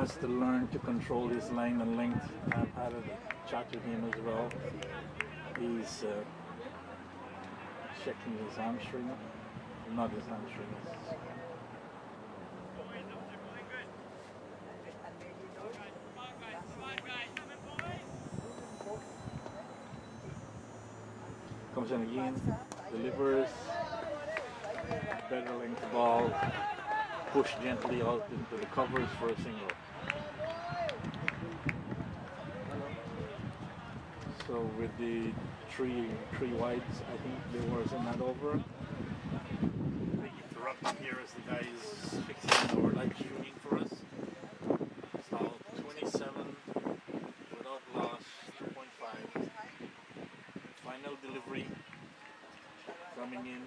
has to learn to control his line and length. I've had a chat with him as well. He's checking his hamstring, not his hamstring. Comes in again, delivers, better length ball, push gently out into the covers for a single. So with the three wides, I think there was a not over. I interrupt here as the guy is fixing our light tuning for us. It's now 27 without loss, 2.5. Final delivery coming in.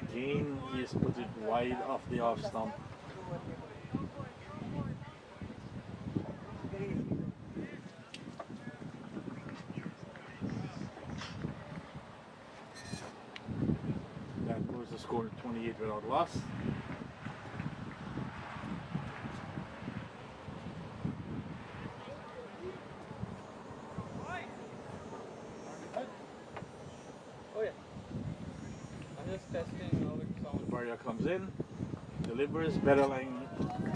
Again, he has put it wide off the off stump. That was the score, 28 without loss. Comes in, delivers, better line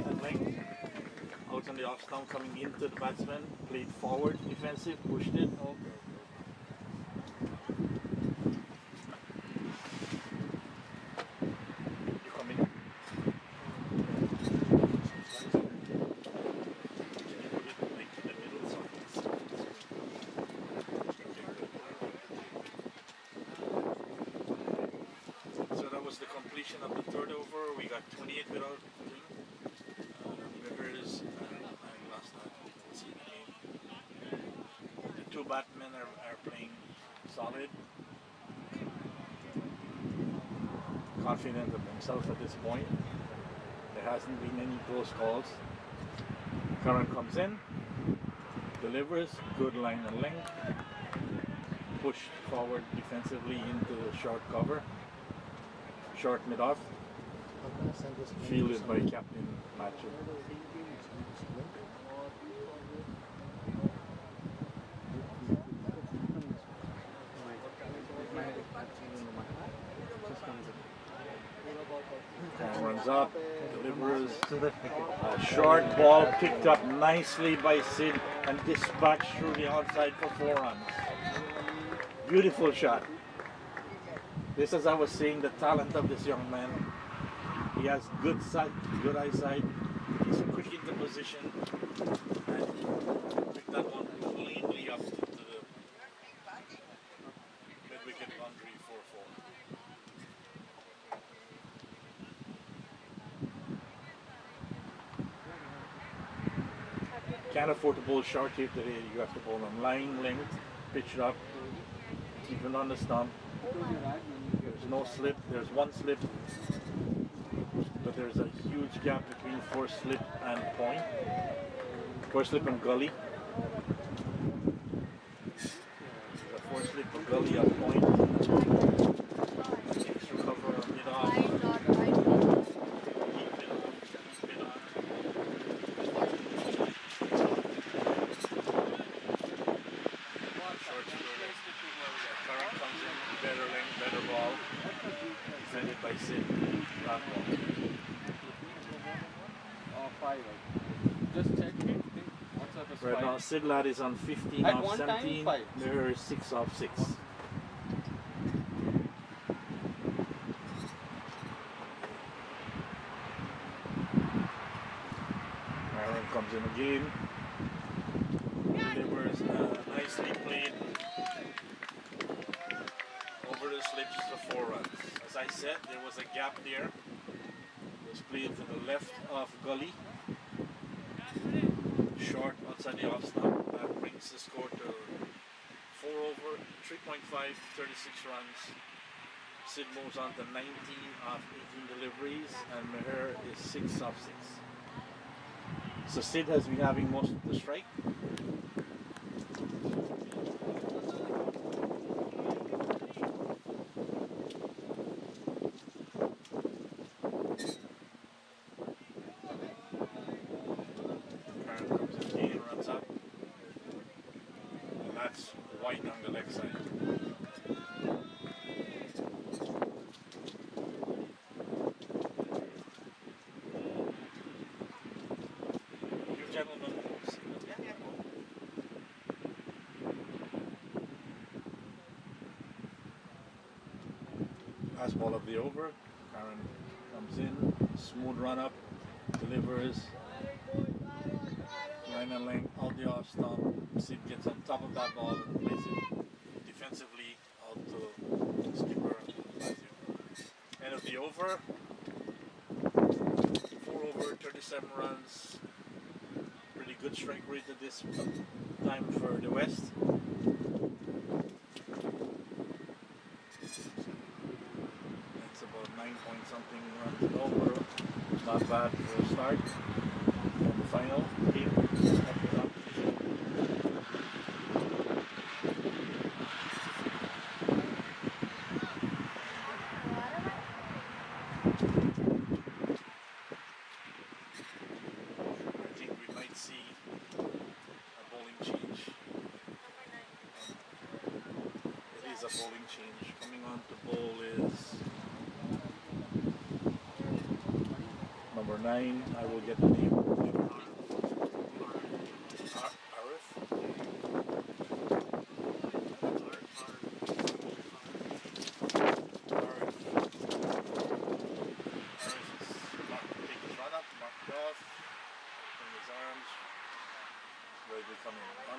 and length. Out on the off stump, coming into the batsman, played forward, defensive, pushed it. You come in. The completion of the third over, we got 28 without Rivers and last night. The two batmen are playing solid, confident of themselves at this point. There hasn't been any close calls. Curran comes in, delivers, good line and length, pushed forward defensively into the short cover. Short mid-off, fielded by Captain Matthew. Runs up, delivers a short ball picked up nicely by Sid and dispatched through the outside for 4 runs. Beautiful shot. This, as I was saying, the talent of this young man. He has good sight, good eyesight. He's quick into position, and picked that one cleanly up to the mid-wicket boundary 4-4. Can't afford to bowl short here today. You have to bowl on line, length, pitch it up, keep it on the stump. There's no slip, there's one slip, but there's a huge gap between 4 slip and point, 4 slip and gully. There's a 4 slip and gully at point. Extra cover mid-off. Right now, Sidlad is on 15 off 17, Mirror is 6 off 6. Aaron comes in again, delivers nicely played over the slips for 4 runs. As I said, there was a gap there. It was played to the left of gully. Short outside the off stump. That brings the score to 4 over, 3.5, 36 runs. Sid moves on to 19 off 18 deliveries, and Meher is 6 off 6. So Sid has been having most of the strike. Last ball of the over. Karen comes in, smooth run up, delivers. Line and length out the off stump. Sid gets on top of that ball and plays it defensively out to skipper Matthew. End of the over. 4 over, 37 runs. Pretty good strike rate at this time for the West. That's about 9 point something runs over. Not bad for a start. And the final game up the top. I think we might see a bowling change. It is a bowling change. Coming on to bowl is number 9. I will get the name.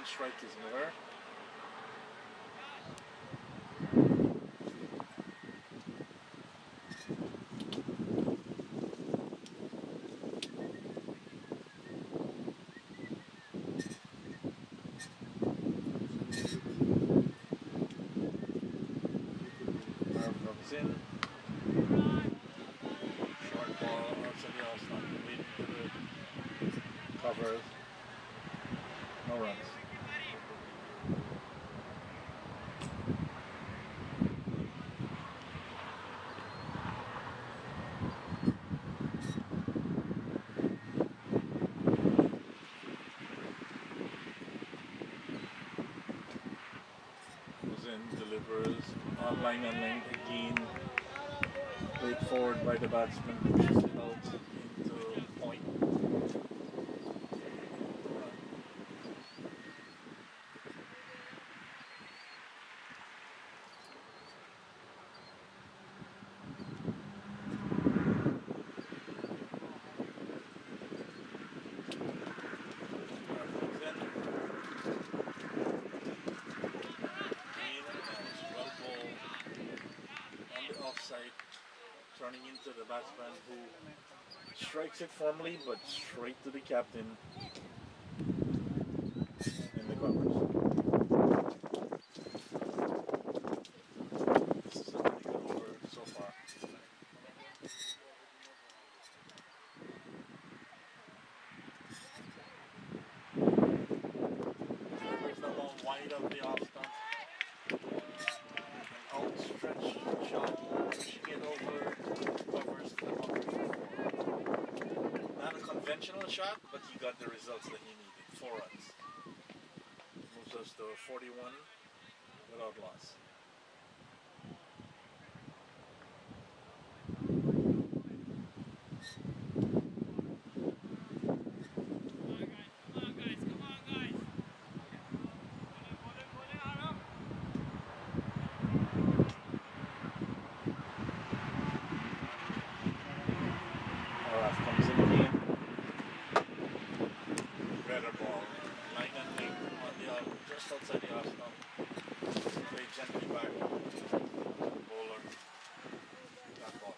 Strike is more. Comes in. Short ball outside the all-stop. Leading to the cover. No runs. Delivers on line and length again. Played forward by the batsman, pushes it out into point. Turning into the batsman who strikes it firmly but straight to the captain in the covers. This is a pretty good over so far. Delivers the ball wide of the off stump. An outstretched shot, pushing it over. Not a conventional shot, but he got the results that he needed. 4 runs. Moves us to 41 without loss. Comes in again. Better ball. Line and length on the just outside the off stump. Play gently back. Bowler. That ball.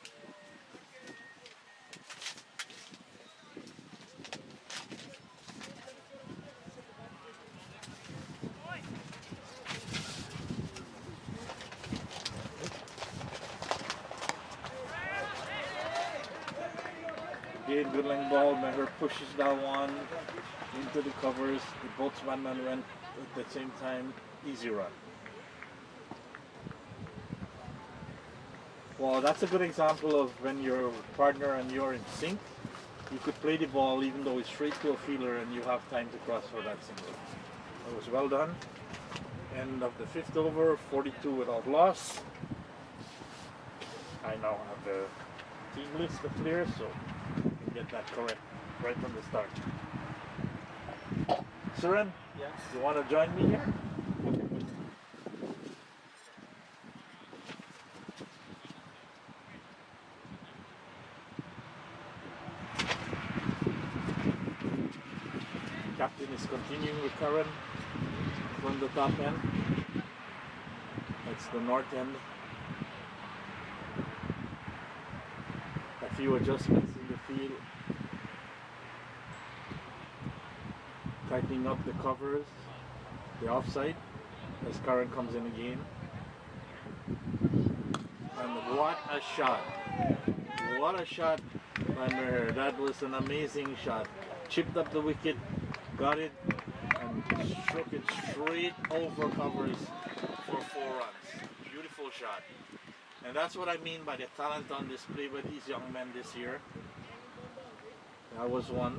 Again, good length ball. Meher pushes that one into the covers. The both batsmen went at the same time. Easy run. Well, that's a good example of when your partner and you're in sync. You could play the ball even though it's straight to a fielder and you have time to cross for that single. That was well done. End of the 5th over, 42 without loss. I now have the team list to clear, so get that correct right from the start. Suren, yeah. You want to join me here? Captain is continuing with Curran from the top end. That's the north end. A few adjustments in the field. Tightening up the covers, the offside, as Curran comes in again. And what a shot! What a shot by Meher. That was an amazing shot. Chipped up the wicket, got it, and struck it straight over covers for 4 runs. Beautiful shot. And that's what I mean by the talent on display by these young men this year. That was one.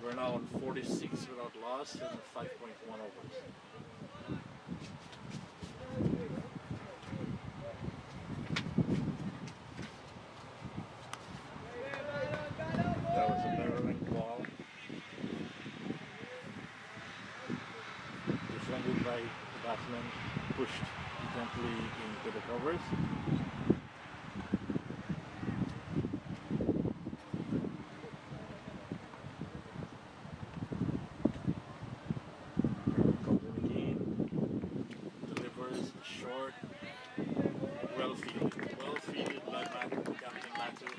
We're now on 46 without loss and 5.1 overs. That was a better-ranked ball. Defended by the batsman, pushed gently into the covers. Comes in again, delivers short, well fielded by Captain Matthew.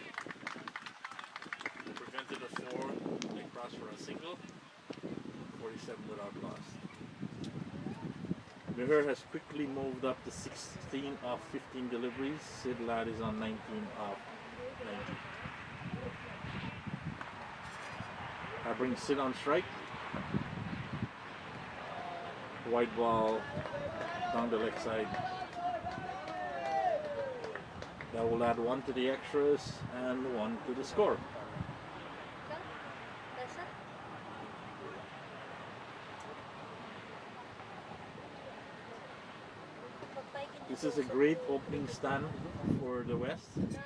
Prevented a 4, they crossed for a single, 47 without loss. Meher has quickly moved up to 16 of 15 deliveries. Sid Ladd is on 19 of 19. I bring Sid on strike. White ball down the leg side. That will add 1 to the extras and 1 to the score. This is a great opening stand for the West. Again,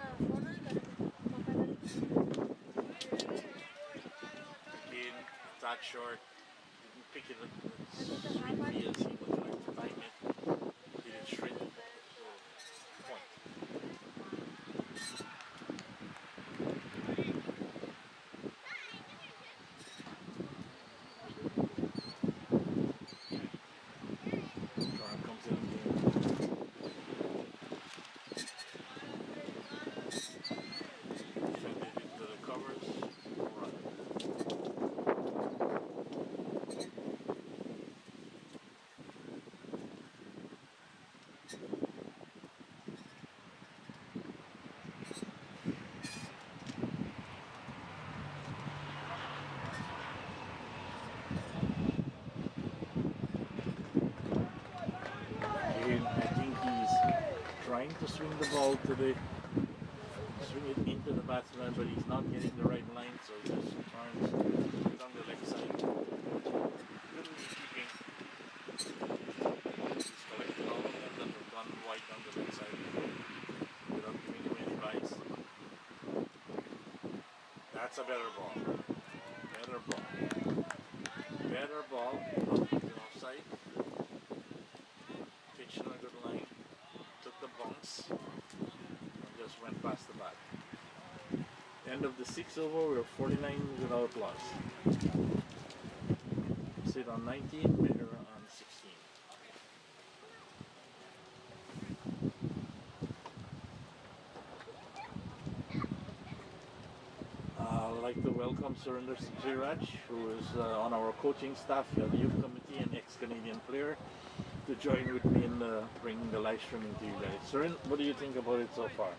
that short, didn't pick it up as sweetly as he would like to time it. Did it straight to the point. Curran comes in again. Defended into the covers. Run. Again, I think he's trying to swing the ball to the swing it into the batsman, but he's not getting the right line, so he just turns down the leg side. Good keeping. He's collected all of them that have gone wide down the leg side without giving him any bites. That's a better ball. Better ball. Better ball. Up to the offside. Pitched on a good line. Took the bunks. Just went past the bat. End of the 6th over, we were 49 without loss. Sid on 19, Meher on 16. I'd like to welcome Surinder Siraj, who is on our coaching staff, the youth committee and ex-Canadian player, to join with me in bringing the live streaming to you guys. Surin, what do you think about it so far?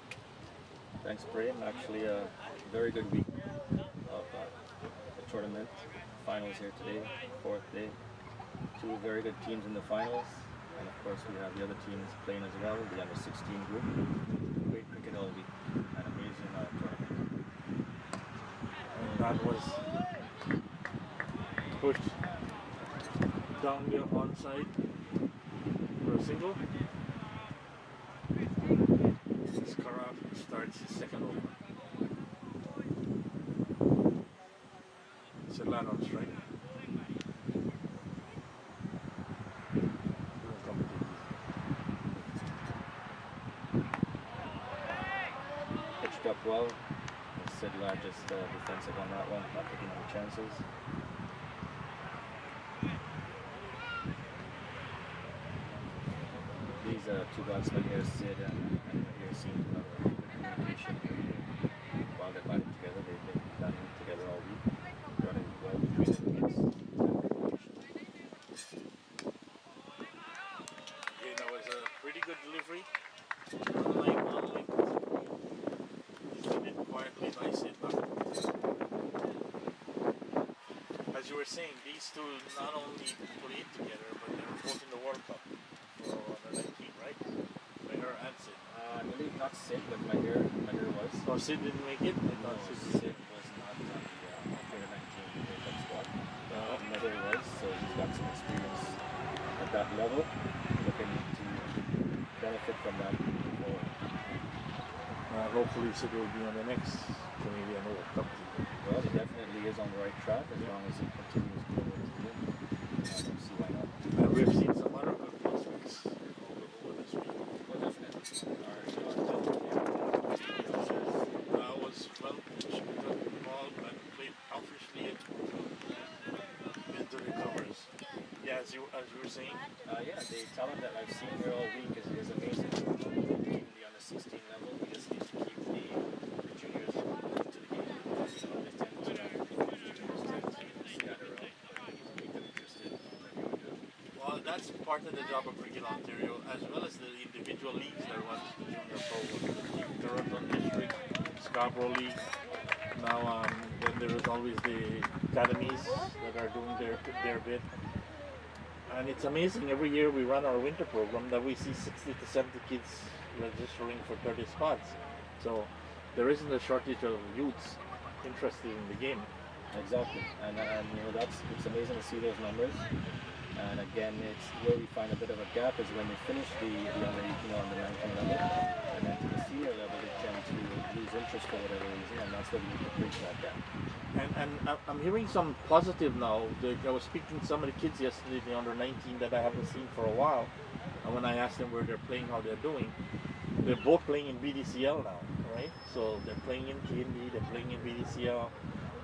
Thanks, Prem. Actually, a very good week of the tournament. Finals here today, 4th day. 2 very good teams in the finals. And of course, we have the other teams playing as well, the under-16 group. Great cricket all week. An amazing tournament. And that was pushed down the onside for a single. Skaraf starts his second over. Sedlan on strike. Pitched up well. Sedlan just defensive on that one, not taking any chances. two batsmen here, Sid and here seem to have a good communication. While they're batting together, they've been batting together all week, running well between the wickets. Yeah, that was a pretty good delivery. Unlike he did quietly, nice hit back. As you were saying, these two not only played together, but they were both in the World Cup for under 19, right? Maher and Sid. I believe not Sid, but Maher was. Oh, Sid didn't make it? I No, thought Sid was not on the under 19 World Cup squad. Maher was, so he's got some experience at that level, looking to benefit from that moving forward. Hopefully Sid will be on the next Canadian World Cup team. Well, he definitely is on the right track as long as he continues doing what he's doing. I don't see why not. And we've seen some other good prospects over this week. Well, definitely. Was well pitched, took the ball and played obviously into the covers. Yeah, as you were saying. Yeah, the talent that I've seen here all week is amazing. Even the under 16 level, we just need to keep the juniors into the game. You know, they tend to scatter out, but keep them interested in what they're doing. Well, that's part of the job of Cricket Ontario, as well as the individual leagues that run the junior program. The Toronto District, Scarborough League. Now, then there is always the academies that are doing their bit. And it's amazing, every year we run our winter program that we see 60 to 70 kids registering for 30 spots. So there isn't a shortage of youths interested in the game. Exactly, and you know it's amazing to see those numbers. And again, it's where we find a bit of a gap is when they finish the under 18 or under 19 level, and then to the senior level they tend to lose interest for whatever reason, and that's where we need to bridge that gap. And I'm hearing some positive now. I was speaking to some of the kids yesterday, the under 19 that I haven't seen for a while, and when I asked them where they're playing, how they're doing, they're both playing in BDCL now, right? So they're playing in TND, they're playing in BDCL.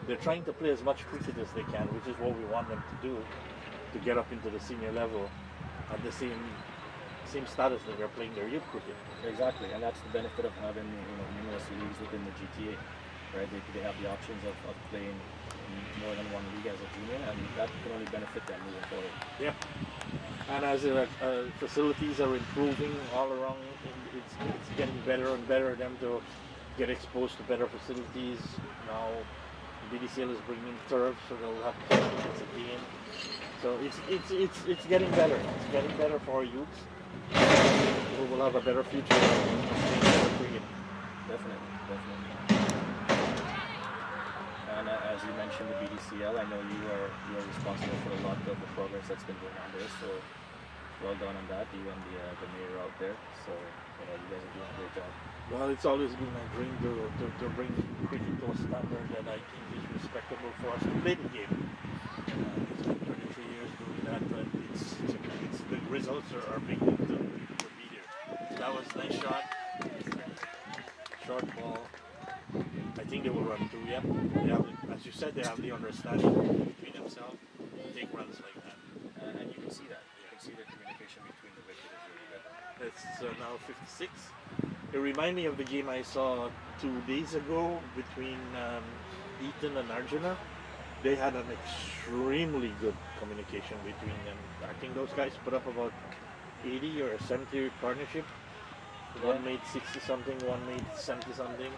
They're trying to play as much cricket as they can, which is what we want them to do, to get up into the senior level at the same status that they're playing their youth cricket. Exactly, and that's the benefit of having numerous leagues within the GTA, right? They have the options of playing in more than one league as a junior, and that can only benefit them moving forward. Yep. And as facilities are improving all around, it's getting better and better. Them to get exposed to better facilities. Now, BDCL is bringing turf, so they'll have tournaments again. So it's getting better. It's getting better for our youths. We will have a better future of cricket. Definitely. And as you mentioned, the BDCL, I know you are responsible for a lot of the progress that's been going on there. So well done on that, you and the mayor out there. So you guys are doing a great job. Well, it's always been my dream to bring cricket to a standard that I think is respectable for us to play the game. It's been 33 years doing that, but it's the results are beginning to be there. That was a nice shot, short ball. I think they will run through. Yeah, they have, as you said, they have the understanding between themselves to take runs like that. And you can see that. You can see the communication between the wicket is really good. It's now 56. It reminded me of the game I saw 2 days ago between Eton and Arjuna. They had an extremely good communication between them. I think those guys put up about 80 or 70 partnership. One made 60 something, one made 70 something.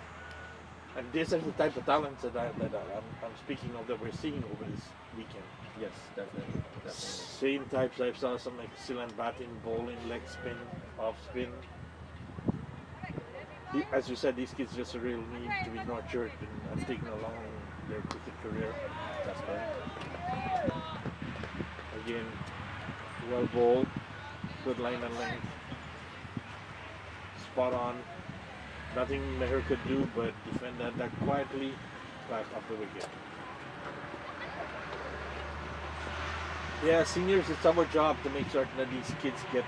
And these are the type of talents that I'm speaking of that we're seeing over this weekend. Yes, definitely. Same types. I saw some excellent batting, bowling, leg spin, off spin. As you said, these kids just really need to be nurtured and taken along their cricket career. That's right. Again, well bowled, good line and length, spot on. Nothing Meher could do but defend that quietly back off the wicket. Yeah, seniors, it's our job to make certain that these kids get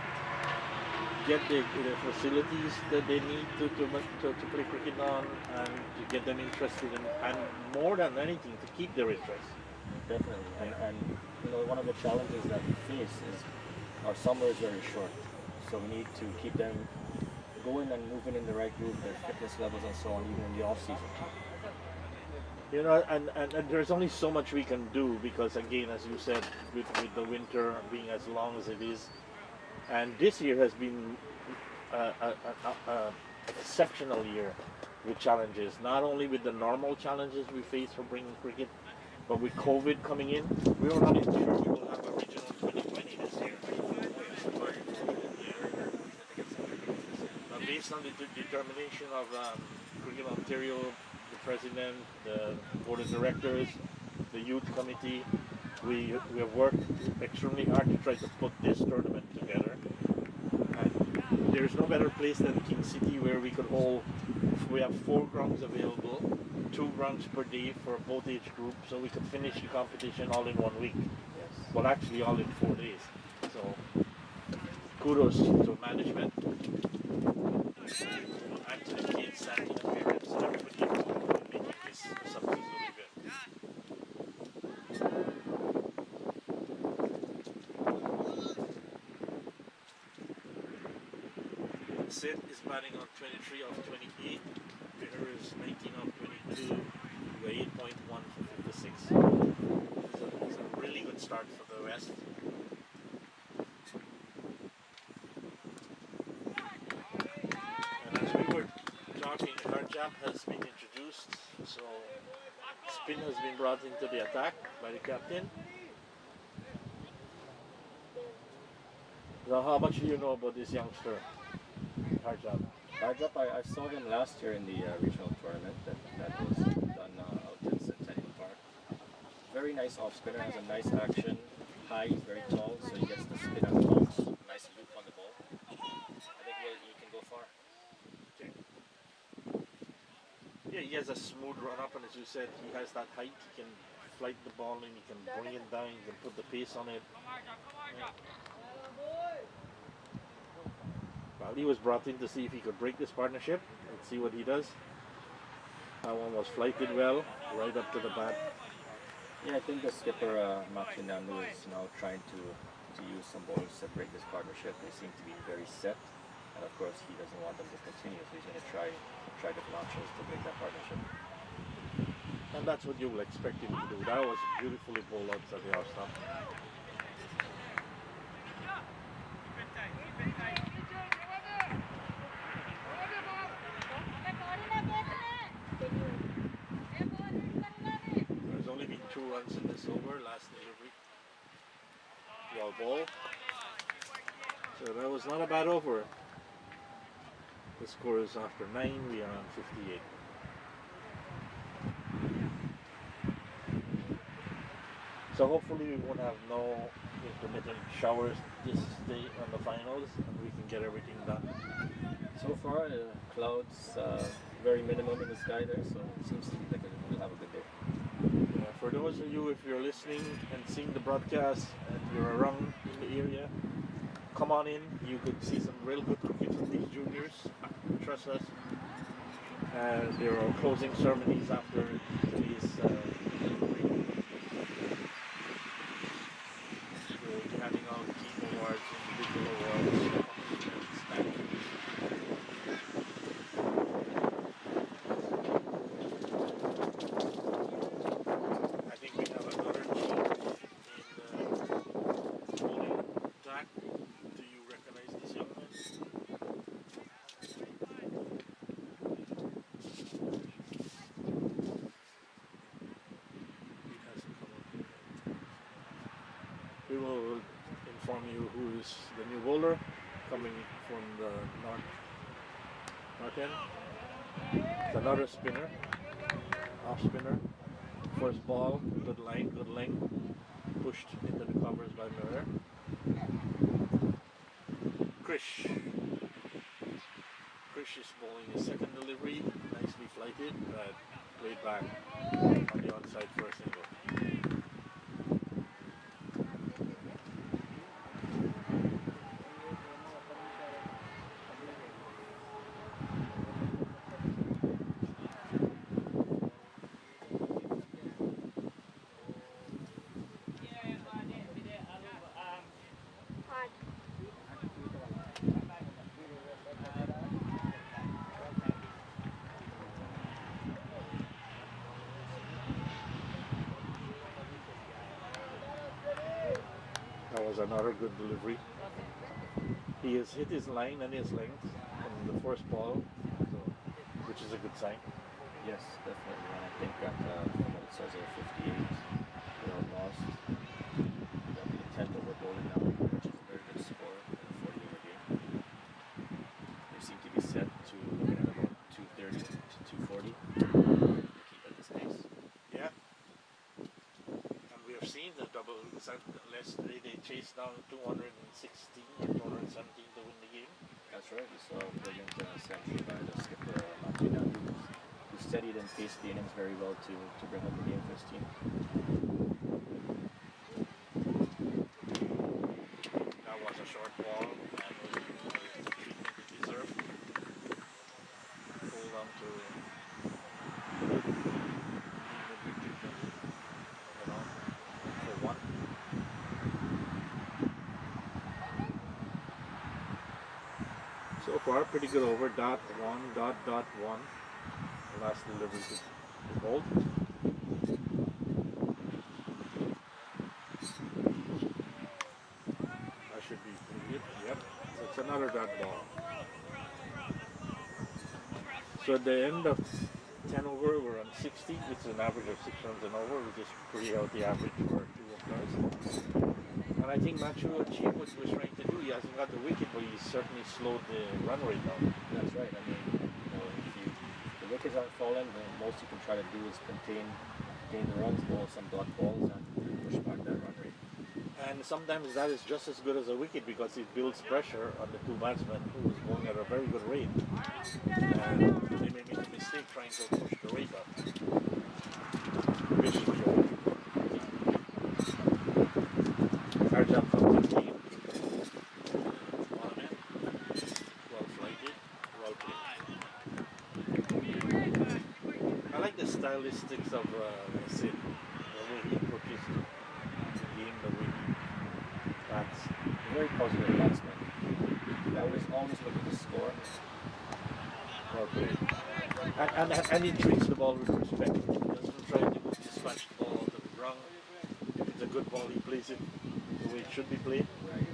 the facilities that they need to play cricket on, and to get them interested in, and more than anything, to keep their interest. Definitely. And one of the challenges that we face is our summer is very short. So we need to keep them going and moving in the right groove, their fitness levels and so on, even in the off season. You know, and there's only so much we can do because, again, as you said, with the winter being as long as it is, and this year has been an exceptional year with challenges, not only with the normal challenges we face for bringing cricket, but with COVID coming in. We were not even sure we will have a regional 2020 this year. Based on the determination of Cricket Ontario, the president, the board of directors, the youth committee, we have worked extremely hard to try to put this tournament together. And there's no better place than King City where we could hold. We have 4 grounds available, 2 grounds per day for both age groups, so we could finish the competition all in 1 week. Yes. Well, actually, all in 4 days. So, kudos to management, and to the kids, and to the parents, and everybody involved in making this something really good. Sid is batting on 23 of 28. Peter is 19 of 22. We're 8.1 for 56. It's a really good start for the West. And as we were talking, Harjap has been introduced, so spin has been brought into the attack by the captain. Now, how much do you know about this youngster, Harjap? I saw him last year in the regional tournament that was done out in Centennial Park. Very nice off spinner, has a nice action, high, he's very tall, so he gets the spin and bounce, nice loop on the ball. I think he can go far. Okay. Yeah, he has a smooth run up, and as you said, he has that height. He can flight the ball and he can bring it down, he can put the pace on it. Yeah. Well, he was brought in to see if he could break this partnership and see what he does. That one was flighted well, right up to the bat. Yeah, I think the skipper, Machinanu, is now trying to use some balls to break this partnership. They seem to be very set, and of course he doesn't want them to continue, so he's going to try different options to break that partnership. And that's what you will expect him to do. That was beautifully bowled out at the off stump. There's only been 2 runs in this over, last delivery. Well ball. So that was not a bad over. The score is after 9, we are on 58. So hopefully we won't have no intermittent showers this day on the finals, and we can get everything done. So far, clouds very minimum in the sky there, so it seems to be like we'll have a good day. Yeah, for those of you, if you're listening and seeing the broadcast and you're around in the area, come on in. You could see some real good cricket from these juniors. Trust us. There are closing ceremonies after today's we'll be handing out team awards, individual awards, statues. I think we have another team in bowling attack. Do you recognize this young man? He hasn't come up yet. We will inform you who is the new bowler coming from the north end. It's another spinner, off spinner. First ball, good line, good length, pushed into the covers by Miller. Krish is bowling his second delivery, nicely flighted, but played back on the onside for a single. was another good delivery. He has hit his line and his length from the first ball, so, which is a good sign. Yes, definitely. And I think that from what it says here, 58 without loss. That'll be the 10th over bowling now, which is a very good score in a 40-over game. They seem to be set to looking at about 230 to 240. They keep at this pace. Yeah. And we have seen the double. Yesterday they chased down 216 and 217 to win the game. That's right. We saw a brilliant century by the skipper, who steadied and paced the innings very well to bring up the game for his team. That was a short ball and was the treatment it deserved. Hold on to for one. So far, pretty good over. Dot one, dot one. The last delivery to Bolt. That should be pretty good. Yep. So it's another dot ball. So at the end of 10 over, we're on 60, which is an average of 6 runs and over, which is pretty healthy average for 2 players. And I think Machu achieved what he was trying to do. He hasn't got the wicket, but he's certainly slowed the run rate down. That's right. I mean, if the wickets aren't falling, the most you can try to do is contain the runs, bowl some dot balls, and push back that run rate. And sometimes that is just as good as a wicket because it builds pressure on the two batsmen who is going at a very good rate. And they may make a mistake trying to push the rate up. Which is the goal. Our job comes in team. On in. Well flighted. Well played. I like the stylistics of Sid. The way he approaches the game, the way he bats. A very positive batsman. He always looking to score. Well played. And he treats the ball with respect. He doesn't try to dispatch the ball out of the ground. If it's a good ball, he plays it the way it should be played. Right.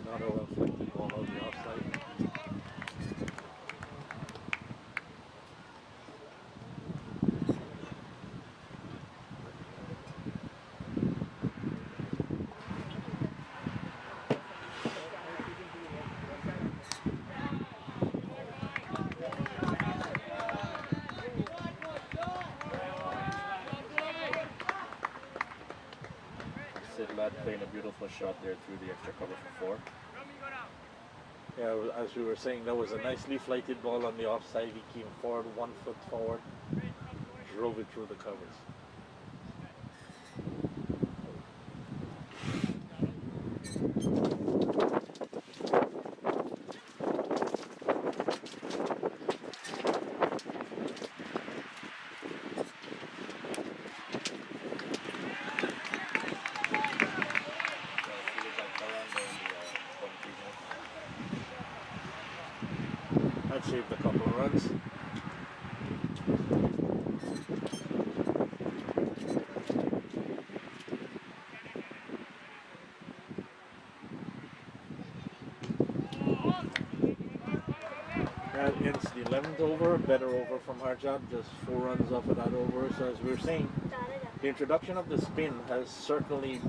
Another well-flighted ball out the offside. Playing a beautiful shot there through the extra cover for 4. Yeah, as we were saying, that was a nicely flighted ball on the offside. He came forward, 1 foot forward, drove it through the covers. That saved a couple of runs. That ends the 11th over, better over from Harjab, just 4 runs off of that over. So as we were saying, the introduction of the spin has certainly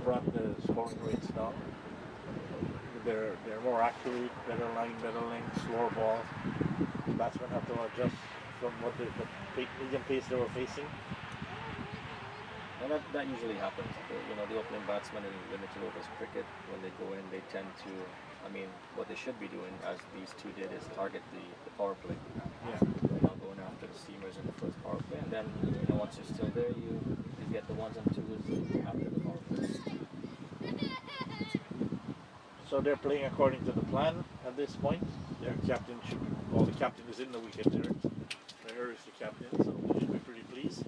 brought the scoring rates down. They're more accurate, better line, better length, slower ball. Batsmen have to adjust from what the medium pace they were facing. And that usually happens. The opening batsmen in limited overs cricket, when they go in, they tend to, what they should be doing, as these two did, is target the power play. Yeah. Going after the seamers in the first power play, and then once you're still there, you get the ones and twos after the power play. So they're playing according to the plan at this point. Their captain should be, the captain is in the wicket there. There is the captain, so they should be pretty pleased.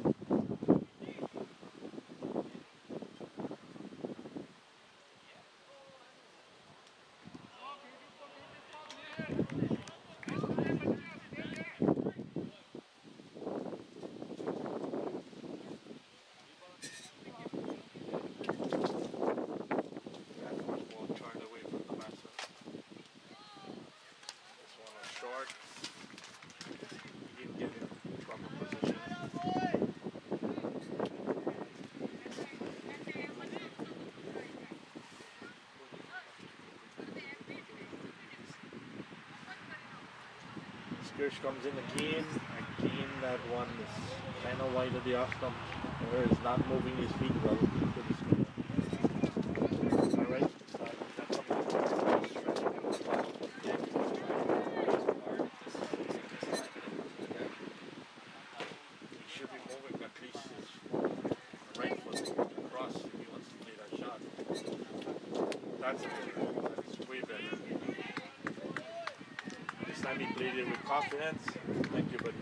starts. He didn't get in proper position. Skirch comes in again. That one is kind of wide of the off stump. Where he's not moving his feet well to the spinner. Alright, he should be moving at least his right foot across if he wants to play that shot. That's better. That's way better. This time he played it with confidence. Thank you, buddy.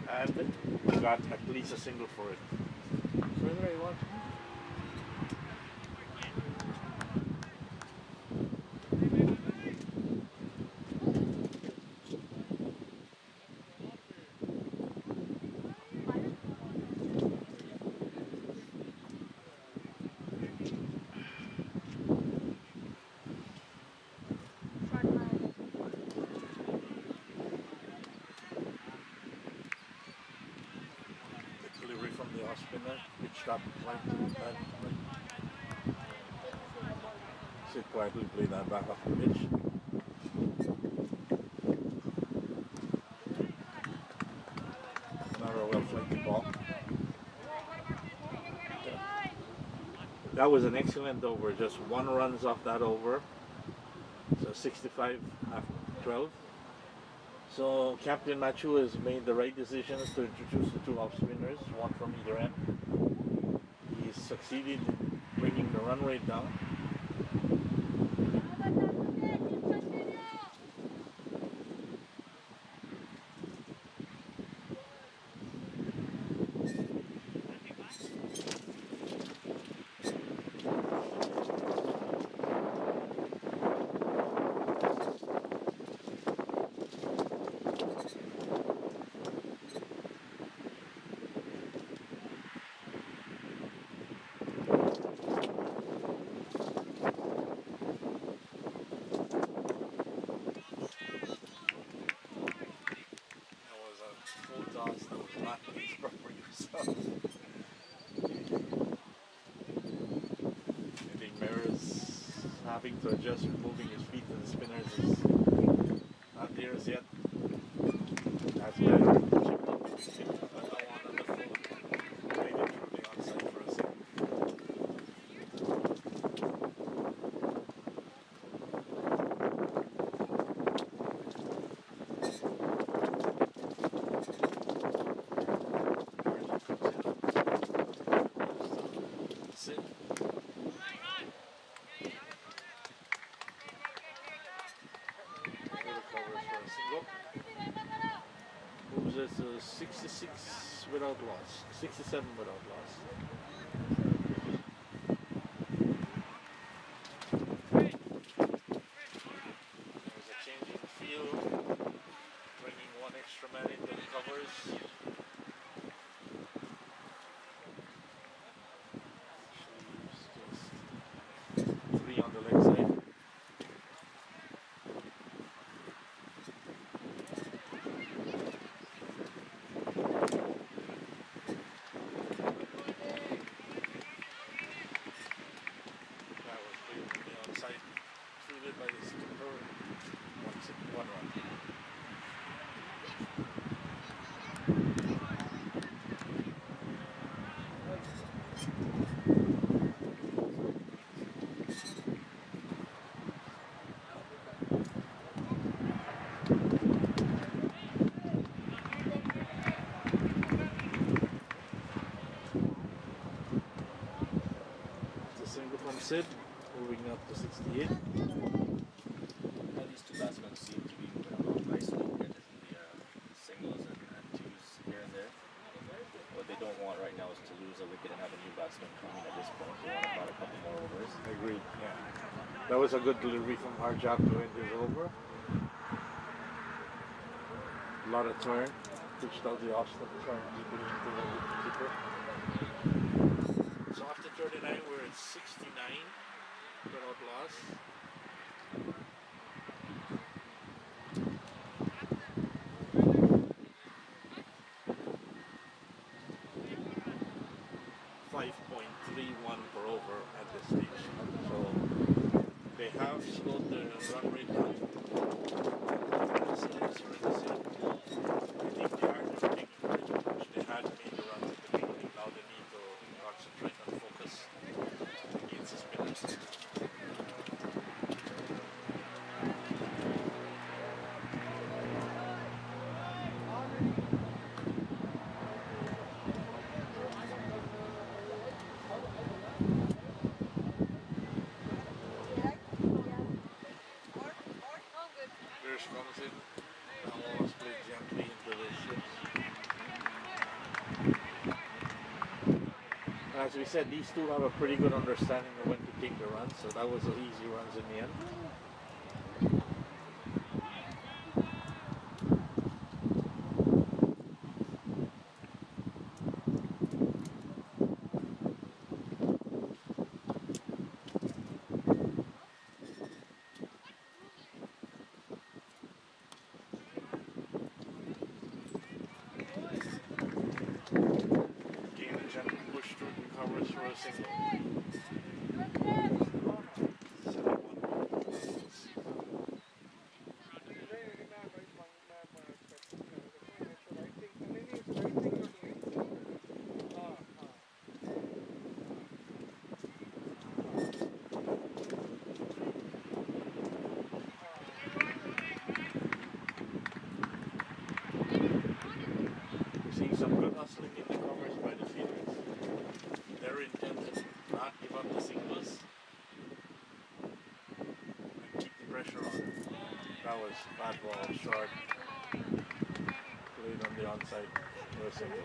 And he got at least a single for it. So anyway, you want? Delivery from the off spinner, pitched up right to the back. Sit quietly, play that back off the pitch. Another well flanked ball. That was an excellent over, just 1 runs off that over. So 65 after 12. So Captain Machu has made the right decisions to introduce the 2 off spinners, 1 from either end. He's succeeded in bringing the run rate down. Having to adjust moving his feet to the spinners is not there as yet. That's better. Played it through the onside for a second. Sit. It's a 66 without loss, 67 without loss. There's a change in field, bringing 1 extra man into the covers. Just 3 on the leg side. By the skipper, 1 run. It's a single from Sid, moving up to 68. These 2 batsmen seem to be moving along nicely in the singles and 2s here and there. What they don't want right now is to lose a wicket and have a new batsman coming at this point. They want to bat a couple more overs. Agreed, yeah. That was a good delivery from Harjak to end his over. A lot of turn. Pitched out the off-stump turn. Keep it into the wicket keeper. So after 39, we're at 69 without loss. over at this stage. So they have slowed the run rate down. As innings are in the same. I think they are taking very much. They had made the runs at the beginning. Now they need to concentrate and focus against the spinners. Pierce comes in. Now almost play gently into the ships. As we said, these two have a pretty good understanding of when to take the runs, so that was the easy runs in the end. Game gently push through, recovers for a single. 7-1. We're seeing some good hustling in the covers by the fielders. Their intent is not give up the singles and keep the pressure on. That was bad ball, short, played on the onside for a single.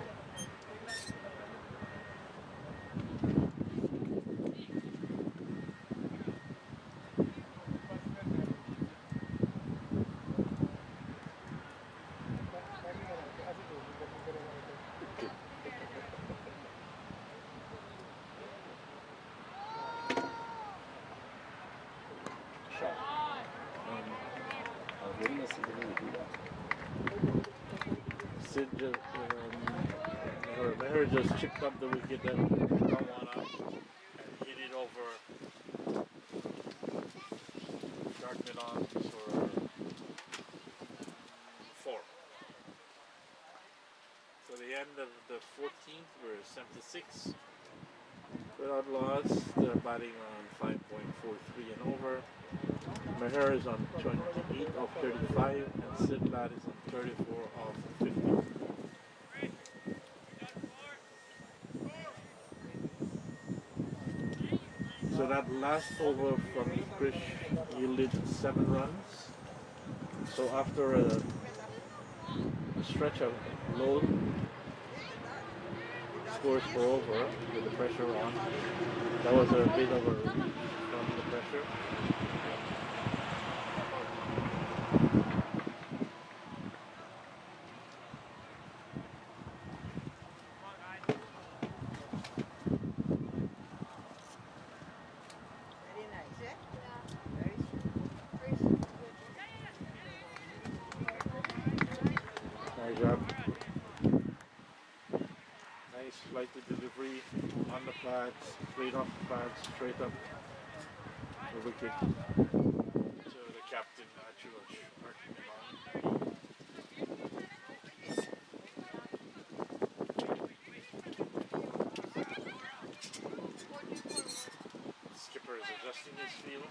Shot. What do you see the way you do that? Sid just, Meher just chipped up the wicket and got one up and hit it over dark mid on for 4. So the end of the 14th, we're 76. Without loss, they're batting on 5.43 and over. Meher is on 28 of 35 and Sidlad is on 34 of 50. So that last over from Krish yielded 7 runs. So after a stretch of low scores for over with the pressure on, that was a bit of a relief from the pressure. Nice job. Nice flighted delivery on the pads, straight off the pads, straight up the wicket. So the captain, Chuach, marking him on. Skipper is adjusting his field.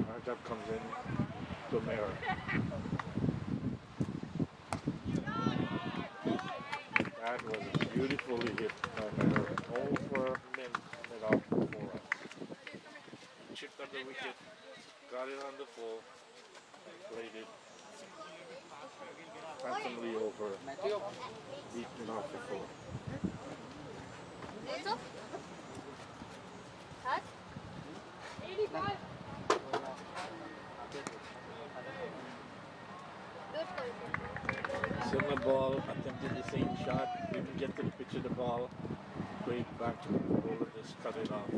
Rajab comes in to Meher. That was beautifully hit by Meher over mid-off for 4 runs. Chipped up the wicket, got it on the full, played it handsomely over, beat it off the full. Hat? 85. Similar ball, attempted the same shot, didn't get to the pitch of the ball, played back to the bowler, just cut it off.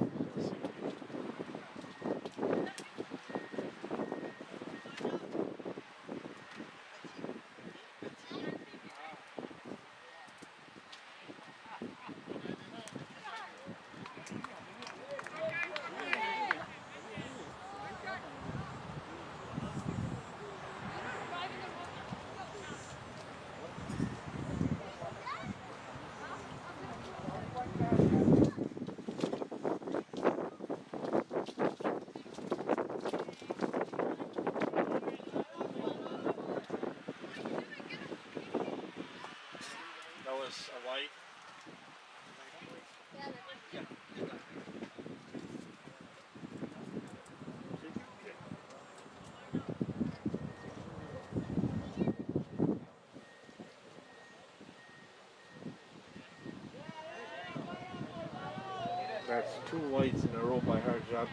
That's two whites in a row by Harjab.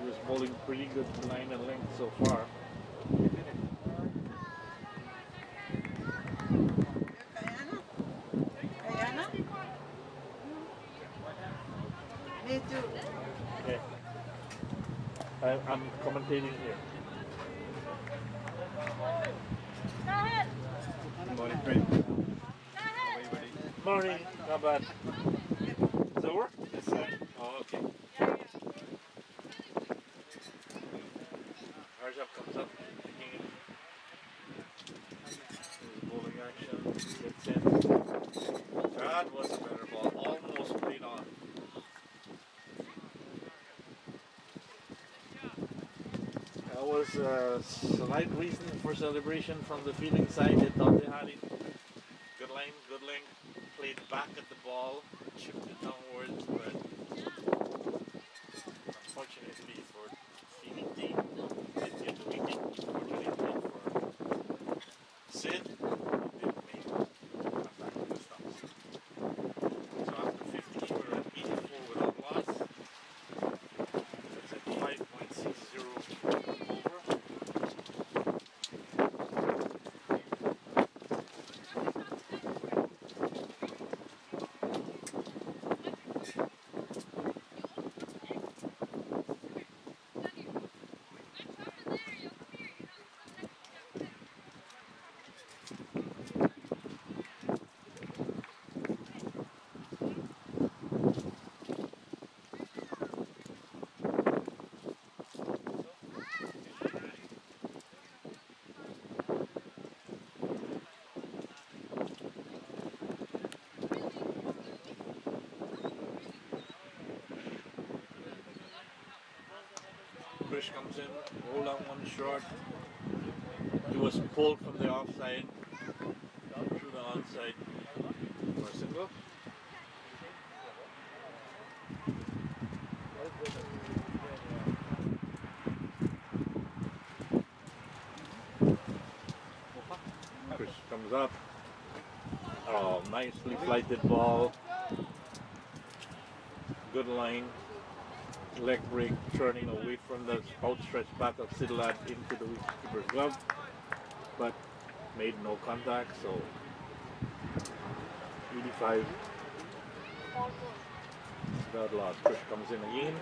He was bowling pretty good line and length so far. Me too. Okay. I'm commentating here. Go ahead. Good morning, Fred. Go ahead. Morning, not bad. Is it over? Yes, sir. Oh, okay. Harjab comes up, taking it. His bowling action, gets in. That was a better ball, almost played on. That was a slight reason for celebration from the fielding side. They thought they had it. Good line, good length. Played back at the ball, chipped it downwards, but unfortunately for the fielding team, didn't get the wicket. Unfortunately for Sid, it didn't make come back to the stumps. So after 50, we're at 84 without loss. That's at 5.60 over. Krish comes in, roll on one short. He was pulled from the offside through the onside for a single. Krish comes up. Oh, nicely flighted ball. Good line. Leg break, turning away from the outstretched back of Sidlad into the wicketkeeper's glove, but made no contact, so 85 without loss. Push comes in again.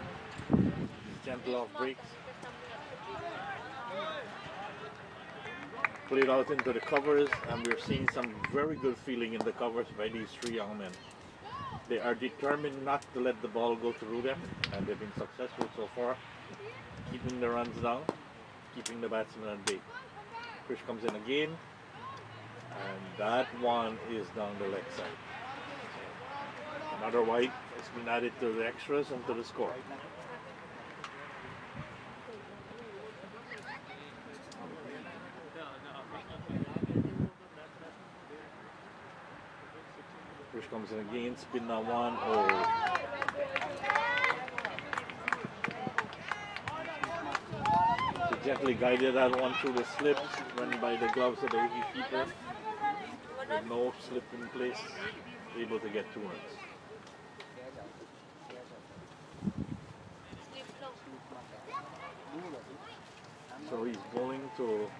Gentle off breaks. Played out into the covers, and we're seeing some very good feeling in the covers by these three young men. They are determined not to let the ball go through them, and they've been successful so far, keeping the runs down, keeping the batsmen at bay. Krish comes in again, and that one is down the leg side. Another white has been added to the extras and to the score. Krish comes in again, spin that one. Oh. He gently guided that one through the slips, run by the gloves of the wicketkeeper. With no slip in place, able to get 2 runs. So he's bowling to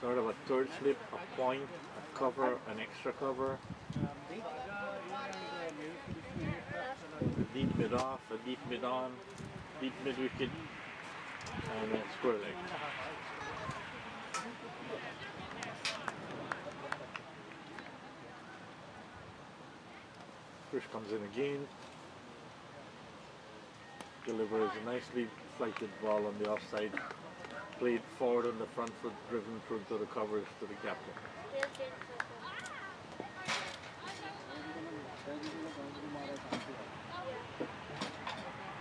sort of a third slip, a point, a cover, an extra cover. A deep mid off, a deep mid on, deep mid wicket, and a square leg. Krish comes in again, delivers a nicely flighted ball on the offside, played forward on the front foot, driven through to the covers to the captain.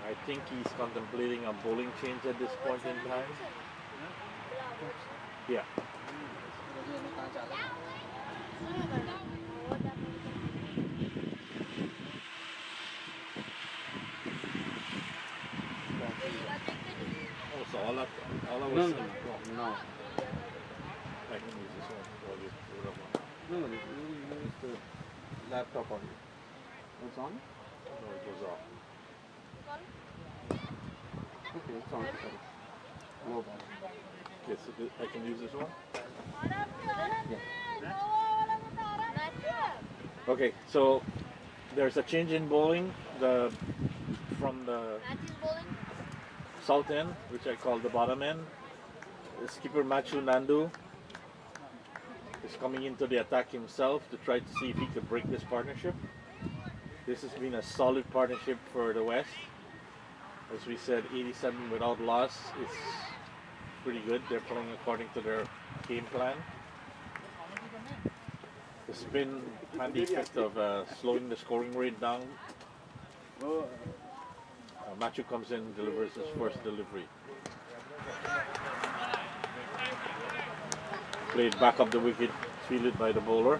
I think he's contemplating a bowling change at this point in time. Yeah. Oh, so all I was No. I can use this one. No, you use the laptop on you. It's on? No, it goes off. Okay, it's on. Low ball. Okay, so I can use this one? Okay, so there's a change in bowling from the south end, which I call the bottom end. The skipper Machu Nandu is coming into the attack himself to try to see if he could break this partnership. This has been a solid partnership for the West. As we said, 87 without loss is pretty good. They're playing according to their game plan. The spin had the effect of slowing the scoring rate down. Machu comes in and delivers his first delivery. Played back up the wicket, fielded by the bowler.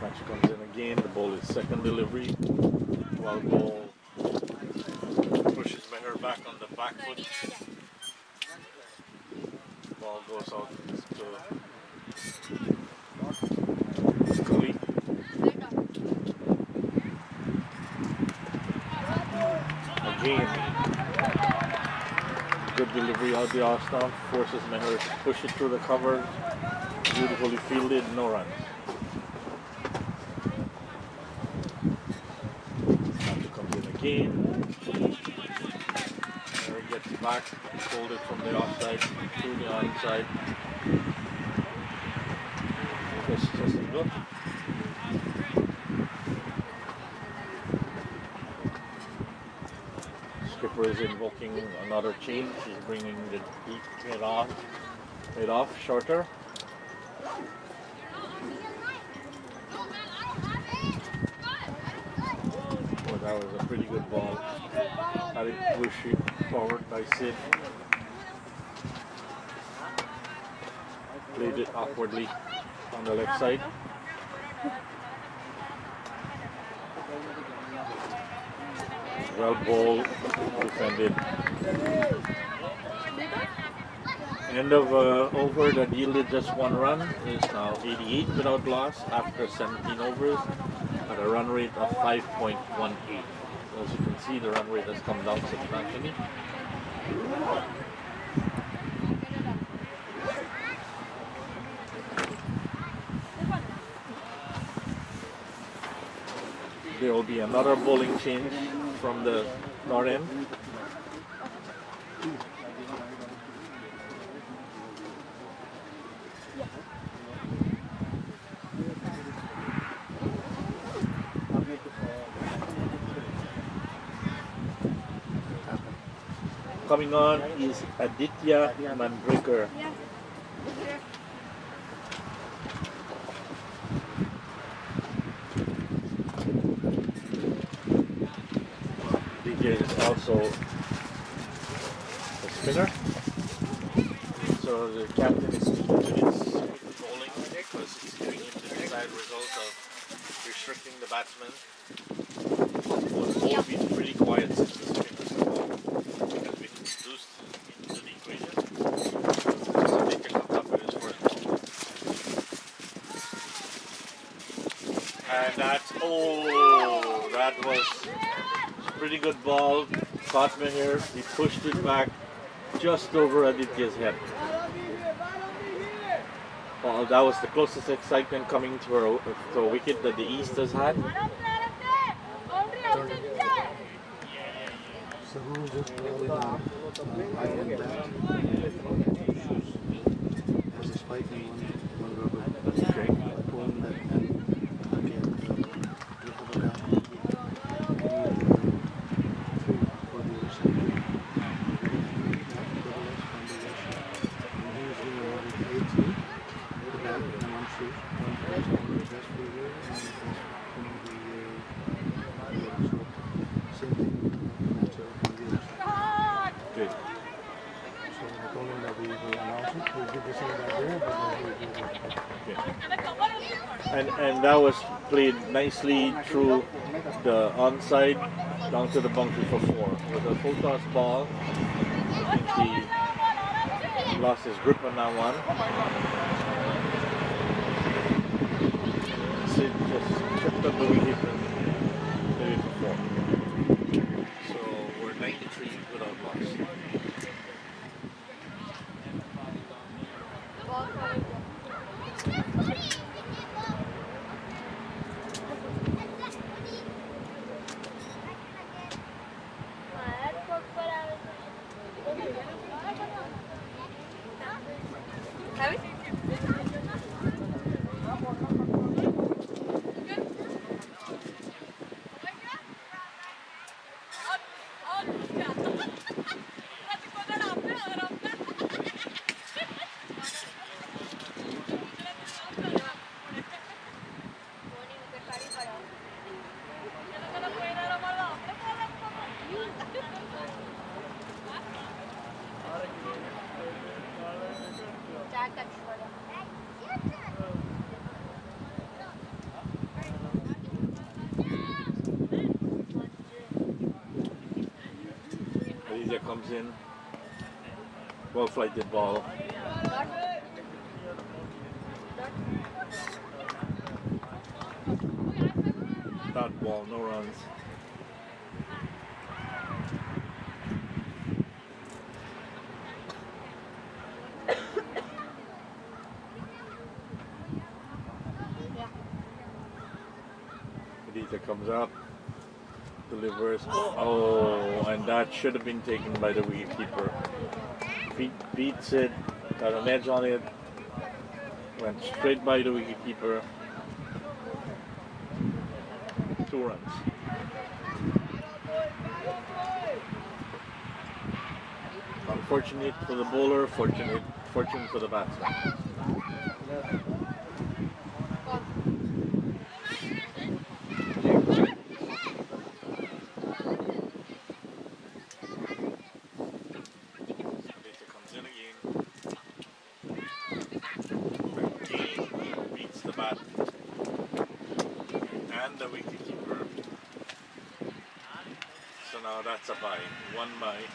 Machu comes in again, the ball is second delivery. While ball pushes Meher back on the back foot. Ball goes out to Scully. Again, good delivery out the off stump, forces Meher to push it through the cover. Beautifully fielded, no runs. Machu comes in again. Meher gets back, folded from the offside to the onside. Just a look. Skipper is invoking another change. He's bringing the deep mid off shorter. Oh, that was a pretty good ball. Had it pushed forward by Sid. Played it awkwardly on the left side. Well ball defended. End of over that yielded just one run is now 88 without loss after 17 overs at a run rate of 5.18. As you can see, the run rate has come down substantially. There will be another bowling change from the north end. Coming on is Aditya Mandraker. DJ is also a spinner. So the captain is speaking to his bowling because it's giving him the desired result of restricting the batsman. We've all been pretty quiet since the spinners have has been introduced into the equation. So Aditya comes up with his first ball. And that's, that was pretty good ball. Caught me here. He pushed it back just over Aditya's head. Well, that was the closest excitement coming to a wicket that the East has had. So who was just rolling on I end that has a spike in one rubber. Okay. Pulling that and again the other guy. For the other side. And he was doing another 18. The back and I'm sure one best for you and one best from the same thing. Good. So I told him that we announce it, we'll give the same guy there, but then we'll do it. Okay. And that was played nicely through the onside down to the boundary for 4. With a full toss ball, think he lost his grip on that one. Sid just tripped up the wicket and played it for 4. So we're 93 without loss. Alicia comes in, well flighted ball. Dot ball, no runs. Alicia comes up, delivers. Oh, and that should have been taken by the wicketkeeper. Beats it, got an edge on it, went straight by the wicketkeeper. 2 runs. Unfortunate for the bowler, fortunate for the batsman. Comes in again. Beats the bat and the wicketkeeper. So now that's a bye. 1 bye.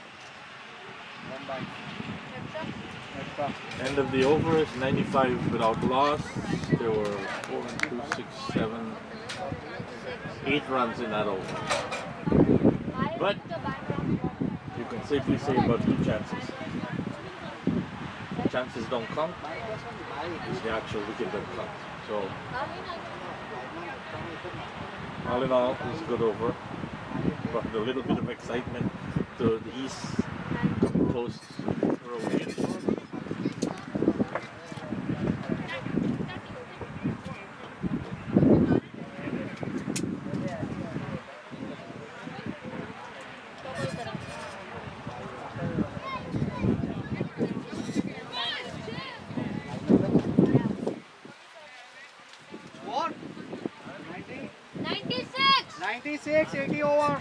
End of the over is 95 without loss. There were 4, 2, 6, 7, 8 runs in that over. But you can safely say about 2 chances. Chances don't count. It's the actual wicket that counts. So all in all, it's a good over. But a little bit of excitement to the east coast road. What? 96! 96, 80 over.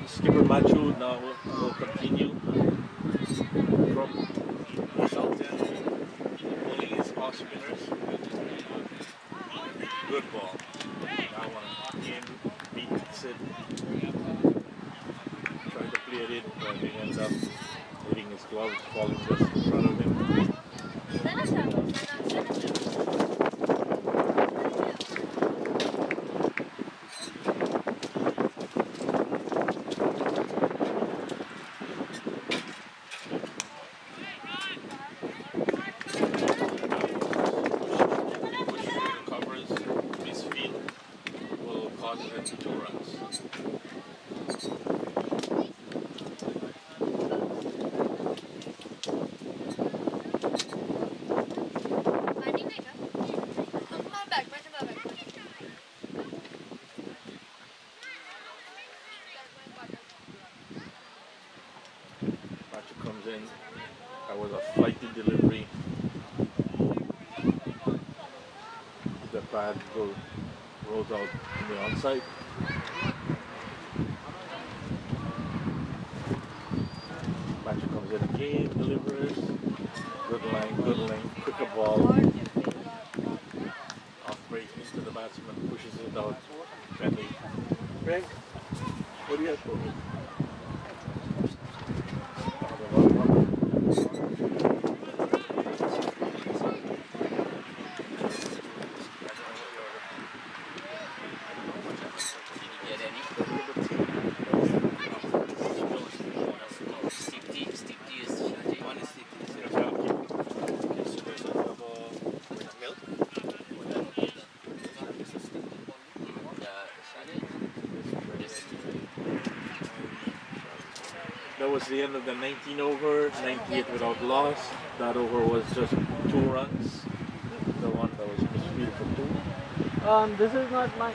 Skipper Machu now will continue from South End, bowling his off spinners. Good ball. That one again beats it. Trying to clear it, but he ends up hitting his gloves, falling just in front of him. Positive 2 runs. Machu comes in. That was a flighty delivery. The pad rolls out in the onside. Machu comes in again, delivers. Good line, quicker ball. Off break into the batsman, pushes it out. Friendly. Break. What do you have for? That was the end of the 19 over, 98 without loss. That over was just 2 runs. The one that was misfield for 2. This is not mine.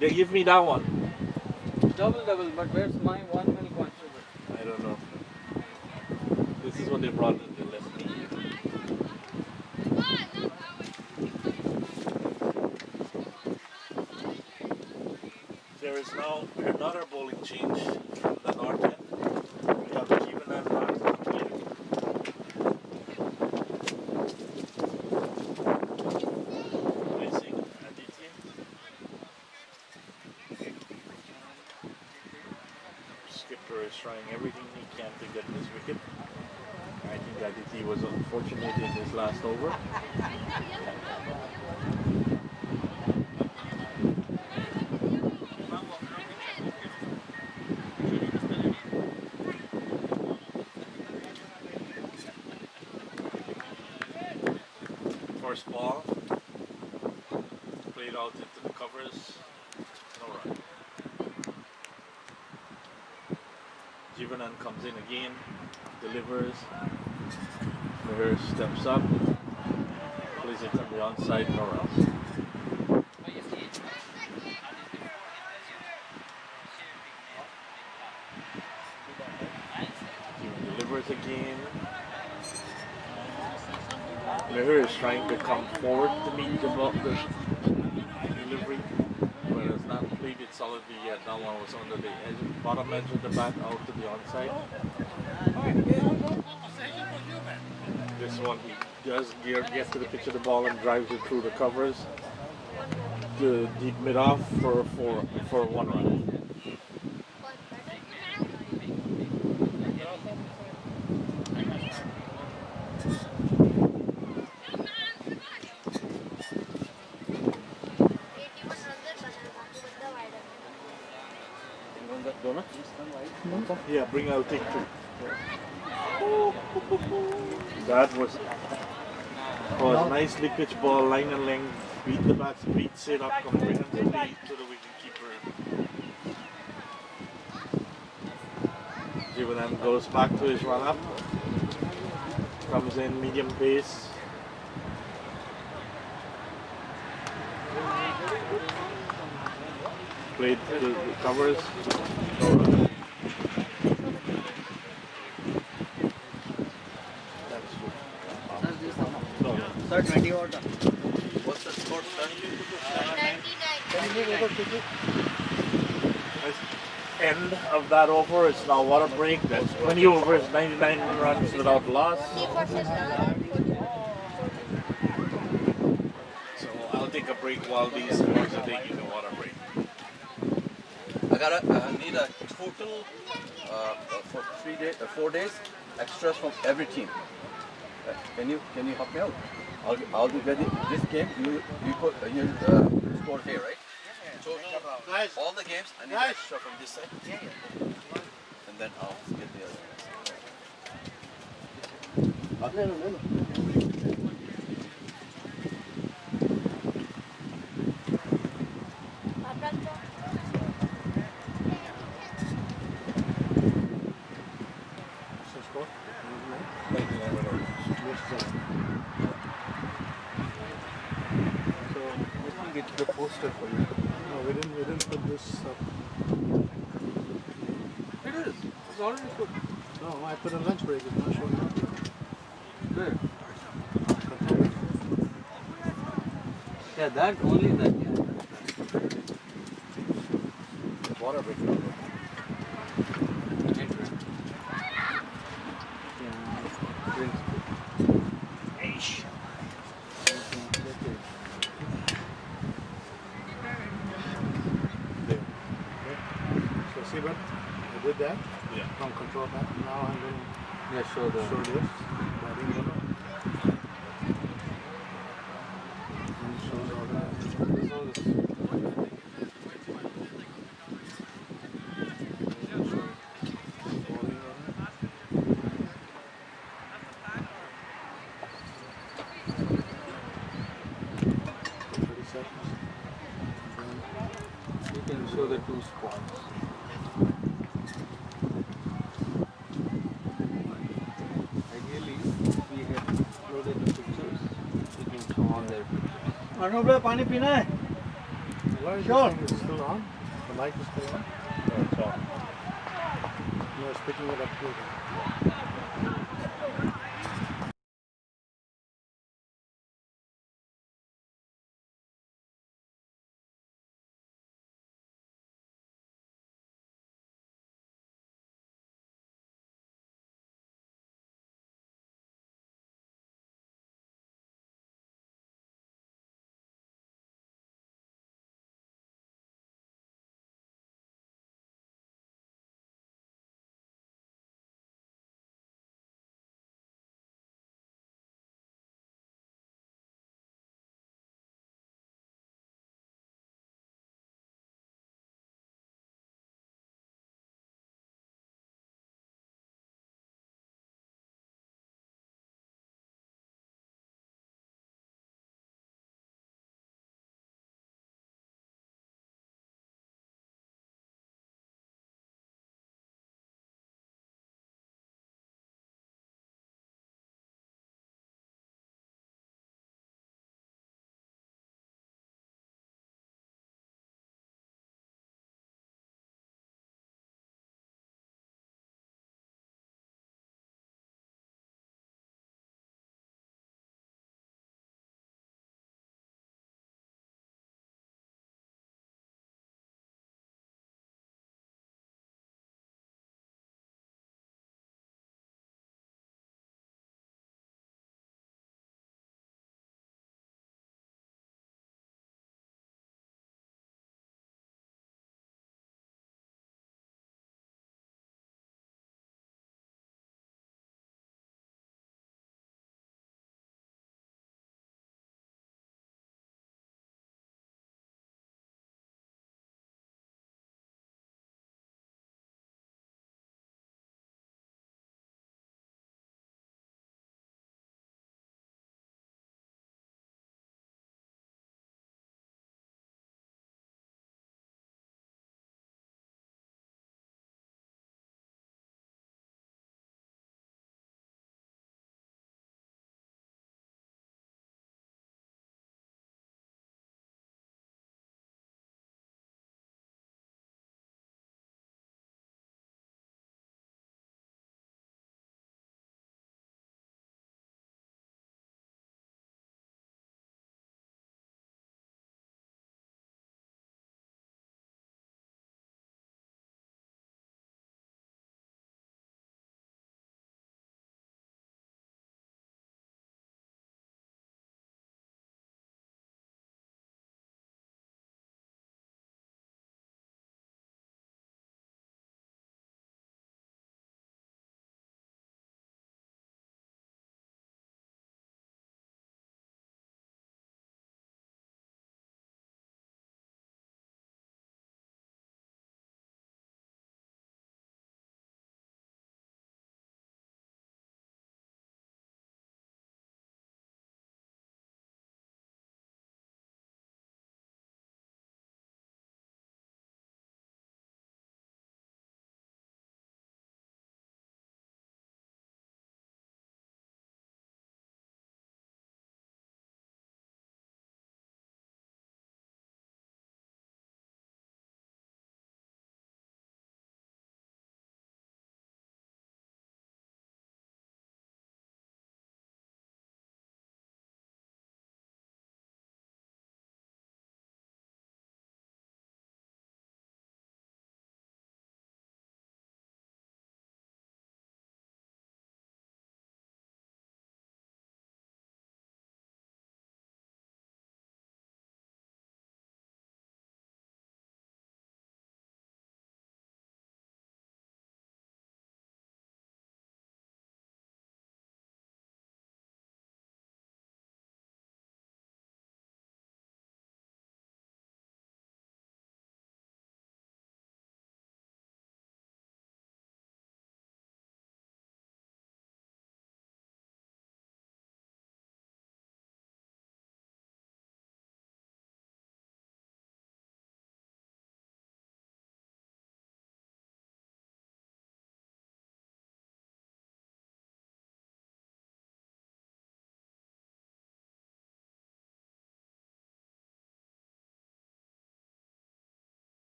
They give me that one. Double, but where's my 1 mil contribute? I don't know. This is what they brought in the left knee. There is now another bowling change from the north end. We have Jeevan and Raj here. Placing Aditi. Skipper is trying everything he can to get this wicket. I think Aditi was unfortunate in his last over. First ball, played out into the covers, no run. Jivanan comes in again, delivers, Meher steps up, plays it on the onside, no runs. Jivan delivers again. Meher is trying to come forward to meet the delivery, but has not played it solidly yet. That one was under the edge, bottom edge of the bat out to the onside. This one he does get to the pitch of the ball and drives it through the covers to deep mid off for 1 run. Yeah, I'll take 2. That was nicely pitched ball, line and length, beat the bats, beats it up comprehensively to the wicketkeeper. Jivanan goes back to his run up, comes in medium pace. Played the covers. No run. Sir, 20 order. What's the score, sir? 99. End of that over, it's now water break. That's 20 overs, 99 runs without loss. So I'll take a break while these boys are taking the water break. I need a total for 4 days extras from every team. Can you help me out? I'll be ready. This game you put you score here, right? Total all the games I need extra from this side. And then I'll get the other. Get the poster for you. No, we didn't put this up. It is. It's already put. No, I put a lunch break. It's not showing up. Where? Control. Yeah, that only that. Yeah. Water break. with that. Yeah. From control back. Now I'm going Yeah, show to show this. Batting order. And shows all the bowling order. 30 seconds. You can show the two spots. Ideally, if we had uploaded the pictures, we can show all their pictures. Arnold bhai, पानी पीना है? Why is Sure. this thing still on? The mic is still on? Oh, it's on. No, it's picking it up here.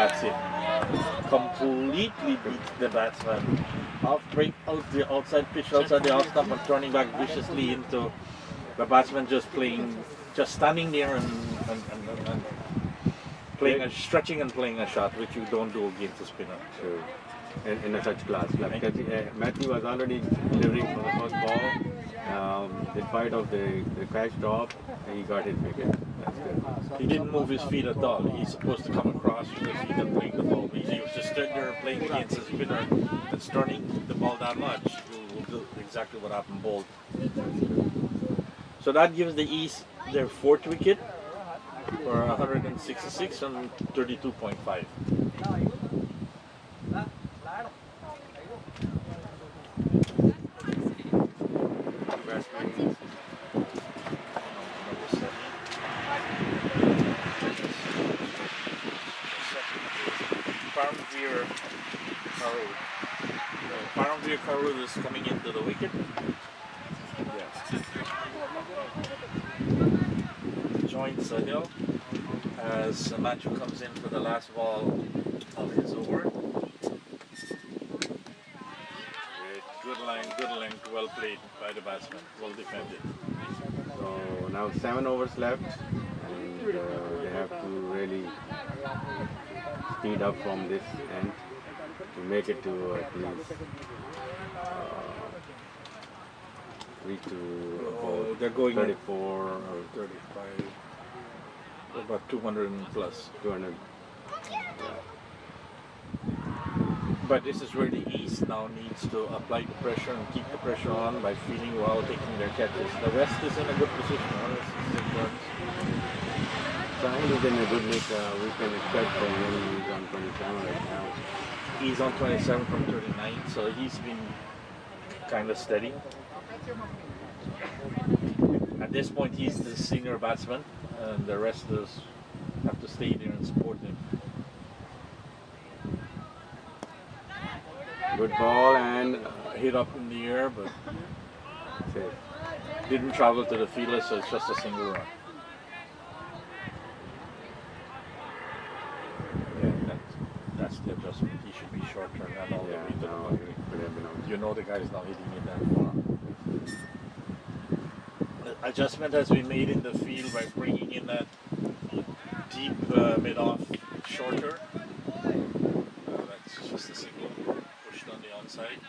bats in. Completely beats the batsman. Off break out the outside pitch, outside the off stump, and turning back viciously into the batsman just standing there and playing stretching and playing a shot, which you don't do against a spinner. Sure. In a such class. Because Matthew was already delivering for the first ball. Despite of the catch drop, he got his wicket. That's good. He didn't move his feet at all. He's supposed to come across with his feet and playing the ball. But he was just stood there playing against a spinner that's turning the ball that much. You will do exactly what happened bowled. So that gives the East their 4th wicket for 166 and 32.5. Paramveer Karud is coming into the wicket. Yes. Joins Sahil as Matthew comes in for the last ball of his over. Good length, well played by the batsman, well defended. So now 7 overs left, and they have to really speed up from this end to make it to at least reach to they're going 34 or 35, about 200 and plus. 200. But this is where the East now needs to apply the pressure and keep the pressure on by feeding while taking their catches. The West is in a good position, 166 runs. Sahil is in a good nick. We can expect from him. He's on 27 right now. He's on 27 from 39, so he's been kind of steady. At this point, he's the senior batsman, and the rest of us have to stay there and support him. Good ball and Hit up in the air, but safe. didn't travel to the fielder, so it's just a single run. Yeah, that's the adjustment. He should be short turn and all the way to the boundary. Could have been out. You know the guy's not hitting it that far. The adjustment has been made in the field by bringing in that deep mid-off shorter. That's just a single pushed on the onside.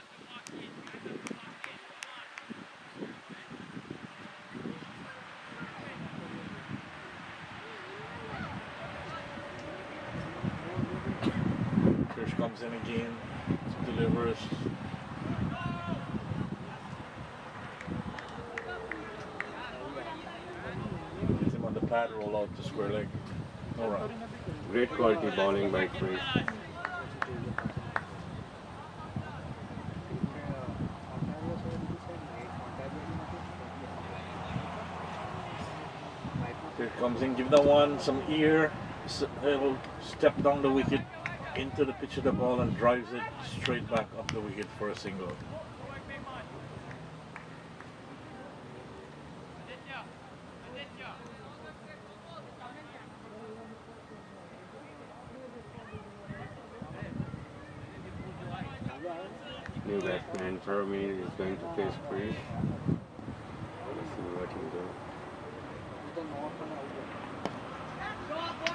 Krish comes in again, delivers. Hits him on the pad, roll out to square leg. No run. Great quality bowling by Chris. Here comes in, give that one some ear. He'll step down the wicket into the pitch of the ball and drives it straight back up the wicket for a single. New batsman for me is going to face Chris. Let's see what he does.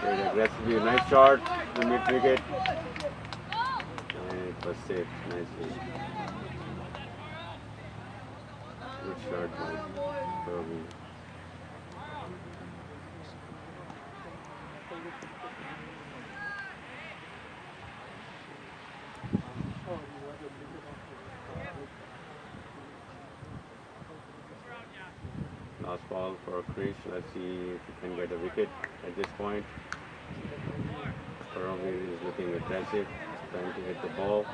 Very aggressively, nice shot, the mid wicket, and it was saved nicely. Good shot by Kirby. Last ball for Krish. Let's see if he can get a wicket at this point. Paramveer is looking aggressive, trying to hit the ball.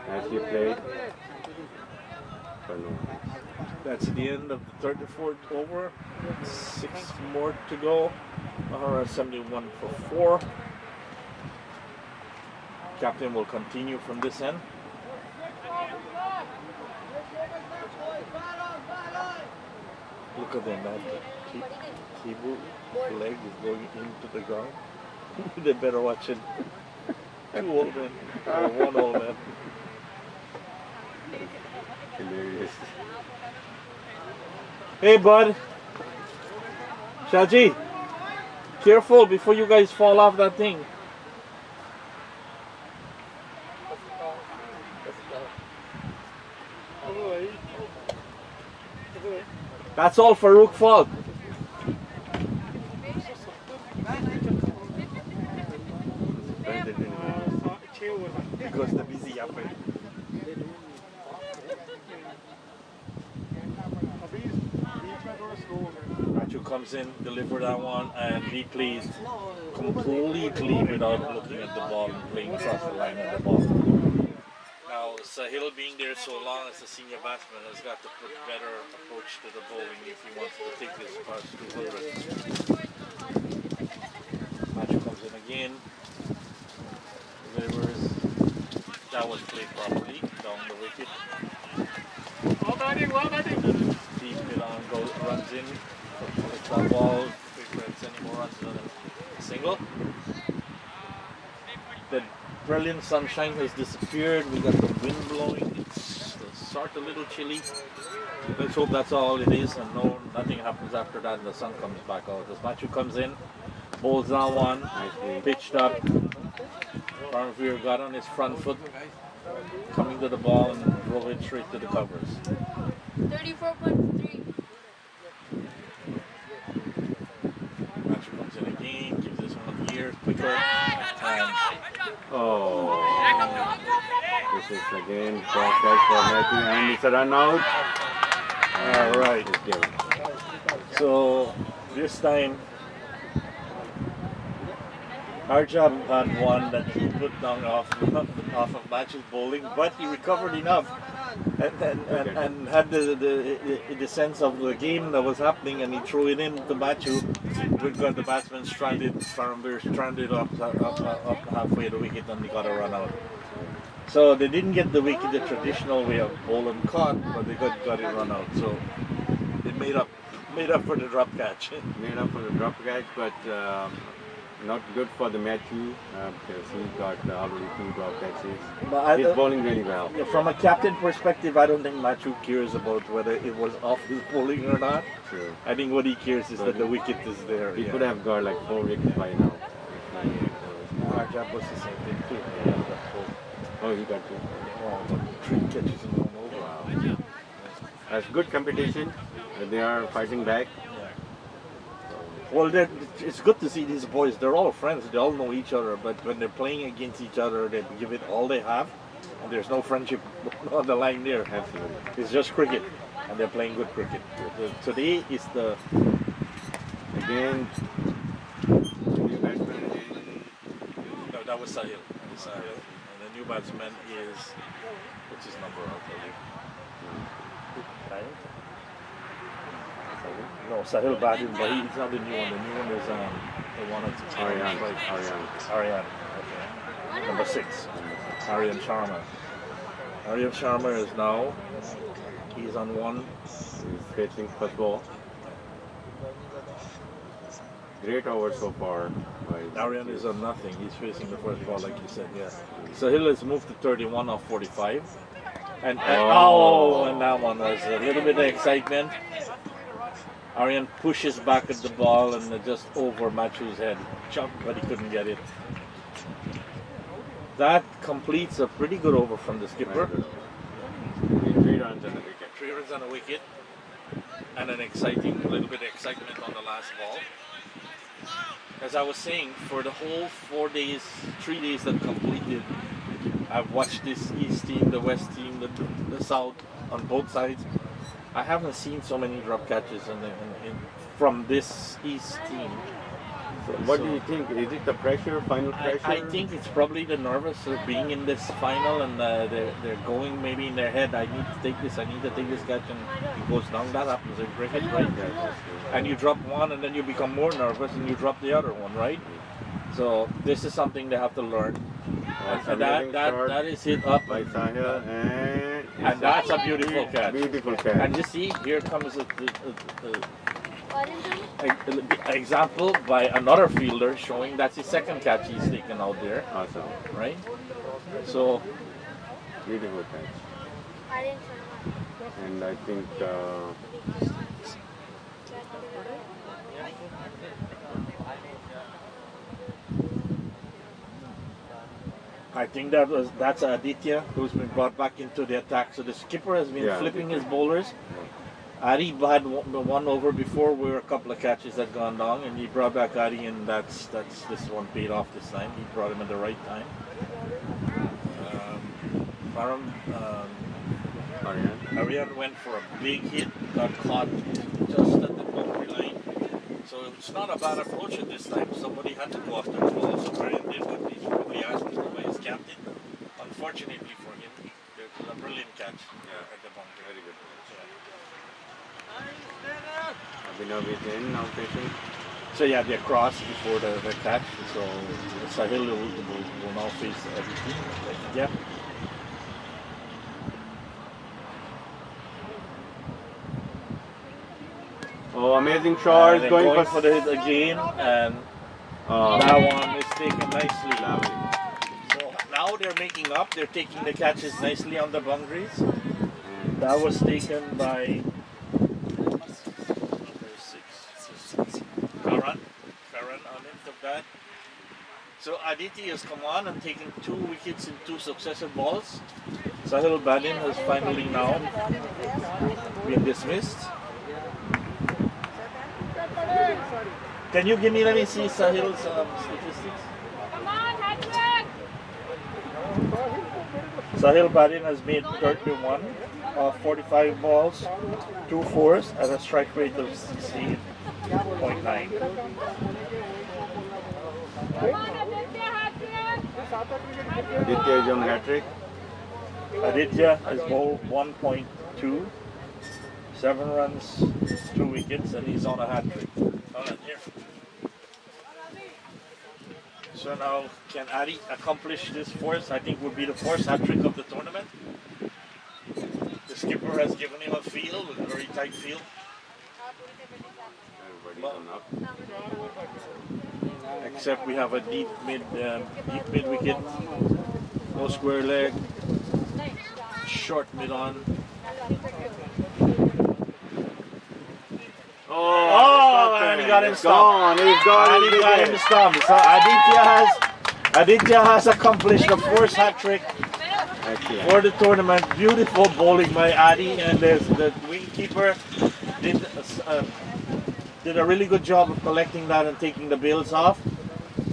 Nicely played. But no. That's the end of the 34th over. 6 more to go. 171 for 4. Captain will continue from this end. Look at them, that Hebrew leg is going into the ground. They better watch it. 2 old men or 1 old man. Hilarious. Hey, bud. Shaji, careful before you guys fall off that thing. That's all Farouk fault. Because the busy up here. Machu comes in, deliver that one, and he plays completely without looking at the ball and playing across the line of the ball. Now, Sahil being there so long as a senior batsman has got to put better approach to the bowling if he wants to take this past 200. Machu comes in again, delivers. That was played properly down the wicket. Deep it on, runs in. It's that ball. It's any more runs than a single. The brilliant sunshine has disappeared. We got the wind blowing. It's sort of a little chilly. Let's hope that's all it is, and nothing happens after that. And the sun comes back out. As Machu comes in, bowls down one, pitched up. Paramveer got on his front foot, coming to the ball and drove it straight to the covers. 34.3. Machu comes in again, gives this one here, quicker. And Oh, this is again cross catch for Matthew, and it's a run out. all right. It's given. So this time, Arjab had one that he put down off of Machu's bowling, but he recovered enough and had the sense of the game that was happening, and he threw it in to Machu. We got the batsman stranded, Paramveer stranded up halfway the wicket, and he got a run out. So they didn't get the wicket the traditional way of bowl and caught, but they got it run out. So they made up for the drop catch. Made up for the drop catch, but not good for the Matthew because he got already 2 drop catches. But He's bowling really well. from a captain perspective, I don't think Machu cares about whether it was off his bowling or not. Sure. I think what he cares is that the wicket is there. He could have got like 4 wickets by now. Arjab was the same thing too. He got 4. Oh, he got 2. Oh, but 3 catches in 1 over. Wow. That's good competition. They are fighting back. Well, it's good to see these boys. They're all friends. They all know each other. But when they're playing against each other, they give it all they have. And there's no friendship on the line there. Absolutely. It's just cricket. And they're playing good cricket. Today is the... Again, new batsman. No, that was Sahil. And the new batsman is... What's his number? I'll tell you. 9? No, Sahil batted, but he's not the new one. The new one is the one that's Aryan. Okay. Number 6. Aryan Sharma. Aryan Sharma is now, he's on 1. He's facing first ball. Great over so far. Aryan is on nothing. He's facing the first ball, like you said, yeah. Sahil has moved to 31 off 45. And that one was a little bit of excitement. Aryan pushes back at the ball and just over Machu's head. Jumped, but he couldn't get it. That completes a pretty good over from the skipper. 3 runs and a wicket. 3 runs on a wicket. And a little bit of excitement on the last ball. As I was saying, for the whole 3 days that completed, I've watched this East team, the West team, the South, on both sides. I haven't seen so many drop catches from this East team. So what do you think? Is it the pressure, final pressure? I think it's probably the nervous of being in this final, and they're going maybe in their head, I need to take this catch, and it goes down. That happens in cricket, right? And you drop one, and then you become more nervous, and you drop the other one, right? So this is something they have to learn. And that is hit up by Sahil, and that's a beautiful catch. Beautiful catch. And you see, here comes Example by another fielder showing that's his second catch he's taken out there, Awesome. right? So Beautiful catch. And I think that's Aditya who's been brought back into the attack. So the skipper has been flipping his bowlers. Adi had one over before where a couple of catches had gone down, and he brought back Adi, and that's this one paid off this time. He brought him at the right time. Arian went for a big hit, got caught just at the boundary line. So it's not a bad approach at this time. Somebody had to go after the ball, so Arian did what he probably asked him to by his captain. Unfortunately for him, it was a brilliant catch at the boundary. very good. Abhinav is in now facing. So yeah, they're crossed before the catch. So Sahil will now face everything. Yeah. Oh, amazing shot! They're going for the hit again, and that one is taken nicely. So now they're making up. They're taking the catches nicely on the boundaries. That was taken by Karan on it of that. So Aditi has come on and taken 2 wickets in 2 successive balls. Sahil Badin has finally now been dismissed. Can you give me, let me see Sahil's statistics. Come on, hat-trick! Sahil Badin has made 31 of 45 balls, 2 fours, and a strike rate of 16.9. Come on, Aditya, hat-trick! Aditya is on hat-trick. Aditya has bowled 1.2, 7 runs, 2 wickets, and he's on a hat-trick. Here. So now, can Adi accomplish this fourth? I think would be the 4th hat-trick of the tournament. The skipper has given him a field, a very tight field. Everybody's on up. Except we have a deep mid wicket, no square leg, short mid on. Oh, and he got him stumped. He's gone. And he got him stumped. So Aditya has accomplished the 4th hat trick for the tournament. Beautiful bowling by Adi, and the wicketkeeper did a really good job of collecting that and taking the bails off.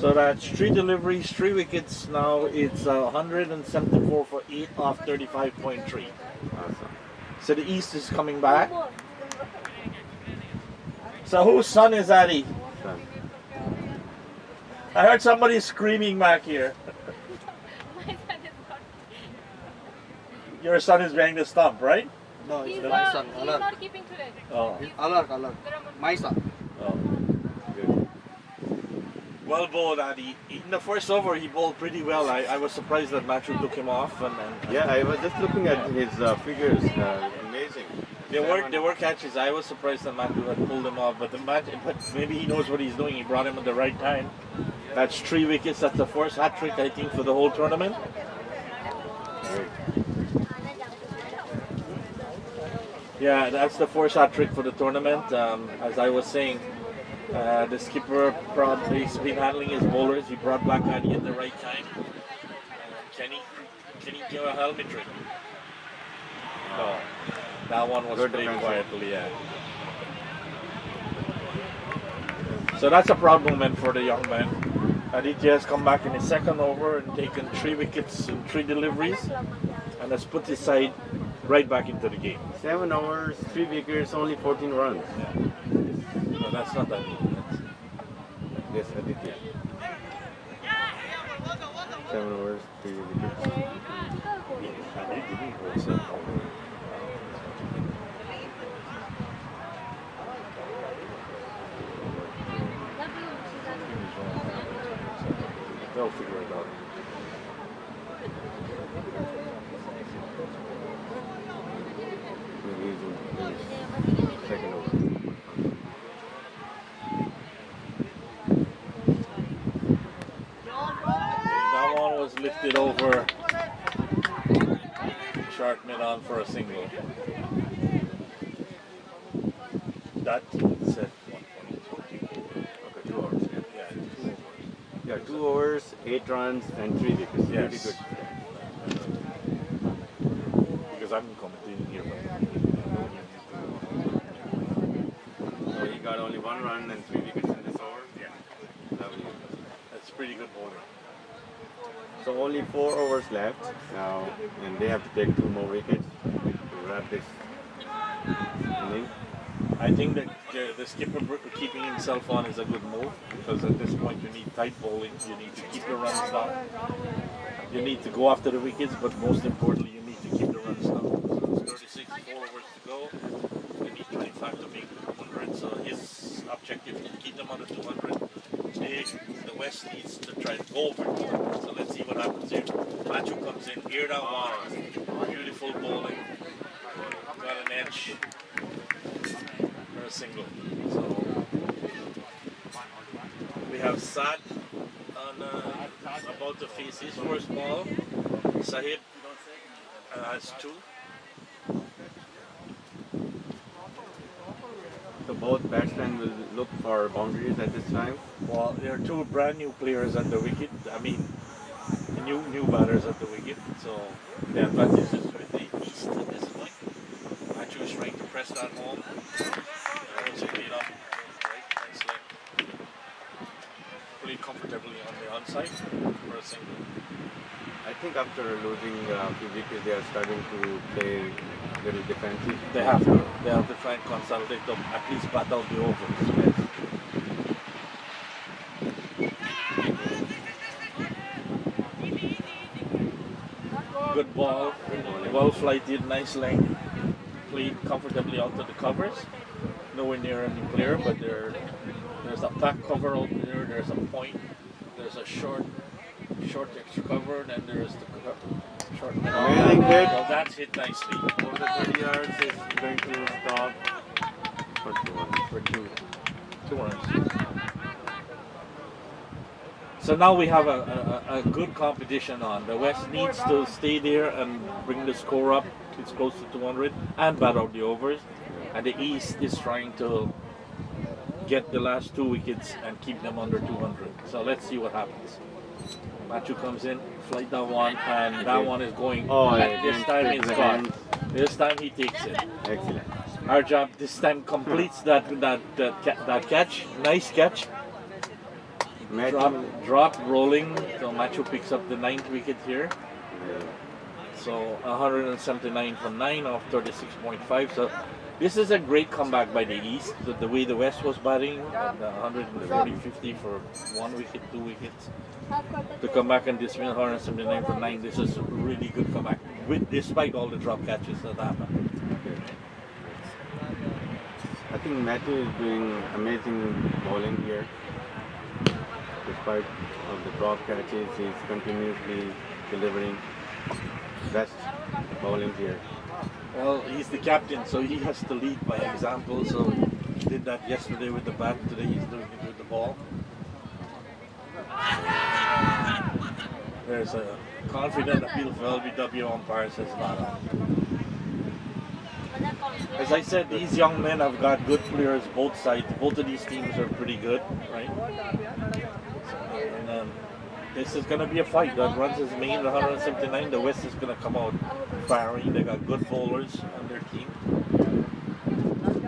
So that's 3 deliveries, 3 wickets. Now it's 174 for 8 off 35.3. Awesome. So the East is coming back. So whose son is Adi? Son. I heard somebody screaming back here. My son is not. Your son is behind the stump, right? No, He's, it's my son. he's not keeping today. Oh. Alark. My son. Oh. Good. Well bowled, Adi. In the first over, he bowled pretty well. I was surprised that Matthew took him off. And Yeah, I was just looking at his figures. Amazing. There were catches. I was surprised that Matthew had pulled him off, but maybe he knows what he's doing. He brought him at the right time. That's 3 wickets. That's the 4th hat trick, I think, for the whole tournament. Great. Yeah, that's the 4th hat trick for the tournament. As I was saying, the skipper probably has been handling his bowlers. He brought back Adi at the right time. Can he give a helmet trick? No. That one was played quietly, yeah. So that's a proud moment for the young man. Aditya has come back in his 2nd over and taken 3 wickets and 3 deliveries, and has put his side right back into the game. 7 overs, 3 wickets, only 14 runs. Yeah. So that's not that good. Yes, Aditya. 7 overs, 3 wickets. They'll figure it out. Maybe he's in his 2nd over. flipped it over. Short mid on for a single. That said 120. Okay, 2 hours. Yeah, 2 overs. Yeah, 2 overs, 8 runs, and 3 wickets. Yes. Pretty good. Because I'm commentating here, but So he got only 1 run and 3 wickets in this over. yeah, Lovely. that's pretty good bowling. So only 4 overs left now, and they have to take 2 more wickets to wrap this inning. I think that the skipper keeping himself on is a good move because at this point you need tight bowling, you need to keep the runs down, you need to go after the wickets, but most importantly you need to keep the runs down. So it's 36, 4 overs to go, you need 25 to make 200, so his objective is to keep them under 200. The West needs to try to go over 200, so let's see what happens here. Machu comes in, here that one, beautiful bowling, got an edge. A single. So we have Sad on about to face his first ball. Sahib has 2. So both batsmen will look for boundaries at this time. Well, there are 2 brand new players at the wicket. I mean, new batters at the wicket. So the advantage is with the East at this point. Machu is trying to press that home. Pretty comfortably on the onside for a single. I think after losing a few wickets, they are starting to play a little defensive. They have to try and consolidate them, at least bat out the overs. Good ball, well flighted, nice length, played comfortably out of the covers. Nowhere near any player, but there's a back cover out there, there's a point, there's a short extra cover, and then there's the short middle. Amazing hit. Well, that's hit nicely. Over the 30 yards is going to stop for 2 runs. So now we have a good competition on. The West needs to stay there and bring the score up. It's close to 200 and bat out the overs. And the East is trying to get the last 2 wickets and keep them under 200. So let's see what happens. Machu comes in, flight that one, and that one is going. Oh, This time it's gone. This time he takes it. Excellent. Our job this time completes that catch. Nice catch. Drop, rolling. So Machu picks up the 9th wicket here. So 179 for 9 off 36.5. So this is a great comeback by the East. The way the West was batting, and 140-50 for 1 wicket, 2 wickets. To come back and dismiss 179 for 9, this is a really good comeback, despite all the drop catches that happened. I think Matthew is doing amazing bowling here. Despite of the drop catches, he's continuously delivering best bowling here. Well, he's the captain, so he has to lead by example. So he did that yesterday with the bat. Today he's doing it with the ball. There's a confident appeal for LBW umpire, says Lara. As I said, these young men have got good players both sides. Both of these teams are pretty good, right? And this is going to be a fight. That runs his main at 179. The West is going to come out firing. They got good bowlers on their team.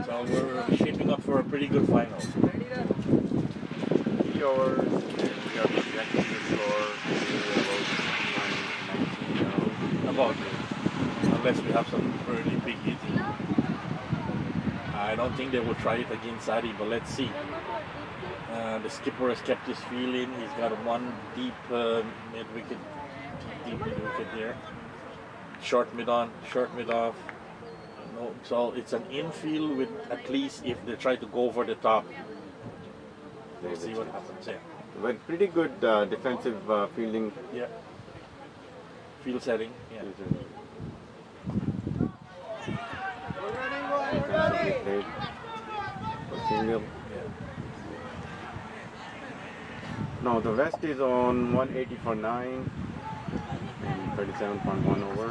So we're shaping up for a pretty good final. 3 overs, and we are projecting the score to About unless we have some really big hitting. I don't think they will try it against Adi, but let's see. The skipper has kept his feel in. He's got one deep mid-wicket, deep mid-wicket there. Short mid on, short mid off. No, so it's an infield with at least if they try to go over the top. We'll see what happens. Yeah. But pretty good defensive fielding. Yeah. Field setting. Yeah. Defensively played for single. Now the West is on 180 for 9. 37.1 over.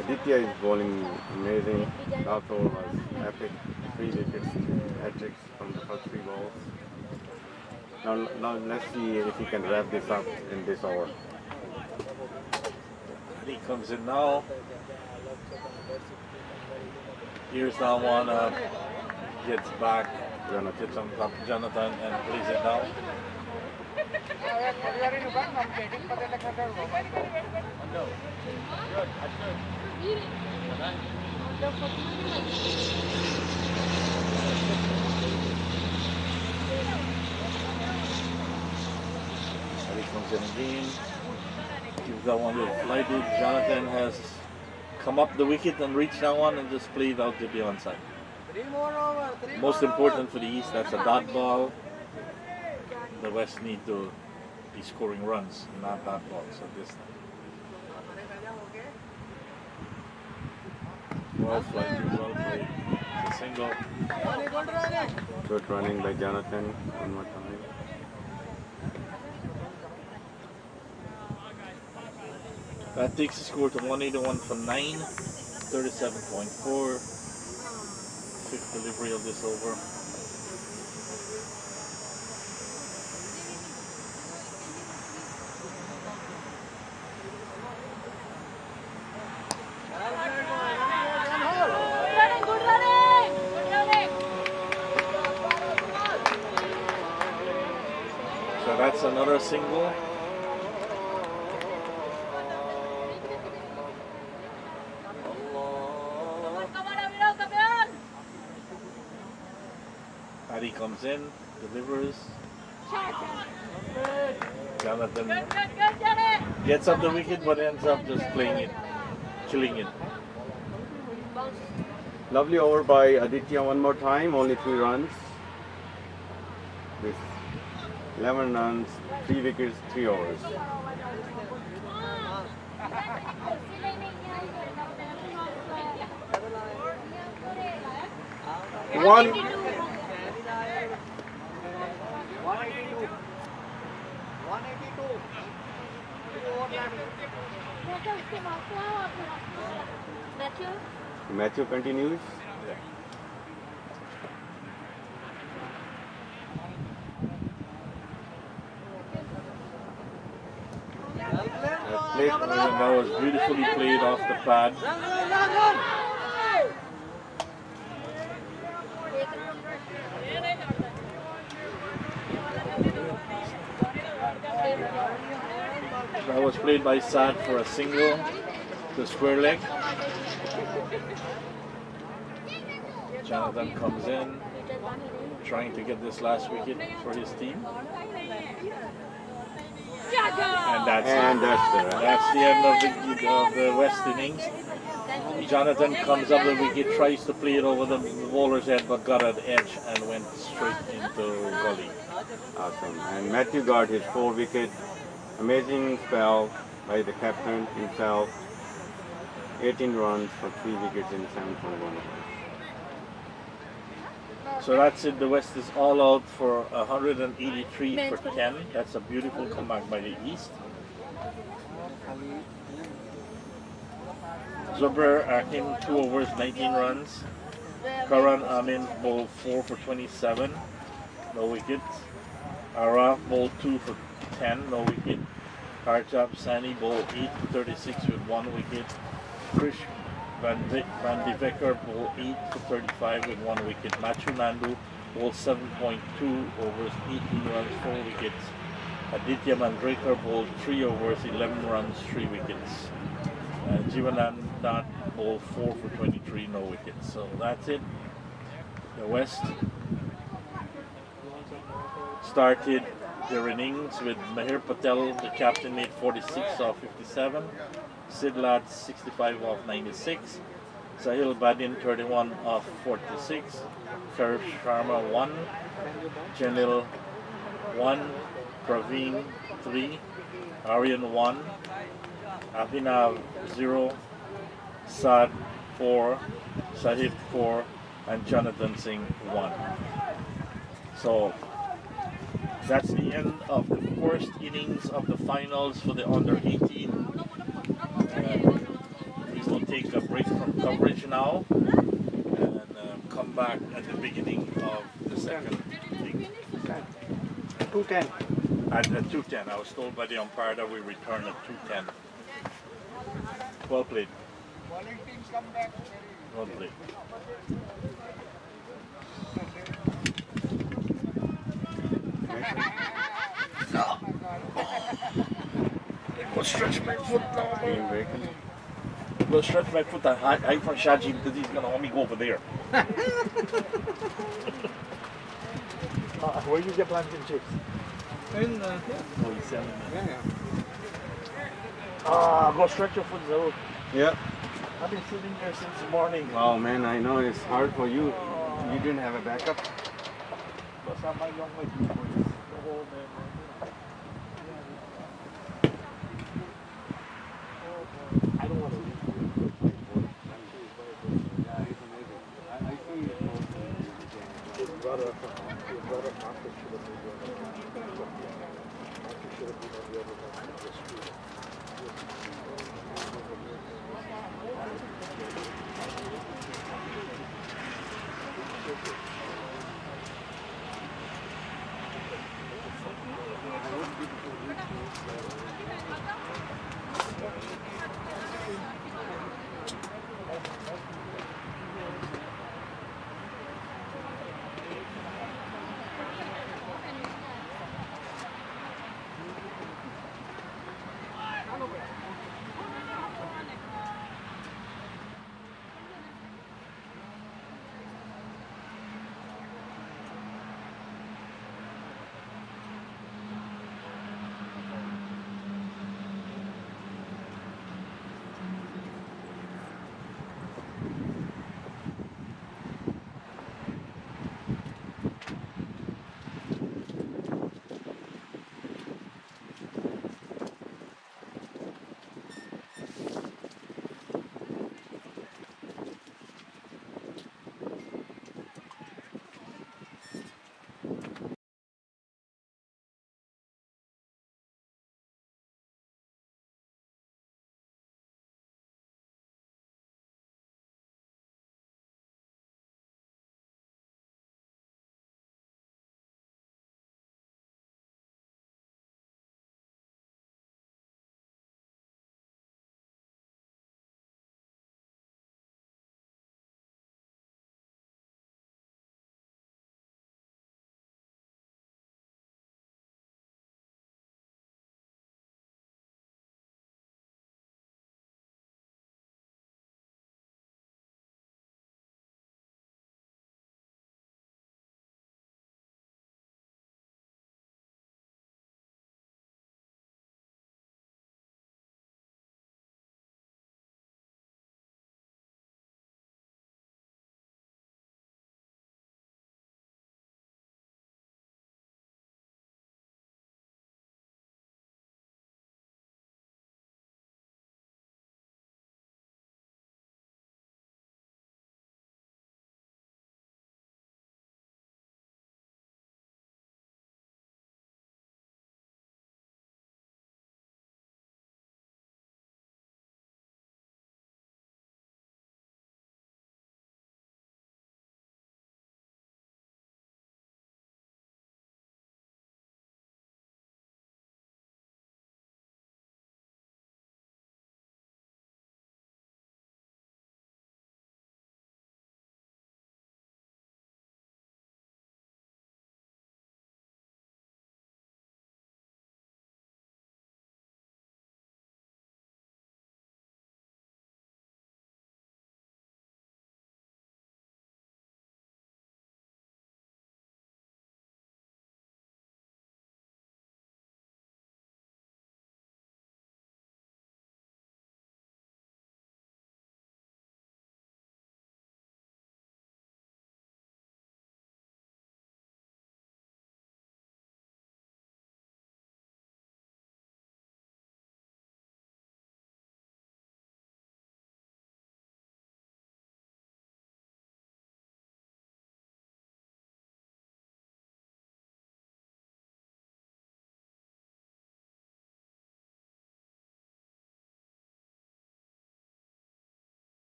Aditya is bowling amazing. Last over was epic. 3 wickets, hat-tricks from the first 3 balls. Now let's see if he can wrap this up in this over. He comes in now. Here's now one, gets back, gets on top of Jonathan and plays it down. And he comes in again. Gives that one little flighted. Jonathan has come up the wicket and reached that one and just played out to the onside. Most important for the East, that's a dot ball. The West need to be scoring runs, not dot balls at this time. Well flighted, well played. It's a single. Good running by Jonathan one more time. That takes the score to 181 for 9, 37.4. Fifth delivery of this over. Good running, good running. So that's another single. Paddy comes in, delivers. Jonathan Good, Johnny. gets up the wicket but ends up just playing it, killing it. Lovely over by Aditya one more time, only 3 runs. With 11 runs, 3 wickets, 3 overs. One. Matthew continues. That was beautifully played off the pad. That was played by Sad for a single, the square leg. Jonathan comes in, trying to get this last wicket for his team. And that's the end of the West innings. Jonathan comes up the wicket, tries to play it over the bowler's head, but got an edge and went straight into gully. Awesome. And Matthew got his 4 wicket. Amazing spell by the captain himself. 18 runs for 3 wickets in 7.1 overs. So that's it. The West is all out for 183 for 10. That's a beautiful comeback by the East. Zubair Akim 2 overs, 19 runs. Karan Amin bowled 4 for 27, no wickets. Araf bowled 2 for 10, no wicket. Harjab Sani bowled 8 for 36 with 1 wicket. Krish Van de Vecker bowled 8 for 35 with 1 wicket. Machu Nandu bowled 7.2 overs, 18 runs, 4 wickets. Aditya Mandrekar bowled 3 overs, 11 runs, 3 wickets. Jivanandan bowled 4 for 23, no wickets. So that's it. The West started their innings with Mahir Patel, the captain, made 46 off 57. Sidlat 65 off 96. Sahil Badin 31 off 46. Karif Sharma 1. Janil 1. Praveen 3. Aryan 1. Abhinav 0. Saad 4. Sahib 4. And Jonathan Singh 1. So That's the end of the first innings of the finals for the under 18. We will take a break from coverage now and come back at the beginning of the second inning. 210. At 2:10. I was told by the umpire that we return at 2:10. Well played. Well played. Go stretch my foot now. Being breaking. Go stretch my foot. I for Shaji because he's gonna want me go over there. Where you get plantain chips? In Oh, he's selling them. yeah. Go stretch your foot, Zoe. Yeah. I've been sitting there since the morning. Wow, man, I know it's hard for you. You didn't have a backup. Plus, I might young like you boys. The whole day, I don't want to leave. Yeah, he's amazing. I see his brother Marcus should have been the other one. Marcus should have been on the other one of the street.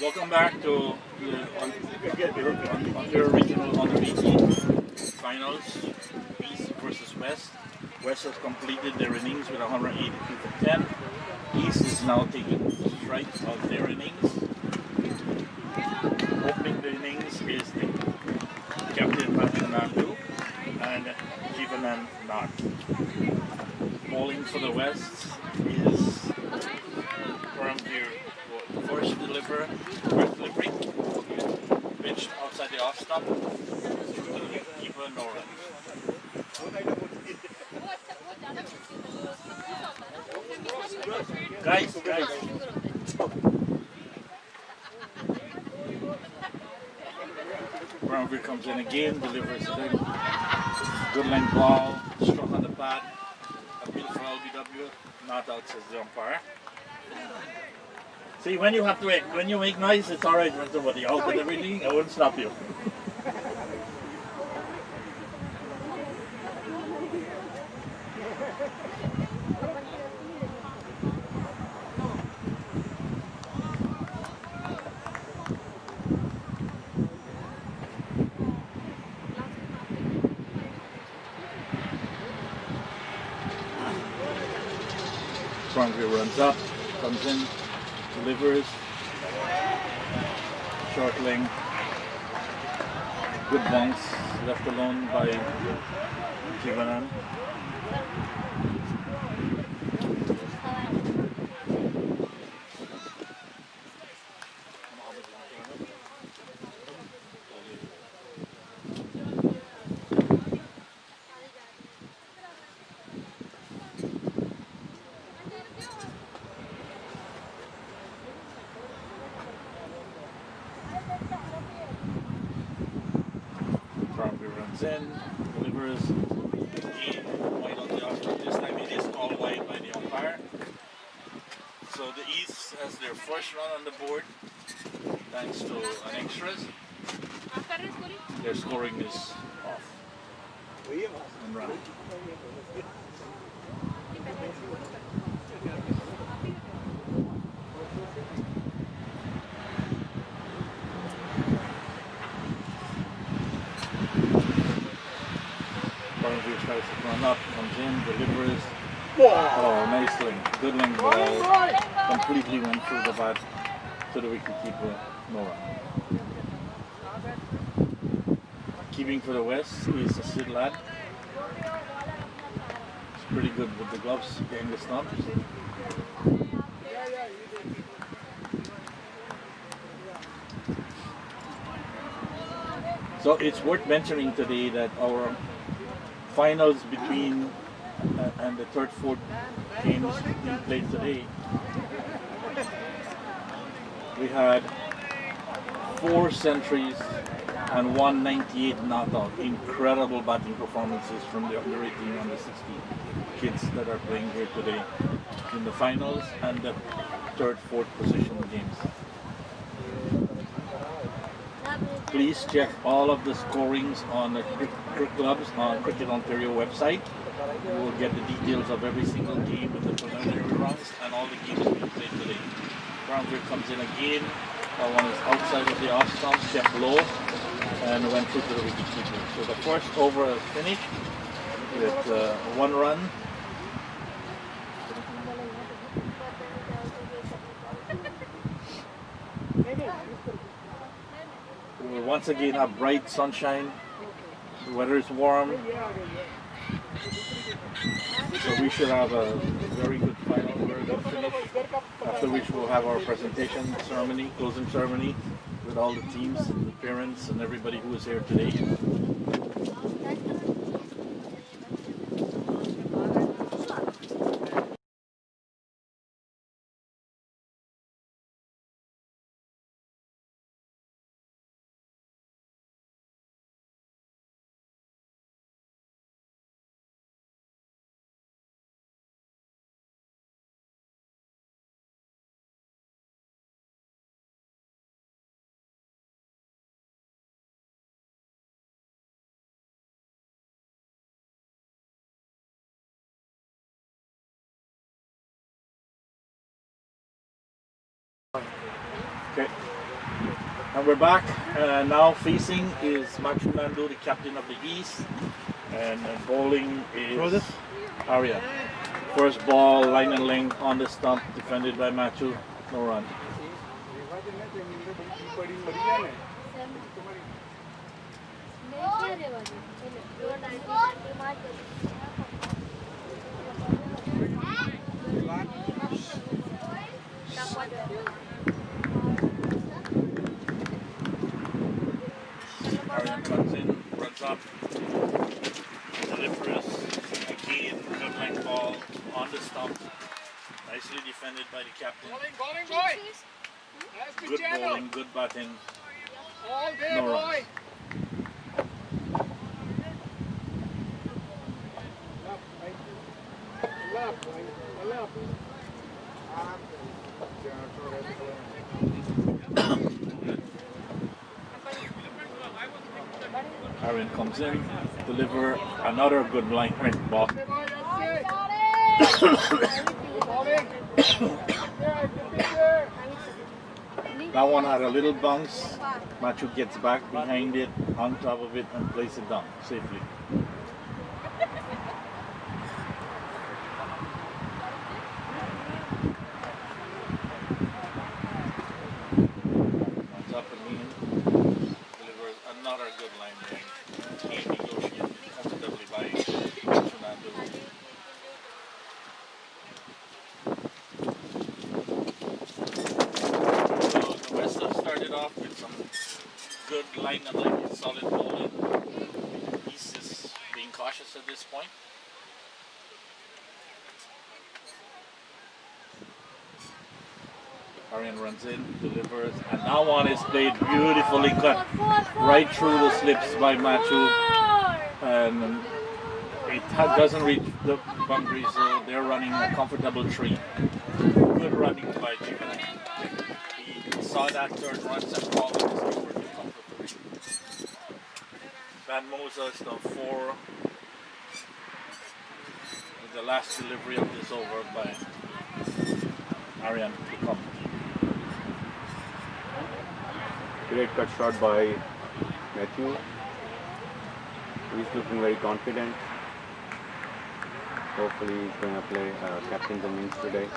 Welcome back to the Ontario Regional Under 18 Finals, East versus West. West has completed their innings with 182 for 10. East is now taking strike of their innings. Opening the innings is the Captain Patrick and Jivanan Nath. Bowling for the West is from their first delivery, pitched outside the off stump through to the keeper, no runs. Guys. Brownfield comes in again, delivers it in. Good length ball, struck on the pad. Appeal for LBW, not out, says the umpire. See, when you make noise, it's alright when somebody out with everything, I won't stop you. Brownfield runs up, comes in, delivers, short length, good bounce, left alone by Jivanan. Runs in, delivers, again, wide on the offside. This time it is called wide by the umpire. So the East has their first run on the board, thanks to an extras. Their scoring is off. And run. Tries to run up, comes in, delivers. Oh, nice link. Good link ball. Completely went through the bat so that we could keep no run. Keeping for the West is a Sid lad. It's pretty good with the gloves getting the stumps. So it's worth mentioning today that our finals between and the third, fourth games being played today, we had 4 centuries and 198 not out. Incredible batting performances from the under 18, under 16 kids that are playing here today in the finals and the third, fourth position games. Please check all of the scorings on the clubs on Cricket Ontario website. You will get the details of every single game with the preliminary rounds and all the games being played today. Brownfield comes in again. That one is outside of the off stump, kept low, and went through to the wicketkeeper. So the first over is finished with 1 run. We will once again have bright sunshine. The weather is warm. So we should have a very good final, very good finish. After which we'll have our presentation ceremony, closing ceremony, with all the teams, the parents, and everybody who is here today. Okay. And we're back. Now facing is Machu Nandu, the captain of the East. And bowling is Arya. First ball, line and length on the stump, defended by Machu. No run. Aryan comes in, runs up, delivers again, good length ball on the stump. Nicely defended by the captain. Bowling, boy. That's the Good channel. bowling, good batting. All day, No boy. runs. Aaron comes in, deliver another good line length ball. That one had a little bounce. Machu gets back behind it, on top of it, and places it down safely. Runs up again, delivers another good line length. Can't negotiate comfortably by Fernando. So the West have started off with some good line and like solid bowling. East is being cautious at this point. Arian runs in, delivers, and that one is played beautifully cut right through the slips by Machu, and it doesn't reach the boundary, so they're running a comfortable tree. Good running by Jivan. He saw that third runs and called it his keeper to comfortably. Van Moza is now 4. The last delivery of this over by Arian to come. Great cut shot by Matthew. He's looking very confident. Hopefully he's going to play captain's innings today.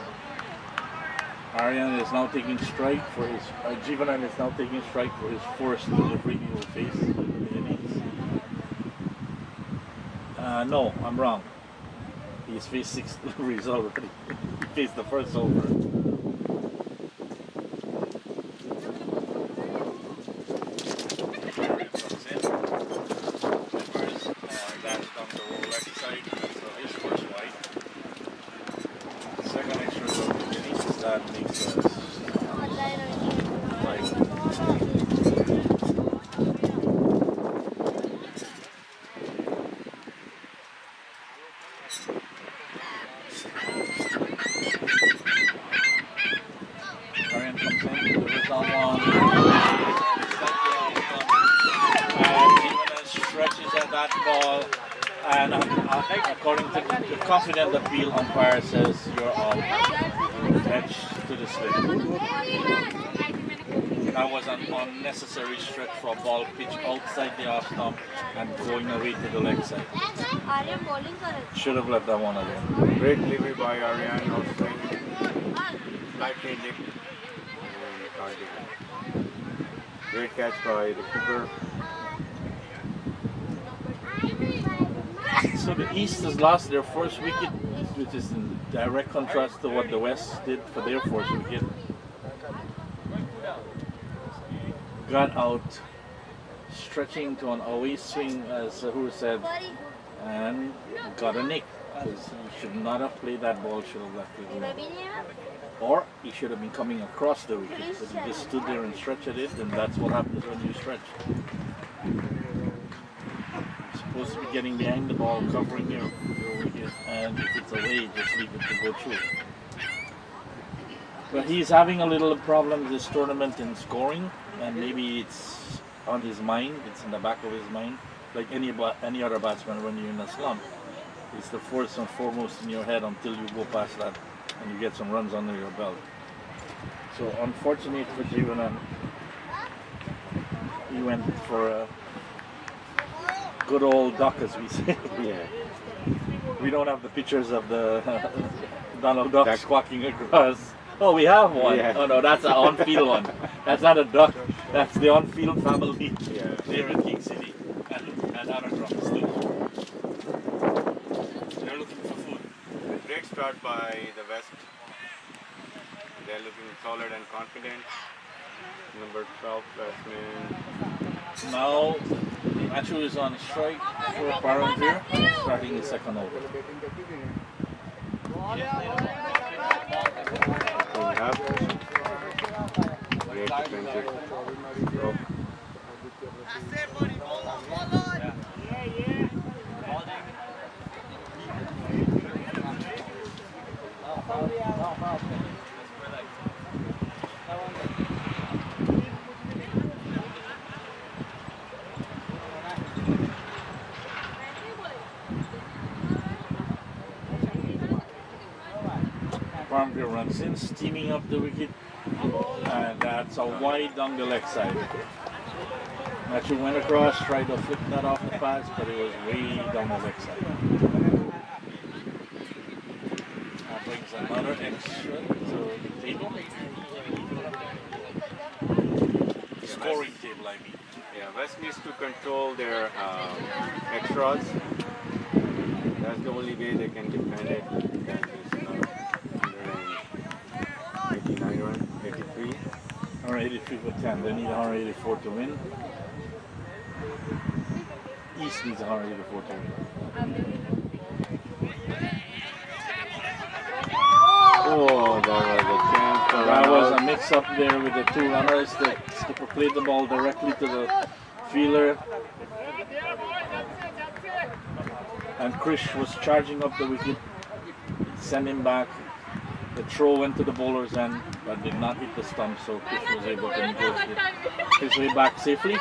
Arian is now taking strike for his, Jivanan is now taking strike for his first delivery he will face in the innings. No, I'm wrong. He's faced 6 deliveries already. He faced the first over. Arian comes in, delivers, that's down the roll left side, so his first wide. Second extra goal to the innings, that makes us Arian comes in, delivers on one, and even stretches at that ball, and according to the confident appeal umpire says you're out, edge to the slip. That was an unnecessary stretch for a ball pitched outside the off stump and going away to the leg side. Should have left that one alone. Great delivery by Arian, outswing, slightly licked, and targeted. Great catch by the keeper. So the East has lost their first wicket, which is in direct contrast to what the West did for their first wicket. Got out, stretching to an away swing, as Sahur said, and got a nick. Because he should not have played that ball, should have left it alone. Or he should have been coming across the wicket, but he just stood there and stretched it, and that's what happens when you stretch. You're supposed to be getting behind the ball, covering your wicket, and if it's away, just leave it to go through. But he's having a little problem this tournament in scoring, and maybe it's on his mind, it's in the back of his mind, like any other batsman when you're in a slump. It's the first and foremost in your head until you go past that and you get some runs under your belt. So unfortunate for Jivanan, he went for a good old duck, as we say. Yeah. We don't have the pictures of the Donald Duck Duck. squawking across. Oh, we have one. Yeah. Oh no, that's an on-field one. That's not a duck. That's the on-field family Yeah. there in King City and other drums too. They're looking for food. Great start by the West. They're looking solid and confident. Number 12 batsman. Now Matthew is on strike for Paramveer, starting the second over. Great clinches. Throw. Paramveer runs in, steaming up the wicket, and that's a wide down the leg side. Matthew went across, tried to flip that off the pads, but it was way down the leg side. That brings another extra to the table. Scoring table, I mean. Yeah, West needs to control their extras. That's the only way they can defend it. That is 189 runs, 83. 183 for 10. They need 184 to win. East needs 184 to win. Oh, that was a chance for That was a run out. mix-up there with the two runners. The skipper played the ball directly to the fielder. And Krish was charging up the wicket, sent him back. The throw went to the bowler's end, but did not hit the stump, so Krish was able to negotiate his way back safely.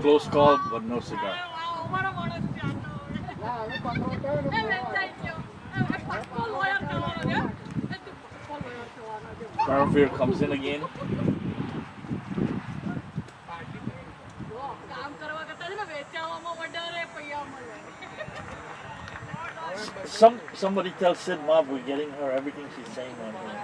Close call, but no cigar. Paramveer comes in again. Somebody tell Sid Mob we're getting her everything she's saying on here.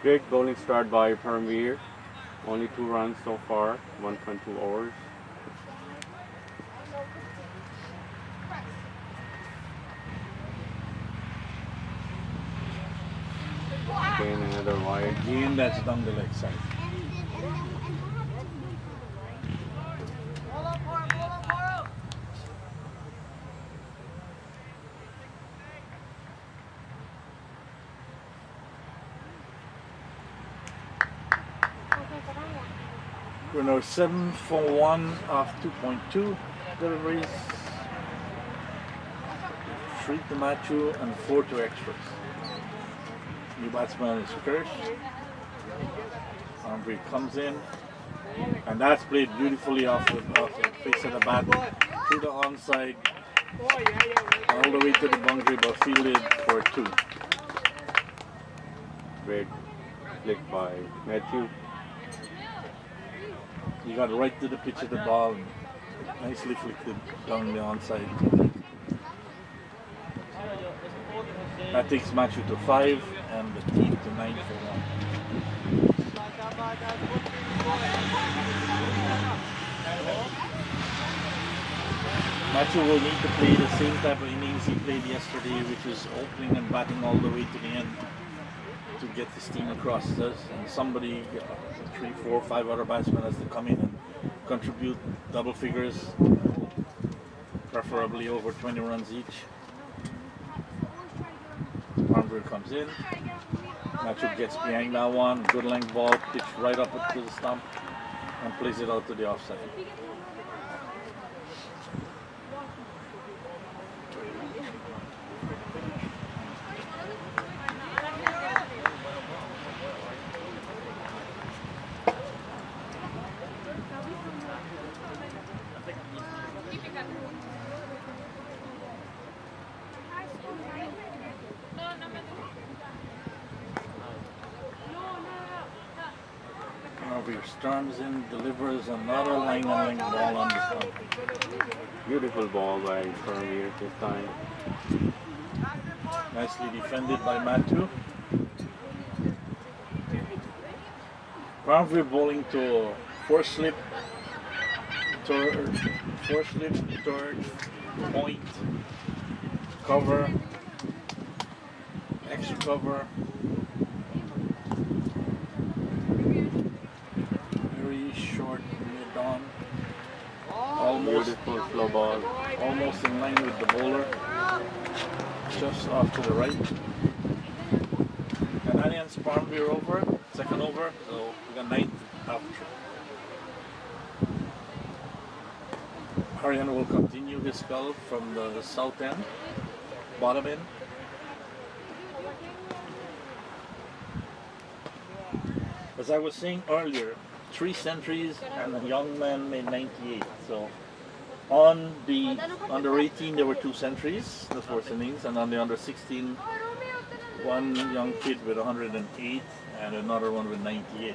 Great bowling start by Paramveer. Only 2 runs so far, 1.2 overs. Again, another wide. Again, that's down the leg side. We're now 7 for 1 off 2.2 deliveries. 3 to Matthew and 4 to extras. New batsman is Kirsch. Paramveer comes in, and that's played beautifully off the face of the bat, through the onside, all the way to the boundary, but fielded for 2. Great flick by Matthew. He got right to the pitch of the ball, and nicely flicked it down the onside. That takes Matthew to 5 and the team to 9 for 1. Matthew will need to play the same type of innings he played yesterday, which was opening and batting all the way to the end to get his team across this. And somebody, 3, 4, 5 other batsmen has to come in and contribute double figures, preferably over 20 runs each. Paramveer comes in. Matthew gets behind that one. Good length ball, pitched right up to the stump and plays it out to the offside. Farmville storms in, delivers another line and length ball on the stump. Beautiful ball by Farmville this time. Nicely defended by Matthew. Farmville bowling to four slip, third, point, cover, extra cover. Very short mid on. Almost, Beautiful slow ball. almost in line with the bowler. Just off to the right. Canadians Farmville over, second over, so we got ninth after. Arian will continue his spell from the south end, bottom end. As I was saying earlier, 3 centuries and a young man made 98. So on the under 18 there were 2 centuries, the first innings, and on the under 16 one young kid with 108 and another one with 98.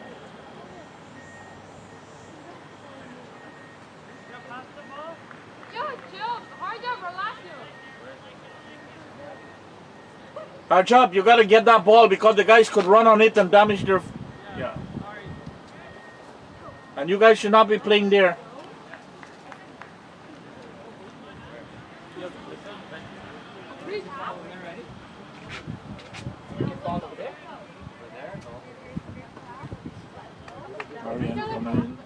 Hard job, you gotta get that ball because the guys could run on it and damage their. Yeah. And you guys should not be playing there. Arian coming in.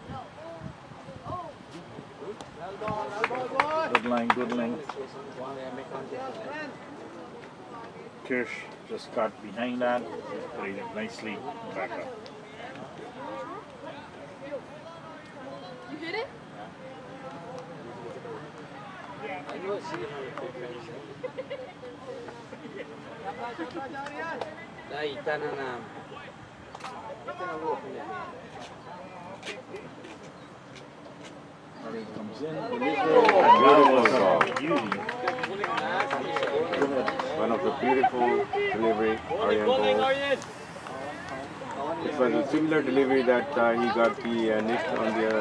Good line, good length. Kirsch just got behind that, played it nicely back up. You hit it? Arian comes in, delivers, beauty. One of the beautiful delivery Arian ball. It was a similar delivery that he got the nick on the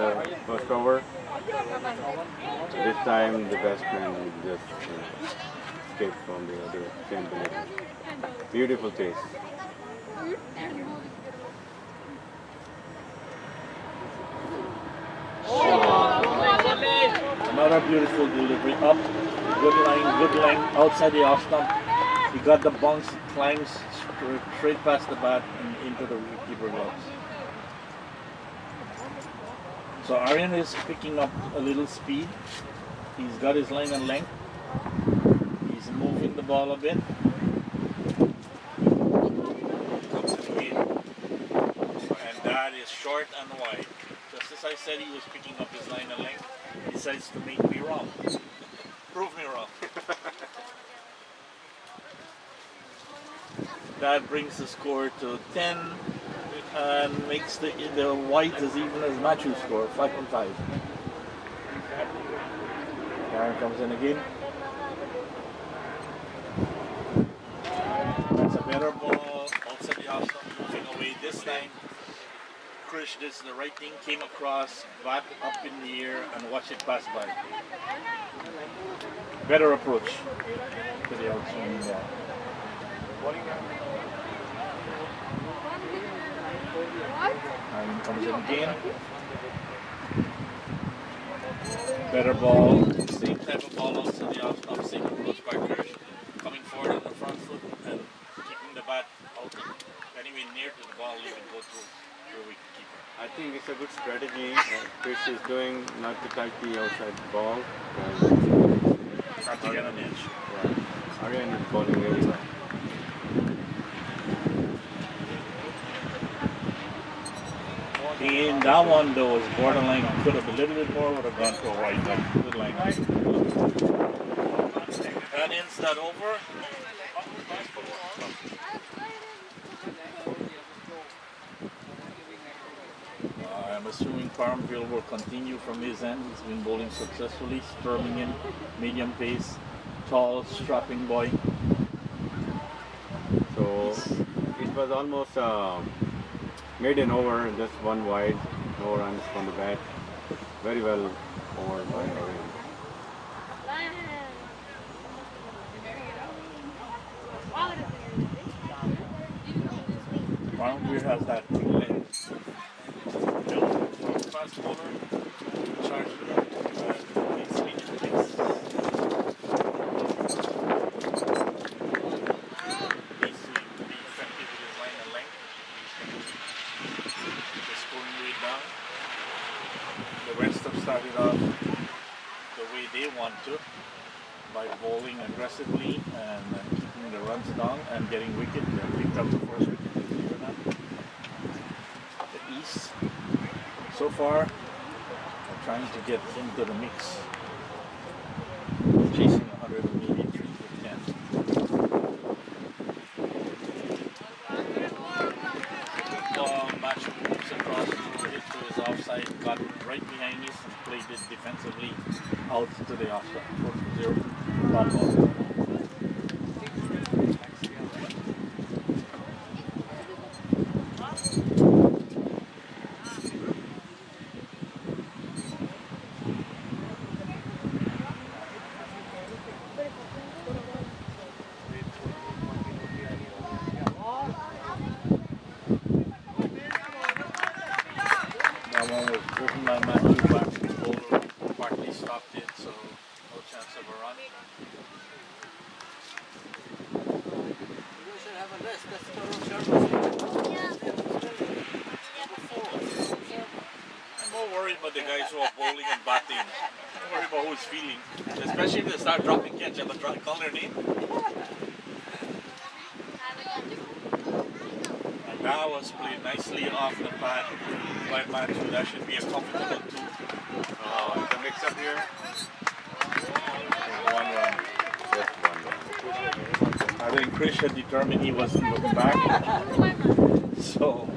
first over. This time the batsman just escaped from the other same delivery. Beautiful chase. Another beautiful delivery up, good line, good length, outside the off stump. He got the bounce, climbs straight past the bat and into the wicketkeeper gloves. So Arian is picking up a little speed. He's got his line and length. He's moving the ball a bit. Comes in again. And that is short and wide. Just as I said he was picking up his line and length, he decides to make me wrong. Prove me wrong. That brings the score to 10 and makes the white as even as Matthew's score, 5.5. Aaron comes in again. That's a better ball. Outside the off stump, moving away this time. Krish did the right thing, came across, bat up in the air, and watched it pass by. Better approach to the outswing ball. And comes in again. Better ball, same type of ball outside the off stump, same approach by Krish. Coming forward on the front foot and keeping the bat out anywhere near to the ball, leaving go through the wicketkeeper. I think it's a good strategy Chris is doing not to touch the outside ball. Not to get an edge. Yeah. Arian is bowling very well. In that one though was borderline, could have a little bit more, would have gone to a wide, but good line. That ends that over. I'm assuming Farmville will continue from his end. He's been bowling successfully, storming in, medium pace, tall, strapping boy. So it was almost made an over, just one wide, no runs from the bat. Very well over by Orion. Farmview has that length. Fast bowler, charge it up, lead speed in place. Needs to be effective with his line and length. The scoring rate down. The West have started off the way they want to, by bowling aggressively and keeping the runs down and getting wicket. They picked up the first wicket, believe it or not. The East, so far, are trying to get into the mix. Chasing 183 for 10. Match moves across, threw it to his offside, got right behind us and played it defensively out to the offside. 4-0. Ball. That one was driven by Matthew back to the bowler, partly stopped it, so no chance of a run. I'm more worried about the guys who are bowling and batting. I'm worried about who's feeling, especially if they start dropping catch. I'm gonna call their name. And that was played nicely off the pad by Matthew. That should be a comfortable 2. It's a mix-up here. 1 run. Just 1 run. I think Chris had determined he wasn't looking back. So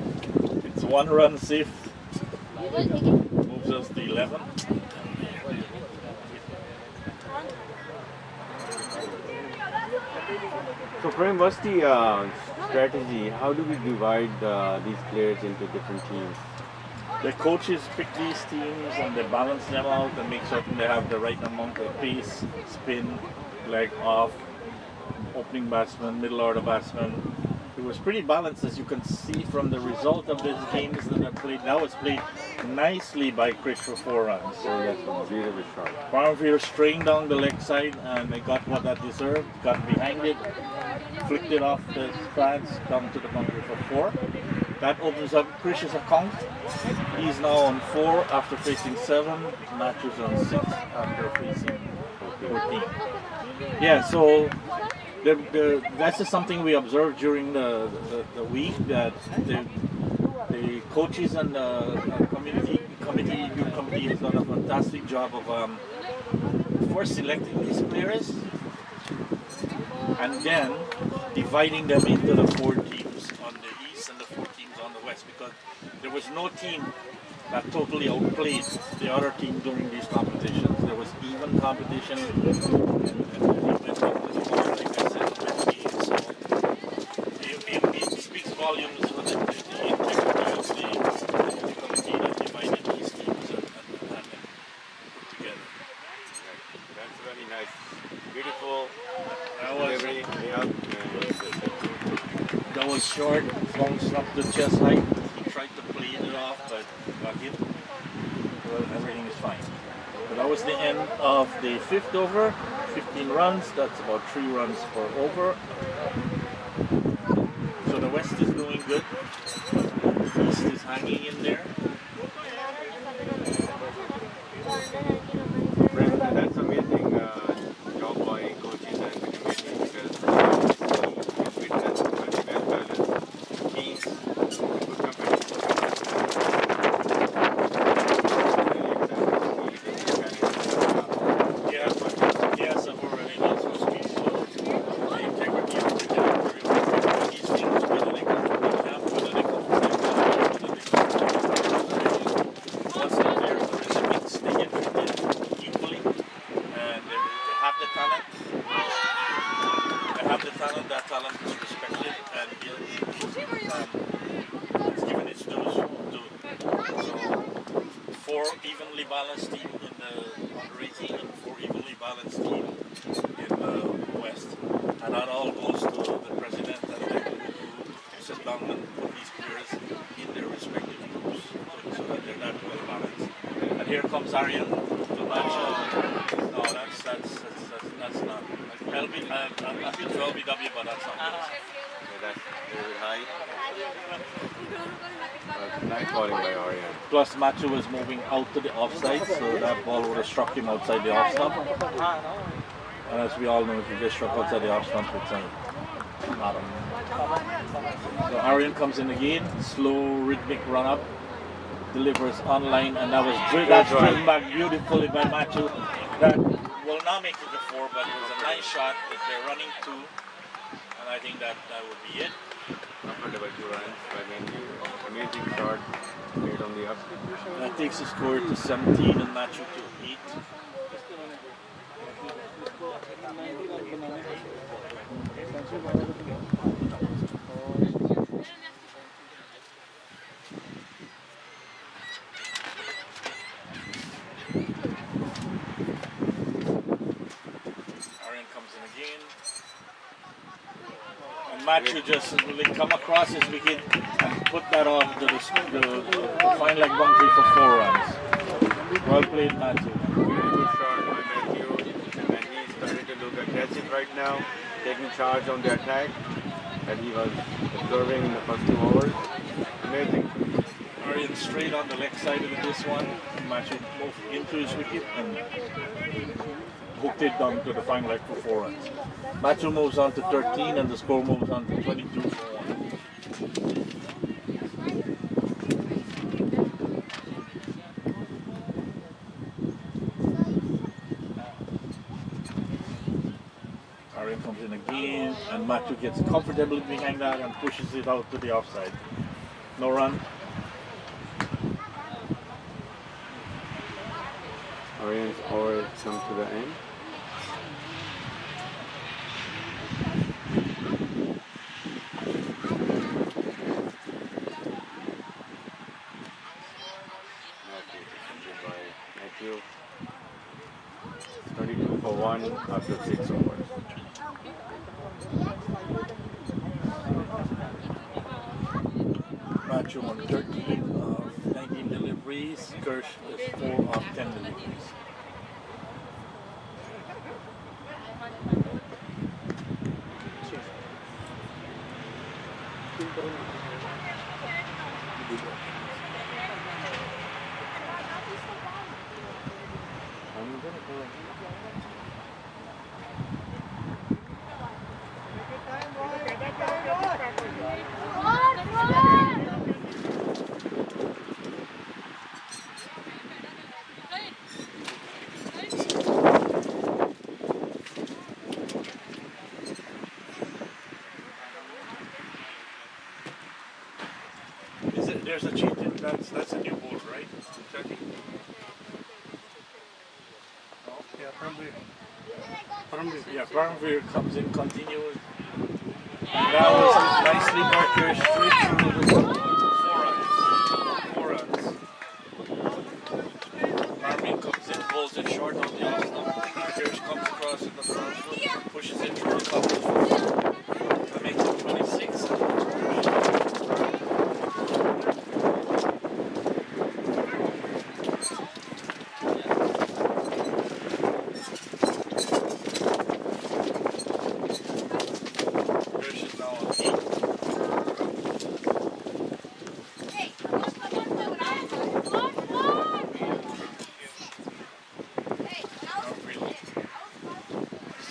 it's 1 run safe. Moves us to 11. So Prem, what's the strategy? How do we divide these players into different teams? The coaches pick these teams and they balance them out and make certain they have the right amount of pace, spin, leg off, opening batsman, middle order batsman. It was pretty balanced, as you can see from the result of these games that are played. That was played nicely by Chris for 4 runs. So that's a beautiful shot. Farmfield straying down the leg side and they got what that deserved, got behind it, flicked it off the pads, come to the boundary for 4. That opens up Krish's account. He's now on 4 after facing 7, Matthews on 6 after facing 14. Yeah, so that's just something we observed during the week, that the coaches and the committee has done a fantastic job of first selecting these players and then dividing them into the 4 teams on the East and the 4 teams on the West, because there was no team that totally outplayed the other team during these competitions. There was even competition and we went up to the score, like I said, with games. So it speaks volumes for the integrity of the committee that divided these teams and put together. That's very nice. Beautiful delivery. That was short, bounced up to chest height. He tried to play it off, but got hit. Well, everything is fine. So that was the end of the 5th over. 15 runs. That's about 3 runs per over. So the West is doing good. The East is hanging in there. That's amazing job by coaches and the committee, because we witnessed a very well balanced teams, good competition. Yes, I've already also speak to the integrity of the delivery. These things, whether they come from the left, whether they come from the right, whether they come from the four evenly balanced team in the under 18 and four evenly balanced team in the West. And that all goes to the president and the who sit down and put these players in their respective groups so that they're that well balanced. And here comes Aryan to match. No, that's not. I feel for LBW, but that's not good. So that's very high. Nice bowling by Aryan. Plus, Machu was moving out to the offside, so that ball would have struck him outside the off stump. And as we all know, if you get struck outside the off stump, it's not a. So Aryan comes in again, slow rhythmic run up, delivers online, and that was driven back beautifully by Machu. That will not make it to four, but it was a nice shot that they're running to, and I think that would be it. Comfortable 2 runs by Matthew. Amazing shot made on the up. That takes the score to 17 and Machu to 8. Aryan comes in again. And Machu just really come across his wicket and put that on to the fine leg boundary for 4 runs. Well played, Machu. Beautiful shot by Matthew. And he's starting to look aggressive right now, taking charge on the attack that he was observing in the first 2 overs. Amazing. Aryan straight on the leg side of this one. Machu moved into his wicket and hooked it down to the final leg for 4 runs. Machu moves on to 13 and the score moves on to 22 for 1. Aryan comes in again and Machu gets comfortably behind that and pushes it out to the offside. No run. Aryan's over come to the end. Matthew 22 for 1 after 6 overs. Machu on 13 of 19 deliveries. Kirsch is 4 of 10 deliveries. There's a change in that's a new ball, right? 230. Yeah, Paramveer comes in, continues. And that was nicely by Kirsch, straight through the 4 runs. Paramveer comes in, pulls it short on the off stump. Kirsch comes across in the front foot, pushes it through the cover. That makes it 26.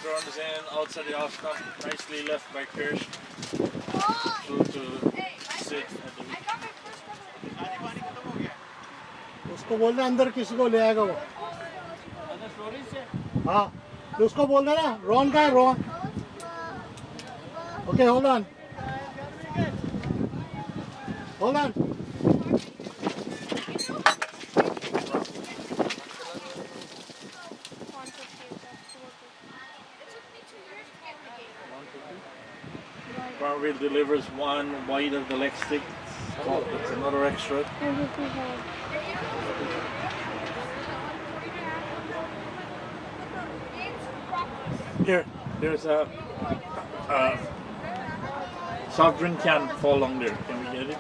Storms in, outside the off stump, nicely left by Kirsch. Through to Sid at the wicket. उसको बोलना अंदर किसी को ले आएगा वो हाँ तो उसको बोल देना रॉन का है Ron okay hold on Paramveer delivers one wide of the leg stick, Oh, it's another extra. Here, there's a soft drink can fall along there. Can we get it?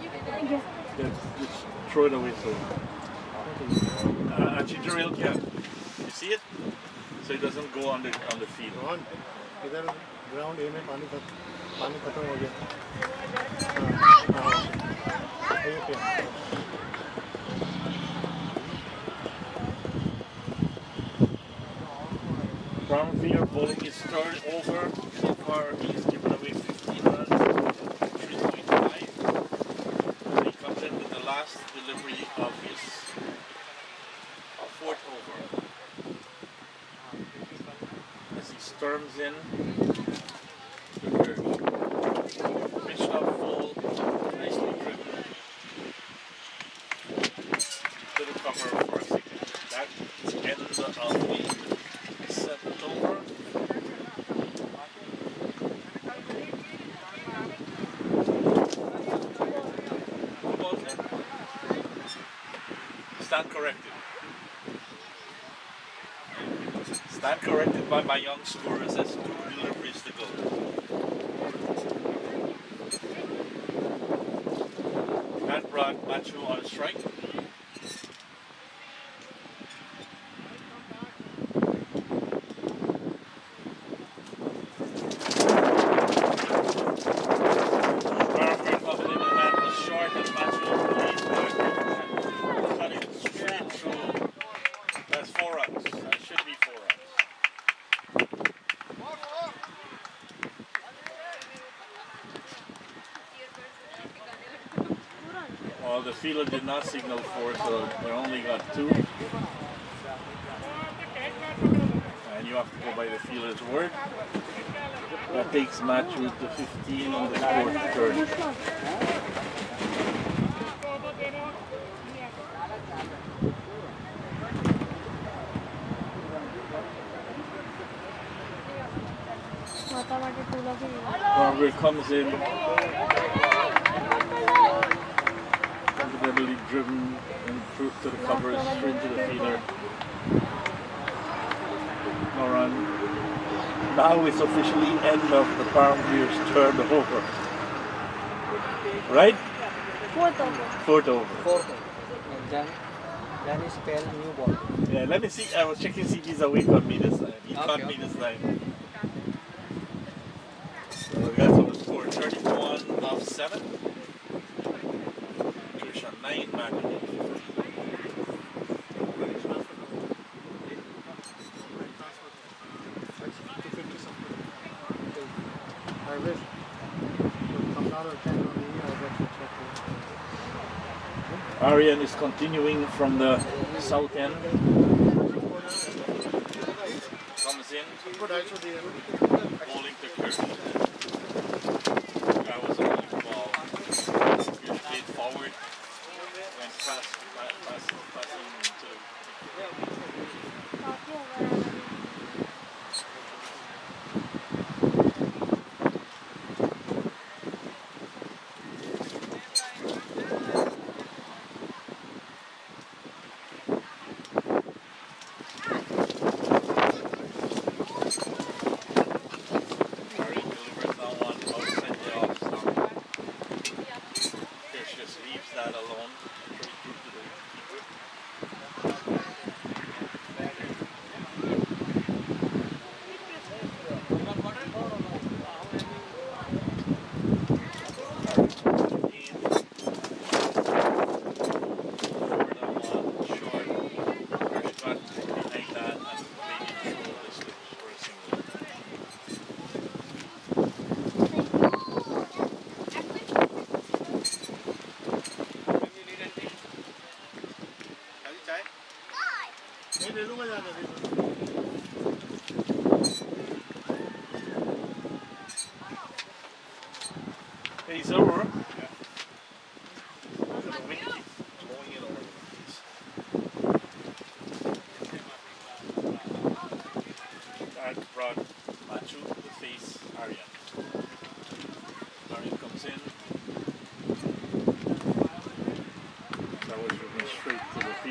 Yeah. Just throw it away. So, a ginger ale can. You see it? So it doesn't go on the field. Rohan इधर ground ए में पानी खत्म हो गया ये पे Brownfield bowling is third over. So far he's given away 15 runs, 3.5. And he comes in with the last delivery of his fourth over. As he storms in, pitched up full, nicely driven to the cover for a signature. That's the end of the seventh over. What was it? Stand corrected. Stand corrected by my young scorers as 2 deliveries to go. That brought Machu on strike. Well, the fielder did not signal 4, so they only got 2. And you have to go by the fielder's word. That takes Matthew to 15 on the score third. Congress comes in, comfortably driven and through to the covers, straight to the fielder. No run. Now it's officially end of the Palmvier's third over. Right? Fourth over. Fourth over. Fourth. And then he spell new ball. Yeah, let me see. I was checking see if he's awake on me this time. He caught me this time. So that's on the score. 31 off 7. Trisha 9, Matthew 15. I wish come down or 10 on the Arian is continuing from the south end. Comes in, bowling to Kirby. That was a good ball. He played forward, went passing to He's over. That brought Machu to face Arian. Arian comes in.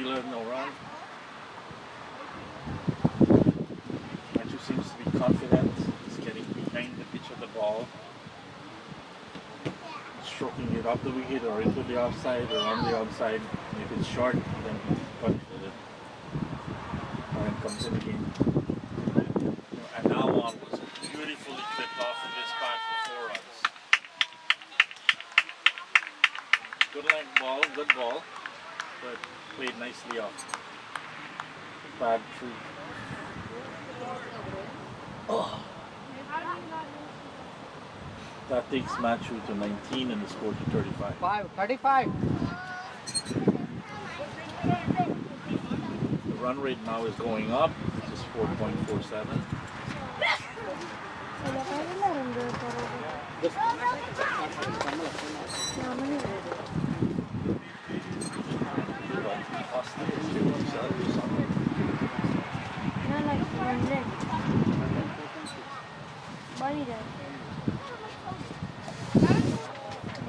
fielder, no run. Matthew seems to be confident. He's getting behind the pitch of the ball, stroking it up the wicket or into the offside or on the outside. If it's short, then he punishes it. And comes in again. And that one was beautifully clipped off of his back for 4 runs. Good length ball, good ball, but played nicely off. Bad through. Oh. That takes Matthew to 19 and the score to 35. 35. The run rate now is going up. This is 4.47.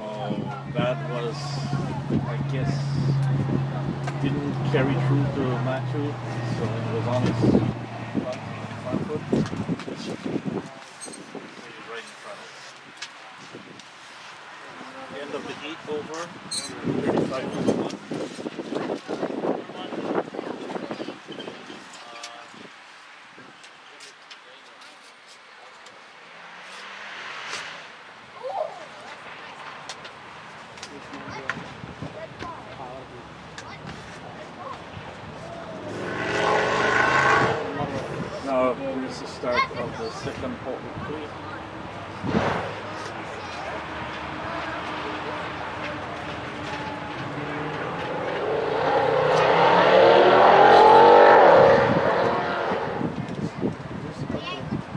Oh, that was, I guess, didn't carry through to Matthew, so it was on his front foot. Right in front of us. End of the 8th over, 35-1. Now here's the start of the second quarter.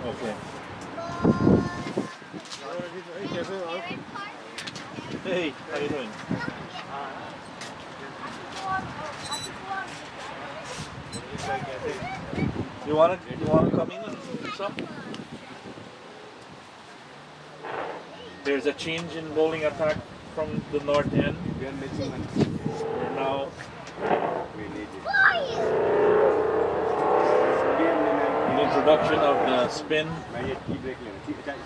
Okay. Hey, how you doing? You wanna come in and do some? There's a change in bowling attack from the north end. We are missing one. We're now We need it. the introduction of the spin,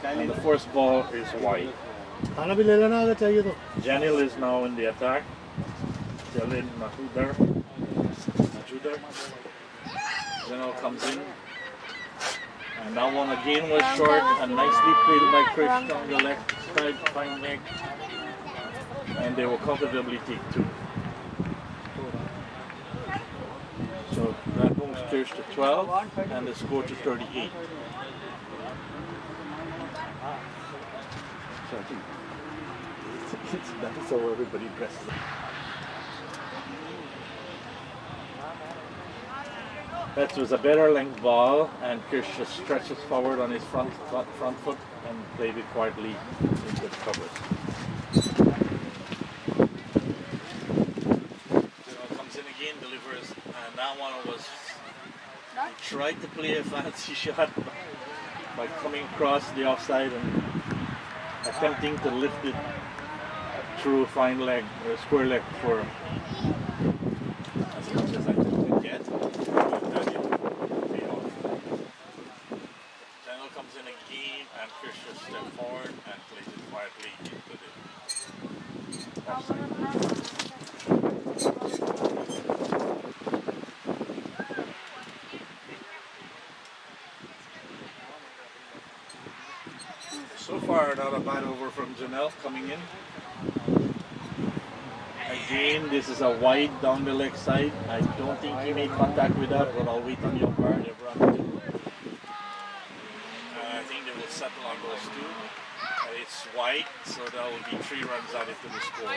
and the first ball is wide. खाना भी ले लेना अगर चाहिए तो Janil is now in the attack. Jalil Mahudar. Janil comes in. And that one again was short and nicely played by Krish on the left side, fine leg. And they will comfortably take 2. So that moves Krish to 12 and the score to 38. So I think that's how everybody dresses up. That was a better length ball, and Kirsch just stretches forward on his front foot and played it quietly into the covers. Comes in again, delivers, and that one was, he tried to play a fancy shot by coming across the offside and attempting to lift it through fine leg, or square leg for as much as I could get. That didn't pay off. Daniel comes in again and Chris just steps forward and plays it quietly into the offside. So far, not a bad over from Janelle coming in. Again, this is a wide down the leg side. I don't think he made contact with that, but I'll wait on the umpire. I think they will settle on those 2. It's wide, so there will be 3 runs added to the score.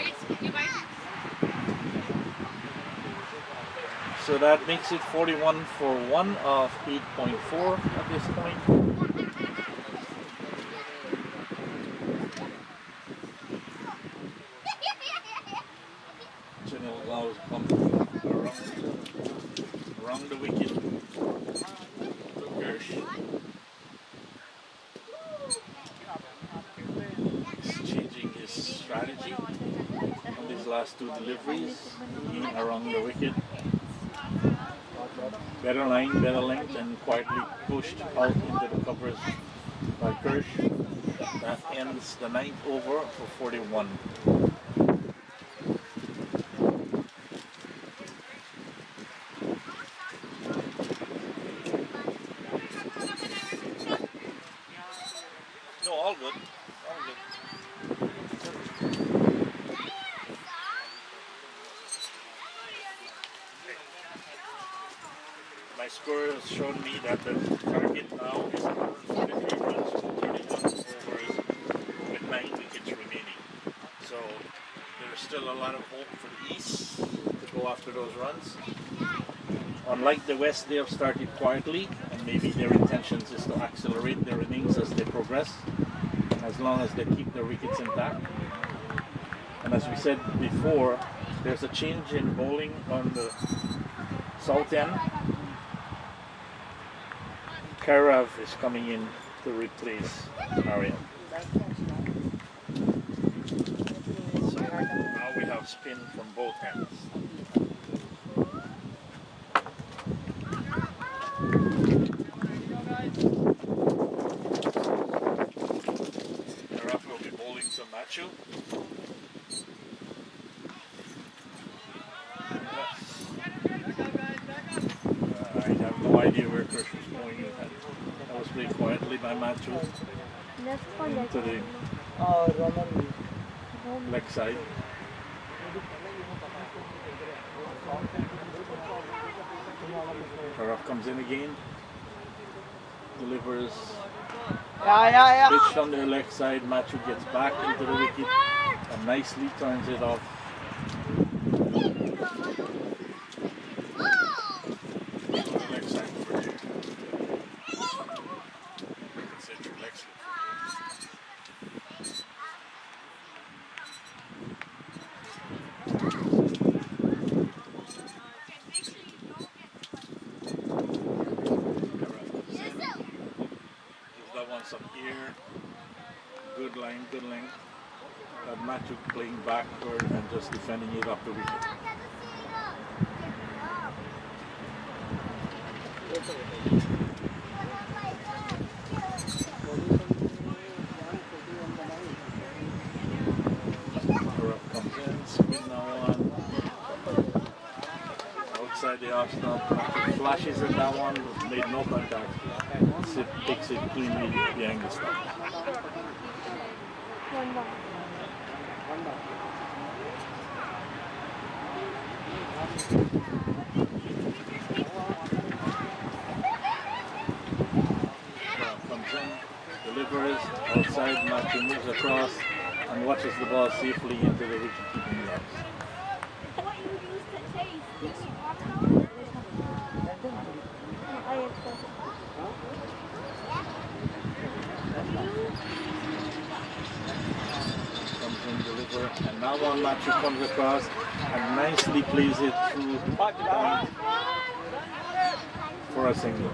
So that makes it 41 for 1 of 8.4 at this point. Around the wicket to Gersh. He's changing his strategy on these last 2 deliveries. Around the wicket Better line, better length, and quietly pushed out into the covers by Kirsch. That ends the ninth over for 41. No, all good. All good. My score has shown me that the target now is 143 runs, 31 overs with 9 wickets remaining. So there's still a lot of hope for the East to go after those runs. Unlike the West, they have started quietly, and maybe their intentions is to accelerate their innings as they progress, as long as they keep their wickets intact. And as we said before, there's a change in bowling on the south end. Karav is coming in to replace Ariel. So now we have spin from both ends. Karav will be bowling to Machu. I have no idea where Kirsch was going with that. That was played quietly by Machu into the leg side. Karav comes in again, delivers pitched on the leg side. Machu gets back into the wicket and nicely turns it off. Some air, good line, good length. That Machu playing backward and just defending it up the wicket. Karav comes in, spin now on. Outside the off stump, flashes in that one, made no contact. It takes it cleanly behind the stump. Comes in, delivers, outside, Machu moves across and watches the ball safely into the wicket-keeping gloves. And now one Machu comes across and nicely plays it through the point for a single.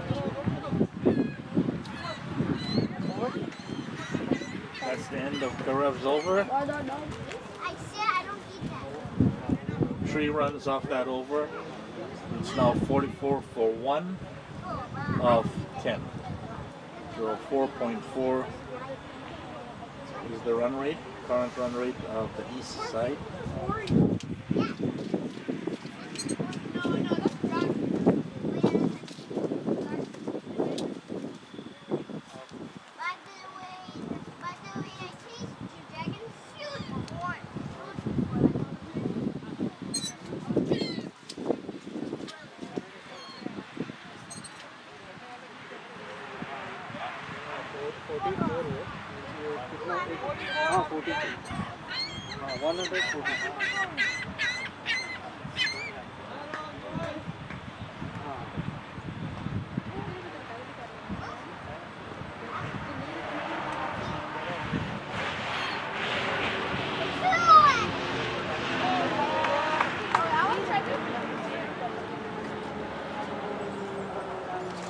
That's the end of Karav's over. 3 runs off that over. It's now 44 for 1 of 10. So 4.4 is the run rate. Current run rate of the east side.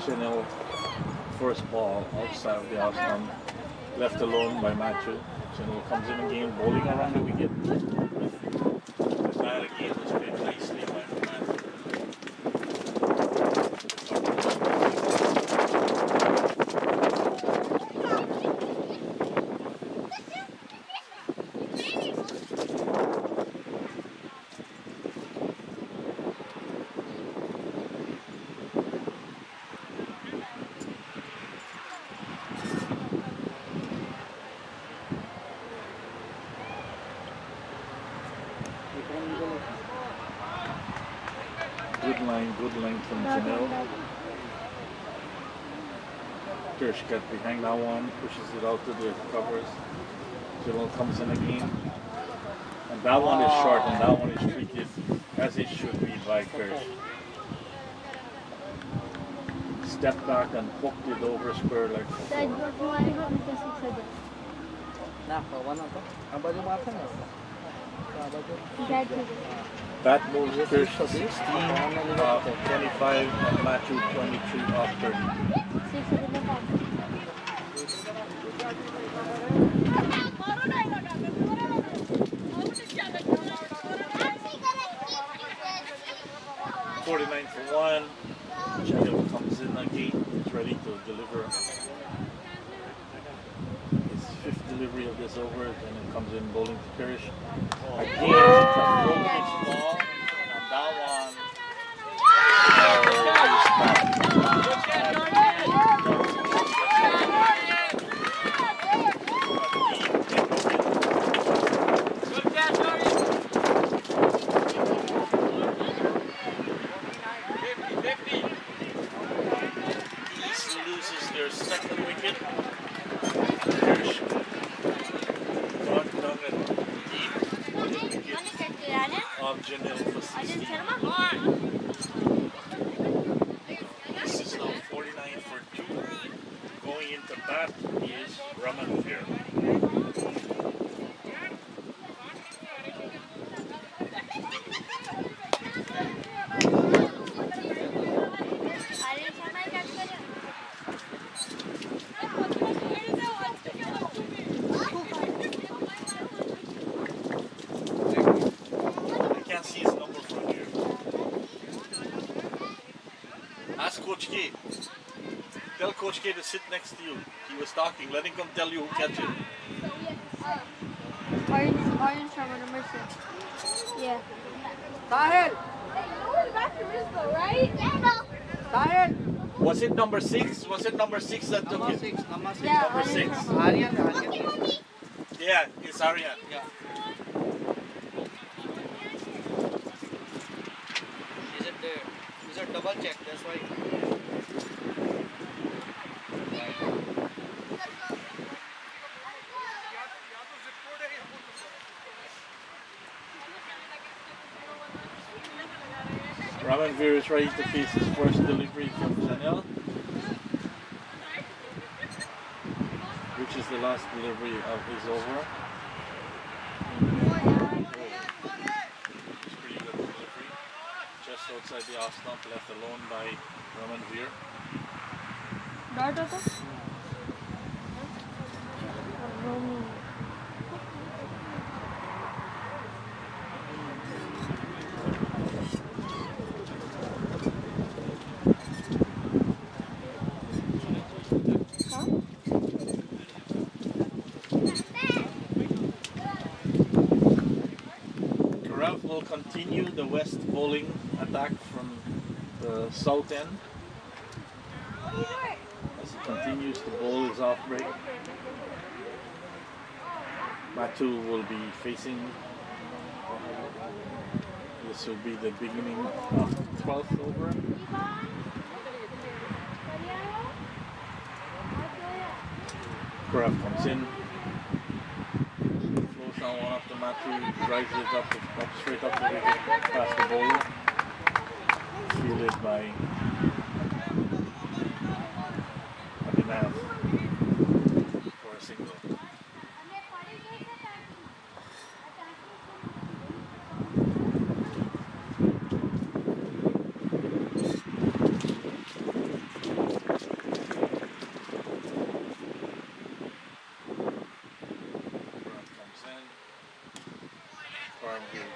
Chanel, first ball outside of the off stump, left alone by Machu. Chanel comes in again, bowling around the wicket. The bat again was played nicely by Machu. getting good length from Janelle. Kirsch got behind that one, pushes it out to the covers. Janelle comes in again. And that one is short and that one is treated as it should be by Kirsch. Stepped back and hooked it over square leg. That moves Kirsch 16 off 25 and Matthew 23 off 30. $49 for one. Janelle comes in again. He's ready to deliver. His fifth delivery of this over, and it comes in bowling to Kirsch. Again, it's a full pitch ball, and that one. Loses their second wicket. Kirsch got down at deep wicket of Janelle for 16. This is now 49 for 2. Going into bat is Ramanveer. See his number from here. Ask Coach K. Tell Coach K to sit next to you. He was talking. Let him come tell you who catches it. Orange number 6. Yeah. Sahil! Hey, you know where the bathroom is though, right? Sahil! Was it number 6? Was it number 6 that took Number it? 6, number 6. Yeah, Number 6. Aryan. Yeah, it's Aryan. Yeah. Is it there? Is it double check? That's why. Ramanveer is ready to face his first delivery from Janelle, which is the last delivery of his over. It's pretty good delivery. Just outside the off stump, left alone by Ramanveer. Will continue the west bowling attack from the south end as he continues to bowl his off break. Matthew will be facing. This will be the beginning of 12th over. Kraft comes in. Now one up to Matthew, drives it up straight up the wicket, past the bowler. Fielded by Abhinav for a single.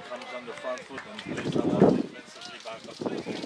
Comes on the front foot and plays that one defensively back up to the ball.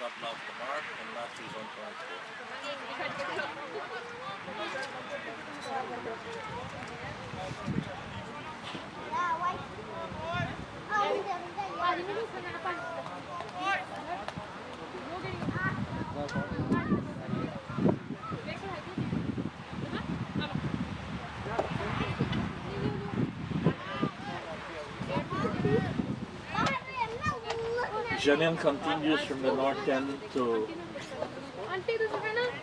gotten off the mark, and Matthew's on transport. Janine continues from the north end to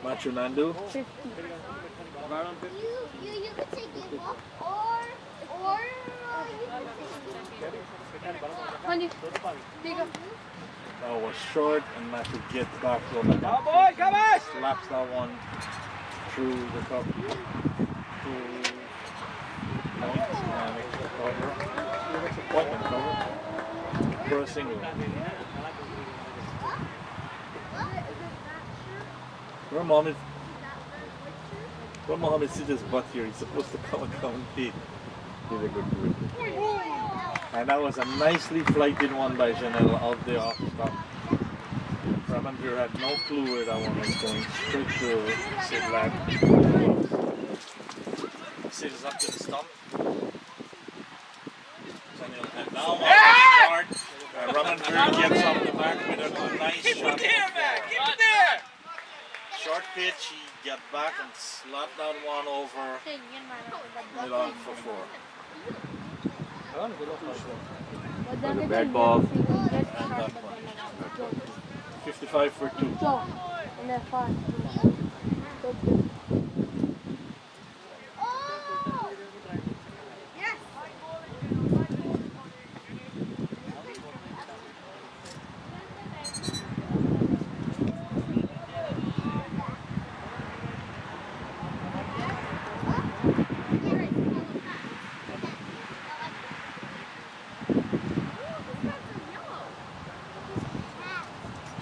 Machu Nandu. You could say give up or you could say That was short, and Matthew gets back on the back. Slaps that one through the top. 2 points and extra cover. Point and cover for a single. Where Mohammed sits his butt here, he's supposed to come and compete. He's a good dude. And that was a nicely flighted one by Janelle out there off stump. Ramandir had no clue where that one was going. Straight to Sid Lad. Sid is up to the stump. And now on the start, Ramandir gets off the mark with a nice shot. Keep it there! Short pitch, he got back and slapped that one over. Mid on for 4. On the bad ball. And that one. 55 for 2.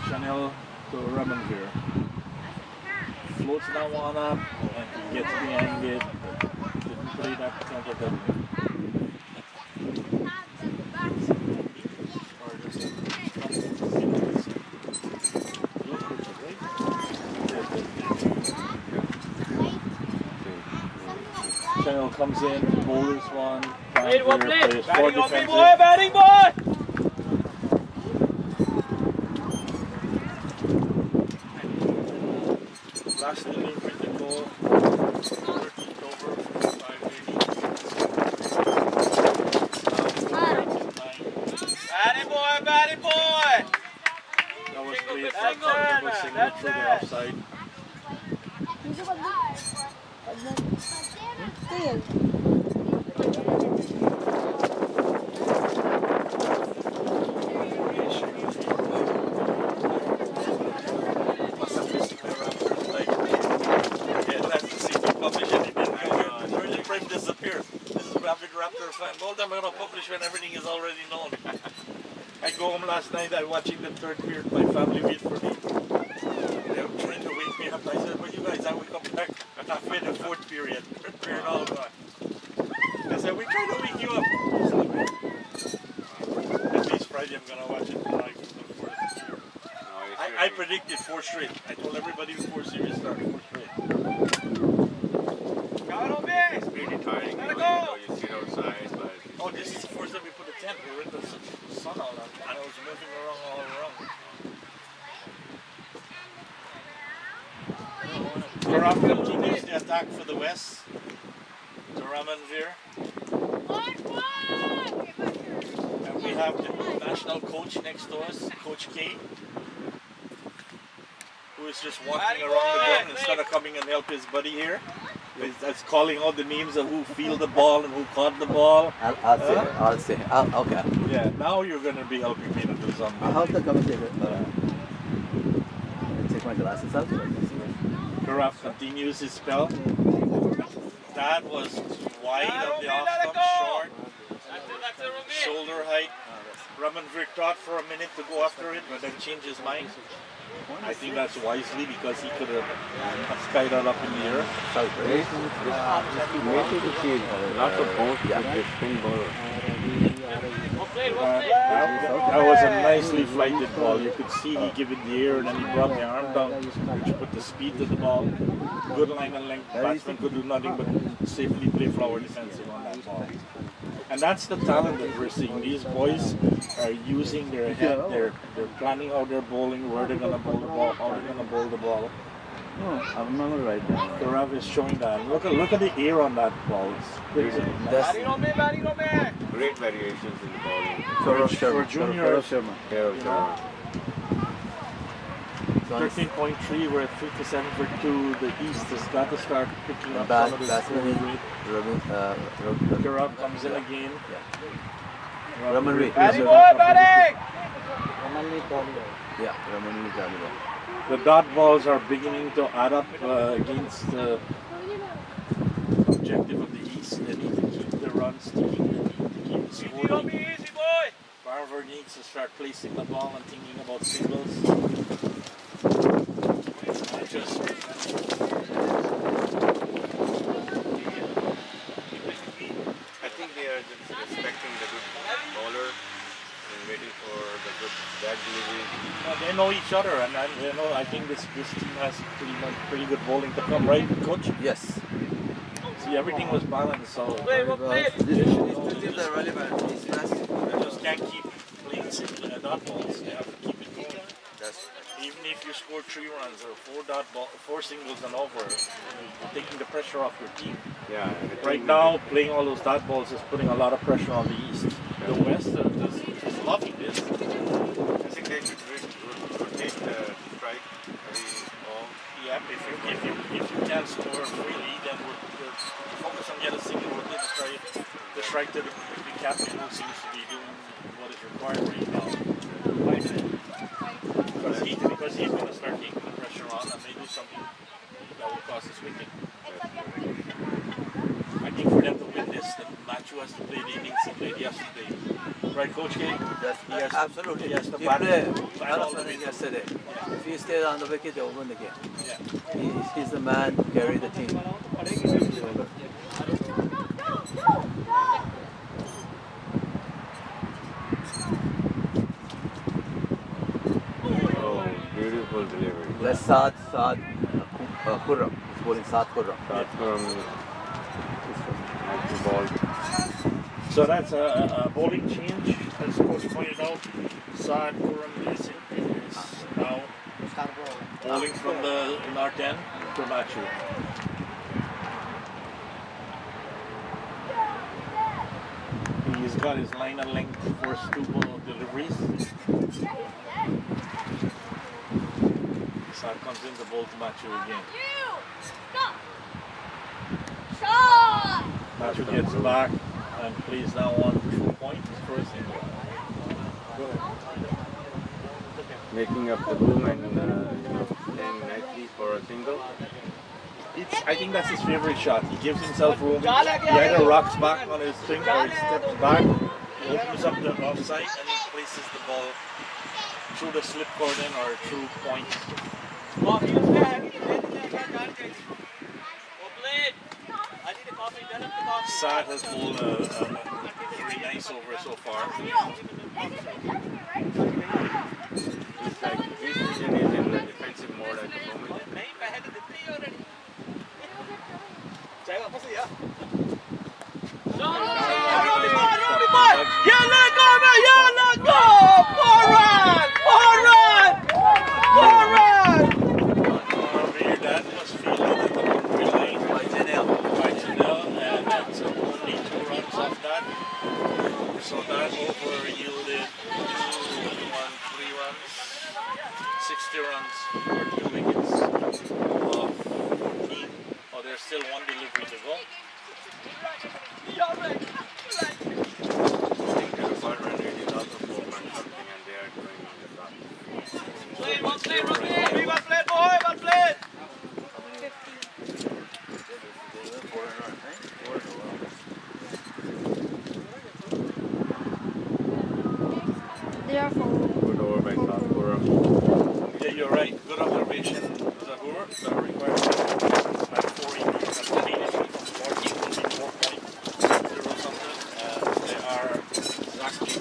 Chanel to Ramandir. Floats that one up and he gets behind it. Didn't play that comfortably. Chanel comes in, bowls one, plays 4 defensive. Batting boy! Last inning with the ball, 13th over, 5 Batting boy! That was played for a comfortable single through the offside. Must have missed my Raptors. Like, yeah, that's the thing to publish anything. Where did Prem disappear? This is Rapid Raptor fan. All I'm going to publish when everything is already known. I go home last night, I'm watching the 3rd period. My family wait for me. They were trying to wake me up. I said, well, you guys, I will come back halfway the 4th period. 3rd period all gone. I said, we trying to wake you up. At least Friday I'm going to watch it live for the 4th period. I predicted 4 straight. I told everybody before series started 4 straight. It's pretty tiring. You sit outside, but Oh, this is the first time we put a tent. We were in the sun all around, and I was moving around all around. Karaf continues the attack for the West. To Ramanvir. And we have the national coach next to us, Coach K, who is just walking around the ground instead of coming and help his buddy here. That's calling out the names of who fielded the ball and who caught the ball. I'll say. Okay. Yeah, now you're going to be helping me to do something. I'll help the commentator. Take my glasses out. Karaf continues his spell. That was wide of the off stump, short, shoulder height. Ramanvir thought for a minute to go after it, but then changed his mind. I think that's wisely because he could have skied that up in the air. maybe to see lots of bounce with the spin ball. That was a nicely flighted ball. You could see he gave it the air and then he brought the arm down, which put the speed to the ball. Good line and length. Batsman could do nothing but safely play flower defensive on that ball. And that's the talent that we're seeing. These boys are using their head. They're planning how they're bowling, where they're going to bowl the ball, how they're going to bowl the ball. Oh, I remember right now. Gaurav is showing that. Look at the air on that ball. It's Great variations in the bowling. for junior. Sharma. 13.3, we're at 57 for 2. The East has got to start picking up Bat- some of this batsman scoring. is Gaurav comes in again. Ramanvi. Yeah, Ramanvi Jaliba. The dot balls are beginning to add up against the objective of the East. They need to keep the runs, they need to keep scoring. Barber needs to start placing the ball and thinking about singles. Not just I think they are just respecting the good bowler and waiting for the good bad delivery. they know each other, and I think this team has pretty good bowling to come, right, Coach? Yes. See, everything was balanced, so These teams are relevant. These fast. they just can't keep playing simple dot balls. They have to keep it going. Even if you score 3 runs or 4 singles and over, you're taking the pressure off your team. Yeah. Right now, playing all those dot balls is putting a lot of pressure on the East. The West is loving this. I think they should rotate the strike every ball. Yeah, if you can't score freely, then we're focus on getting a single, rotate the strike to the captain who seems to be doing what is required right now. Because he's going to start taking the pressure on and may do something that will cost us wicket. I think for them to win this, the Machu has to play the innings he played yesterday. Right, Coach K? Yes, absolutely. He has to He bat played all the way. yesterday. If he stays on the wicket, they will win the game. Yeah. He's the man to carry the team. Oh, beautiful delivery. That's Saad Khurram. He's bowling Saad Khurram. That's from nice ball. So that's a bowling change, as Coach pointed out. Saad Khurram is now bowling from the north end to Machu. He's got his line and length first 2 ball deliveries. Saad comes in to bowl to Machu again. Machu gets back and plays now on 2 points for a single. Making up the room and playing nicely for a single. I think that's his favorite shot. He gives himself room. He either rocks back on his thing or he steps back, opens up the offside, and he places the ball through the slip cordon or through points. Saad has bowled a very nice over so far. It's like this season is in the defensive mode at the moment. That was fielded at the boundary line by Janelle, and that's only 2 runs off that. So that over yielded 3 runs, 60 runs for 2 wickets of 14. Oh, there's still 1 delivery to go. I think the third run rate is also 4 point something and they are going on the top. They are full. Good over by South. Yeah, you're right. Good observation, Zahur. The requirement at 4 innings has changed from 14 to 4.0 something, and they are exactly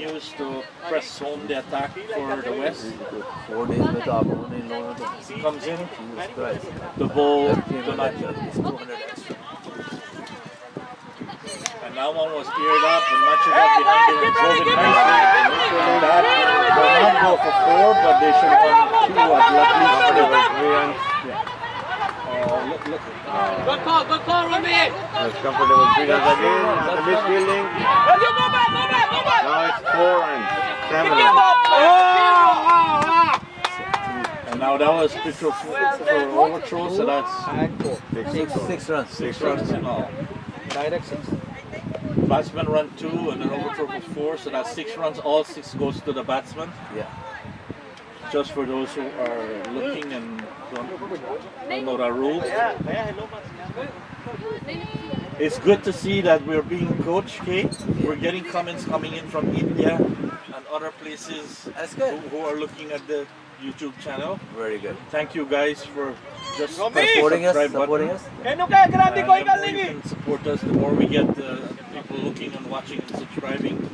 continues to press home the attack for the West. 4 days with Abon in London. He comes in, Jesus Christ. the ball, Everything the went match. extra. It's 200 extra. And that one was geared up and Macho got behind it and drove it nicely. That will not go for 4, but they should have won 2 at least. Look. Good call, Rami. That's comfortable 3 runs again. After misfielding. Now it's 4 runs. 7 runs. And now that was picture for overthrow, so that's And 4. 6 runs. 6 runs in all. Direct 6. Batsman run 2 and then overthrow for 4, so that's 6 runs. All 6 goes to the batsman. Yeah. Just for those who are looking and don't know the rules. It's good to see that we're being coached, Kate. We're getting comments coming in from India and other places That's good. who are looking at the YouTube channel. Very good. Thank you guys for just Supporting us. subscribe Supporting button. us. The more you can support us, the more we get people looking and watching and subscribing.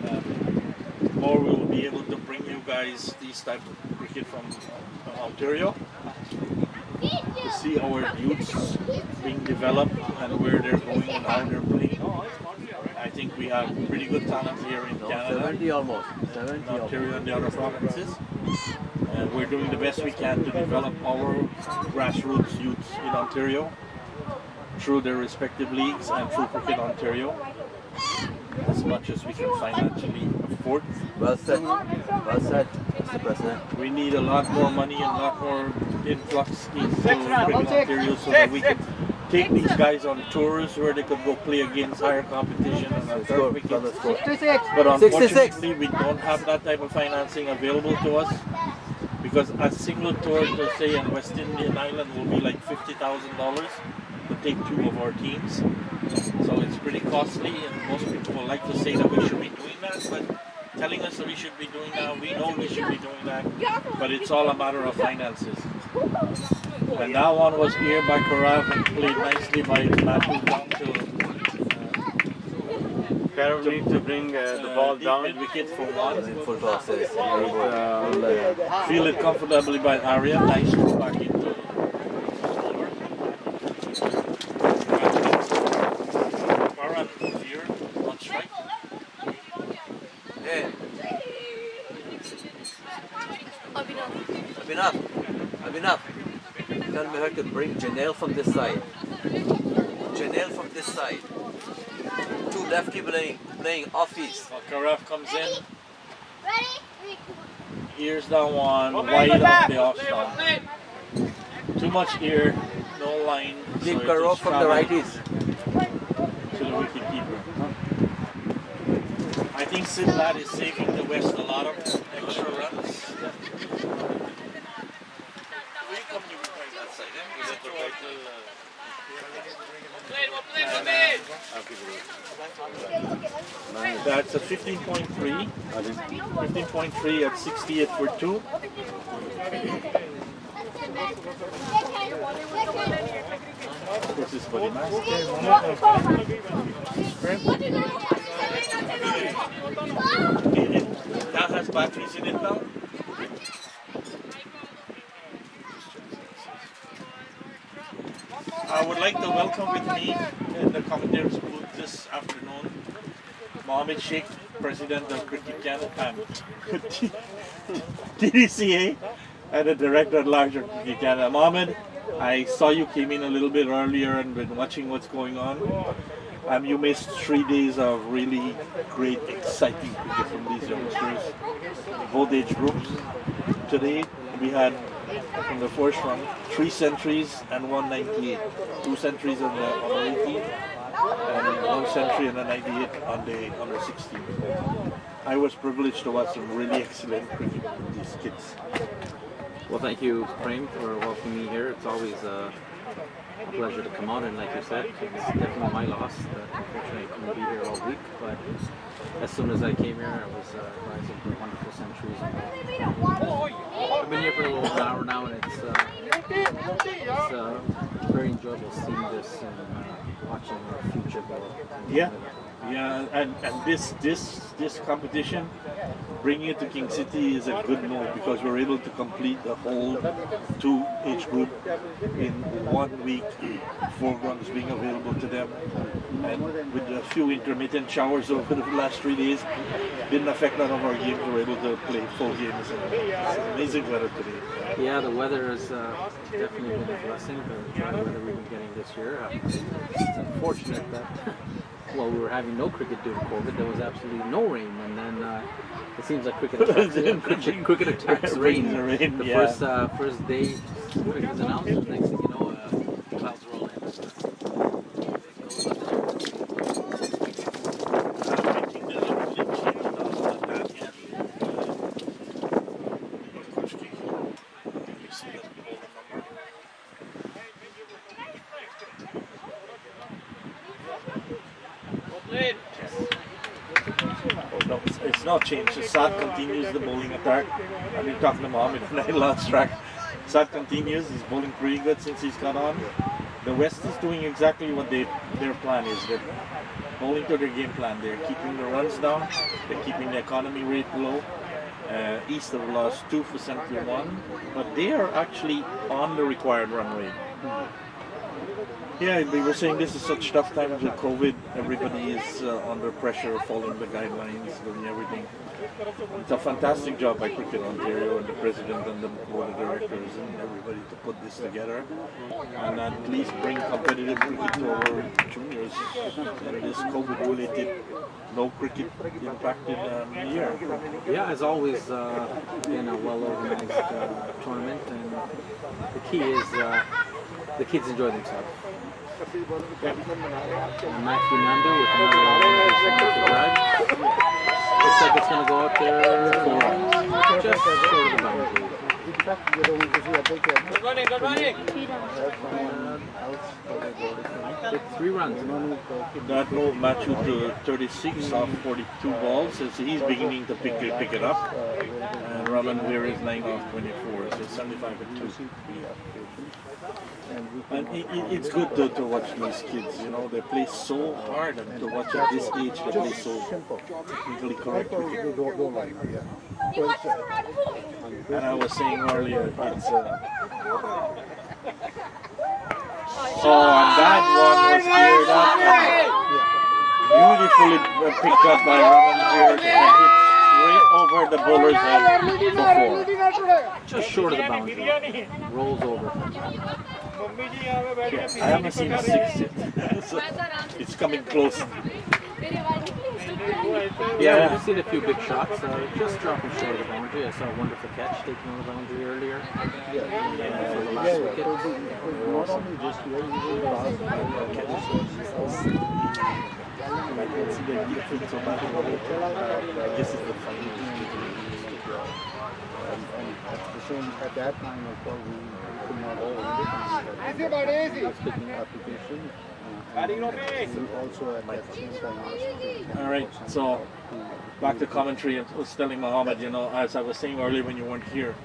The more we will be able to bring you guys these type of cricket from Ontario to see our youths being developed and where they're going and how they're playing. I think we have pretty good talent here in Canada, 70 almost. 70 in almost. Ontario and the other provinces. And we're doing the best we can to develop our grassroots youths in Ontario through their respective leagues and through Cricket Ontario as much as we can financially afford. Well said. Well said, Mr. President. We need a lot more money and a lot more influx into Cricket Ontario so that we can take these guys on tours where they could go play against higher competition and our third wickets. But unfortunately, we don't have that type of financing available to us because a single tour to say in West Indian Island will be like $50,000 to take 2 of our teams. So it's pretty costly, and most people would like to say that we should be doing that, but telling us that we should be doing that, we know we should be doing that, but it's all a matter of finances. And that one was aired by Karaf and played nicely by Matthew down to Carol needs to bring the ball down. mid wicket for 1. Full toss is. Feel it comfortably by Arya. Nice throw back into Karan here on strike. Hey, Abhinav. Tell me her to bring Janelle from this side. Janelle from this side. 2 lefty playing office. Karaf comes in. Ears down 1, wide off the off stump. Too much ear, no line. Keep so her it off is from the traveling righties. to the wicket keeper. I think Sidlad is saving the West a lot of extra runs. That's a 15.3. 15.3 at 68 for 2. This is body mass. That has batteries in it now. I would like to welcome with me in the commentator's booth this afternoon Mohammed Sheikh, President of Cricket Canada, TDCA, and the Director at Large of Cricket Canada. Mohammed, I saw you came in a little bit earlier and been watching what's going on. You missed 3 days of really great, exciting cricket from these youngsters, both age groups. Today we had, from the first run, 3 centuries and 198. 2 centuries on the 18 and 1 century and a 98 on the under 16. I was privileged to watch some really excellent cricket from these kids. Well, thank you, Prem, for welcoming me here. It's always a pleasure to come out, and like you said, it's definitely my loss that unfortunately I couldn't be here all week, but as soon as I came here, I was rising for wonderful centuries. I've been here for a little over an hour now, and it's very enjoyable seeing this and watching our future go. Yeah. Yeah, and this competition, bringing it to King City is a good move because we're able to complete the whole 2 age group in 1 week, 4 runs being available to them, and with a few intermittent showers over the last 3 days, didn't affect none of our games. We were able to play full games. It's amazing weather today. Yeah, the weather has definitely been a blessing, the dry weather we've been getting this year. It's unfortunate that while we were having no cricket due to COVID, there was absolutely no rain, and then it seems like cricket attacks rain. The first day cricket was announced, and next thing you know, clouds roll in. No, it's not changed. Sad continues the bowling attack. I've been talking to Mohammed and I lost track. Sad continues. He's bowling pretty good since he's got on. The West is doing exactly what their plan is. They're bowling to their game plan. They're keeping the runs down. They're keeping the economy rate low. East have lost 2 for 71, but they are actually on the required run rate. Yeah, they were saying this is such tough times with COVID. Everybody is under pressure, following the guidelines, doing everything. It's a fantastic job by Cricket Ontario and the president and the board of directors and everybody to put this together and at least bring competitive cricket to our juniors in this COVID-related, no cricket impacted year. Yeah, as always, been a well-organized tournament, and the key is the kids enjoy themselves. Matthew Nandu with another drive. Looks like it's going to go out there for just short of the boundary. Good running. 3 runs. That moved Matthew to 36 off 42 balls, so he's beginning to pick it up. And Raman Weir is 9 off 24, so 75 and 2. And it's good to watch these kids, you know, they play so hard, and to watch at this age they play so technically correct cricket. And I was saying earlier, it's and that one was cleared up, beautifully picked up by Raman Weir and hit straight over the bowler's head for 4. Just short of the boundary. Rolls over. I haven't seen a 6 yet, so it's coming close. Yeah, we've seen a few big shots, just dropping short of the boundary. I saw a wonderful catch taken on the boundary earlier. For the last wicket. I can see the difference on that. I guess it's the final. At that time, of course, we could not all application. Also at that same time. All right, so back to commentary. I was telling Mohammed, you know, as I was saying earlier when you weren't here,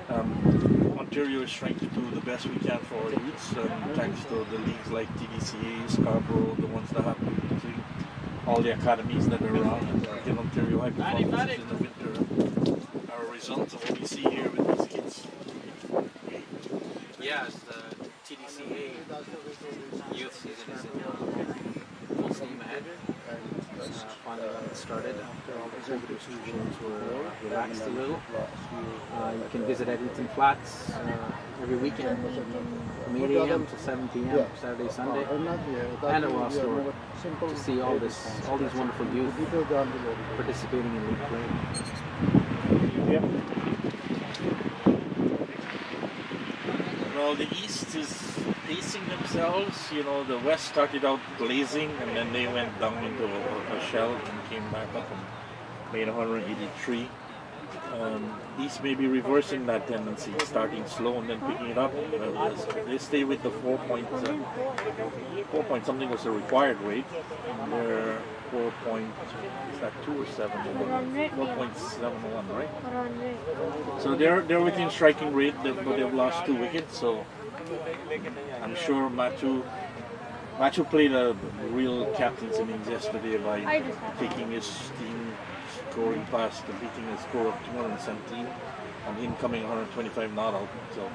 Ontario is trying to do the best we can for our youths, thanks to the leagues like TDCA, Scarborough, the ones that happen to all the academies that are around, and in Ontario high performances in the winter are a result of what we see here with these kids. Yes, the TDCA youth season is in full steam ahead. Finally got it started after all the COVID restrictions were relaxed a little. You can visit Edmonton Flats every weekend from 8 a.m. to 7 p.m. Saturday, Sunday, and at Ross Road to see all these wonderful youth participating in league play. Yep. Well, the East is pacing themselves. You know, the West started out blazing and then they went down into a shell and came back up and made 183. East may be reversing that tendency, starting slow and then picking it up. They stay with the 4 point something was the required rate. They're 4 point, is that 2 or 7? 4.71, right? So they're within striking rate, but they've lost 2 wickets. So I'm sure Matthew Machu played a real captain's innings yesterday by taking his team scoring past and beating a score of 217 and him coming 125 not out. So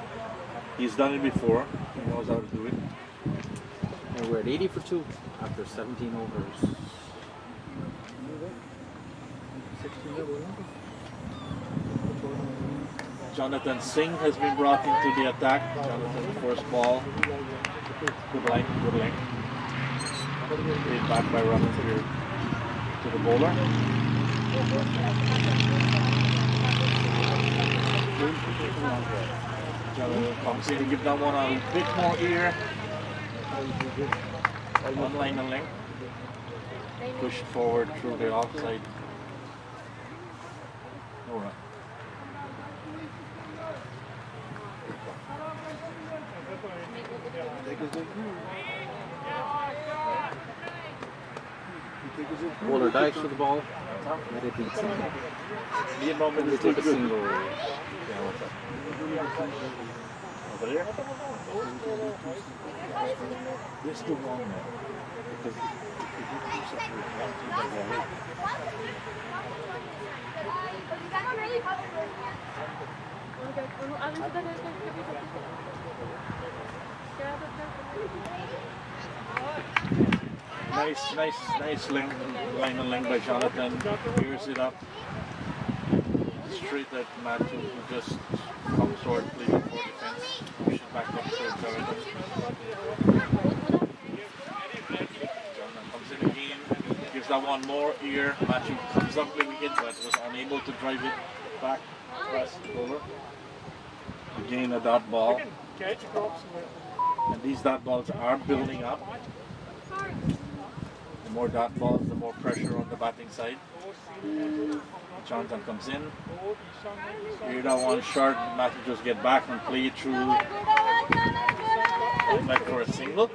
he's done it before. He knows how to do it. And we're at 80 for 2 after 17 overs. Jonathan Singh has been brought into the attack. Jonathan, first ball. Good line, good line. Played back by Robbins here to the bowler. Jonathan comes in to give that one a bit more ear. One line and length. Pushed forward through the outside. No run. Bowler dives for the ball. Let it beat him. The moment is Take too a good. single. Yeah, what's up? Over there? This too long now. Because if you do something with one team, that's all right. Nice line and length by Jonathan. Clears it up. Straight at Matthew, who just comes forward, plays it for defense. Push it back up to Jonathan. Jonathan comes in again. Gives that one more ear. Matthew comes up with it, but was unable to drive it back past the bowler. Again, a dot ball. And these dot balls are building up. The more dot balls, the more pressure on the batting side. Jonathan comes in. Here that one short. Matthew just get back and play it through. Back for a single.